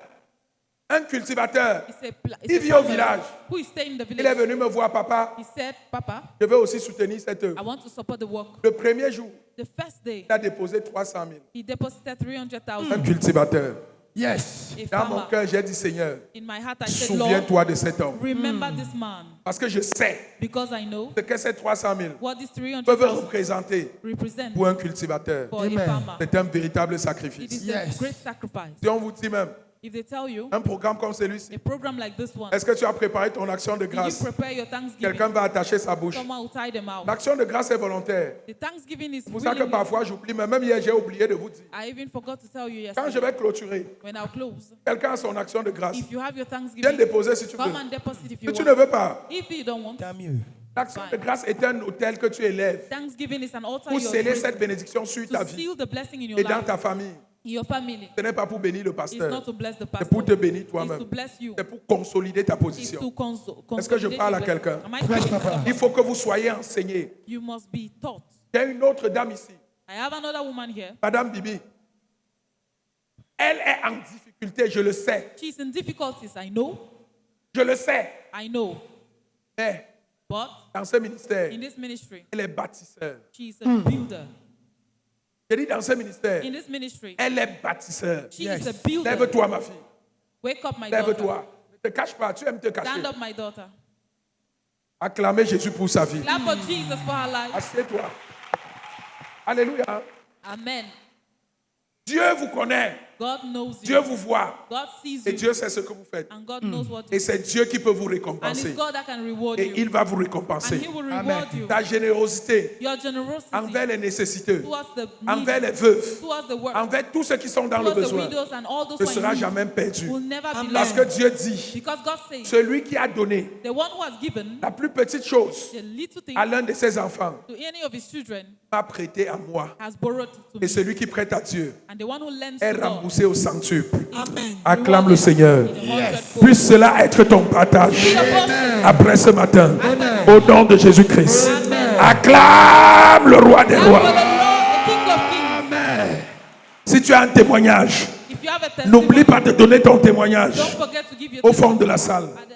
un cultivateur. it's Il a vit au farmer village. who is staying in the Il est village. venu me voir, papa. He said, Papa, Je veux aussi soutenir cette I œuvre. want to support the work. Le premier jour, The first day, il a déposé 300 000. he deposited 300,000. Un cultivateur. Yes. A Dans mon farmer. cœur, j'ai dit, Seigneur, In my heart, I said, Lord, souviens-toi de cet homme. remember this man, Parce que je sais because I know ce que ces 300 000 what these peuvent 300,000 représenter represent pour un cultivateur. for a Amen. farmer. C'est un véritable It sacrifice. is a Yes. great sacrifice. Si on vous dit même, If they tell you un programme comme celui-ci, a program like this one, est-ce que tu as préparé ton action de did you grâce? prepare your Thanksgiving? Quelqu'un va attacher sa bouche. Someone will tie them out. L'action de grâce est volontaire. The Thanksgiving is C'est pour ça que willing. parfois j'oublie, mais même hier j'ai oublié de vous dire. I even forgot to tell you Quand je yesterday vais clôturer, when I'll close. quelqu'un a son action de grâce. If you have your Viens Thanksgiving, déposer si tu veux. come and deposit if Si you tu ne want. veux pas, If you don't want, Tant mieux. l'action de grâce est un hôtel que tu élèves Thanksgiving is an altar pour you're sceller raising cette bénédiction sur ta to vie seal the blessing in your et dans life ta famille. Your family. Ce n'est pas pour bénir le It's pasteur. not to bless the C'est pastor. pour te bénir It's to toi-même. bless you. C'est pour consolider ta It's to position. Est-ce que je consolidate parle à your quelqu'un? blessing. Am I speaking to someone? Il faut que vous soyez enseignés. You must be taught. Il y a une autre dame ici, I have another woman here. Madame Bibi. Elle est en difficulté, je le sais. She's in difficulties, I know. Je le sais. I know. Mais But dans ce ministère, in this ministry, elle est bâtisseur. she's a builder. J'ai dit dans ce ministère, In this ministry, elle est bâtisseur. she is a builder. Lève-toi, ma fille. Wake up, my daughter. Lève-toi. Ne te cache pas, tu aimes te cacher. Stand up, my daughter. Acclamez Jésus pour sa vie. Clap for Jesus for her life. Assieds-toi. Alléluia. Amen. Dieu vous connaît. God knows Dieu you. vous voit. God sees Et you. Dieu sait ce que vous faites. And God knows what Et you do. c'est Dieu qui peut vous And récompenser. it's God that can reward Et you. il va vous And récompenser. He will reward you. Ta générosité Your generosity envers les nécessiteux, towards the envers needy, les veuves, towards the work, envers tous ceux qui sont dans le towards the besoin, widows and all those ne who are sera in need jamais perdu. will never be Parce lost. que Dieu dit, Because God says, celui qui a donné the one who has given la plus petite chose the little thing à l'un de ses enfants to any of his children m'a prêté à moi. has borrowed to Et me. celui qui prête à Dieu And the one who lends est to God remboursé au centuple. is Acclame le rewarded Seigneur. in 100-fold. Puisse cela être ton partage après ce matin. Au nom de Jésus-Christ. Acclame le roi des And for rois. the Lord, the King of Kings, Si tu as un témoignage, if you have a n'oublie testimony, pas de donner ton témoignage don't forget to give your au fond testimony de la salle. at the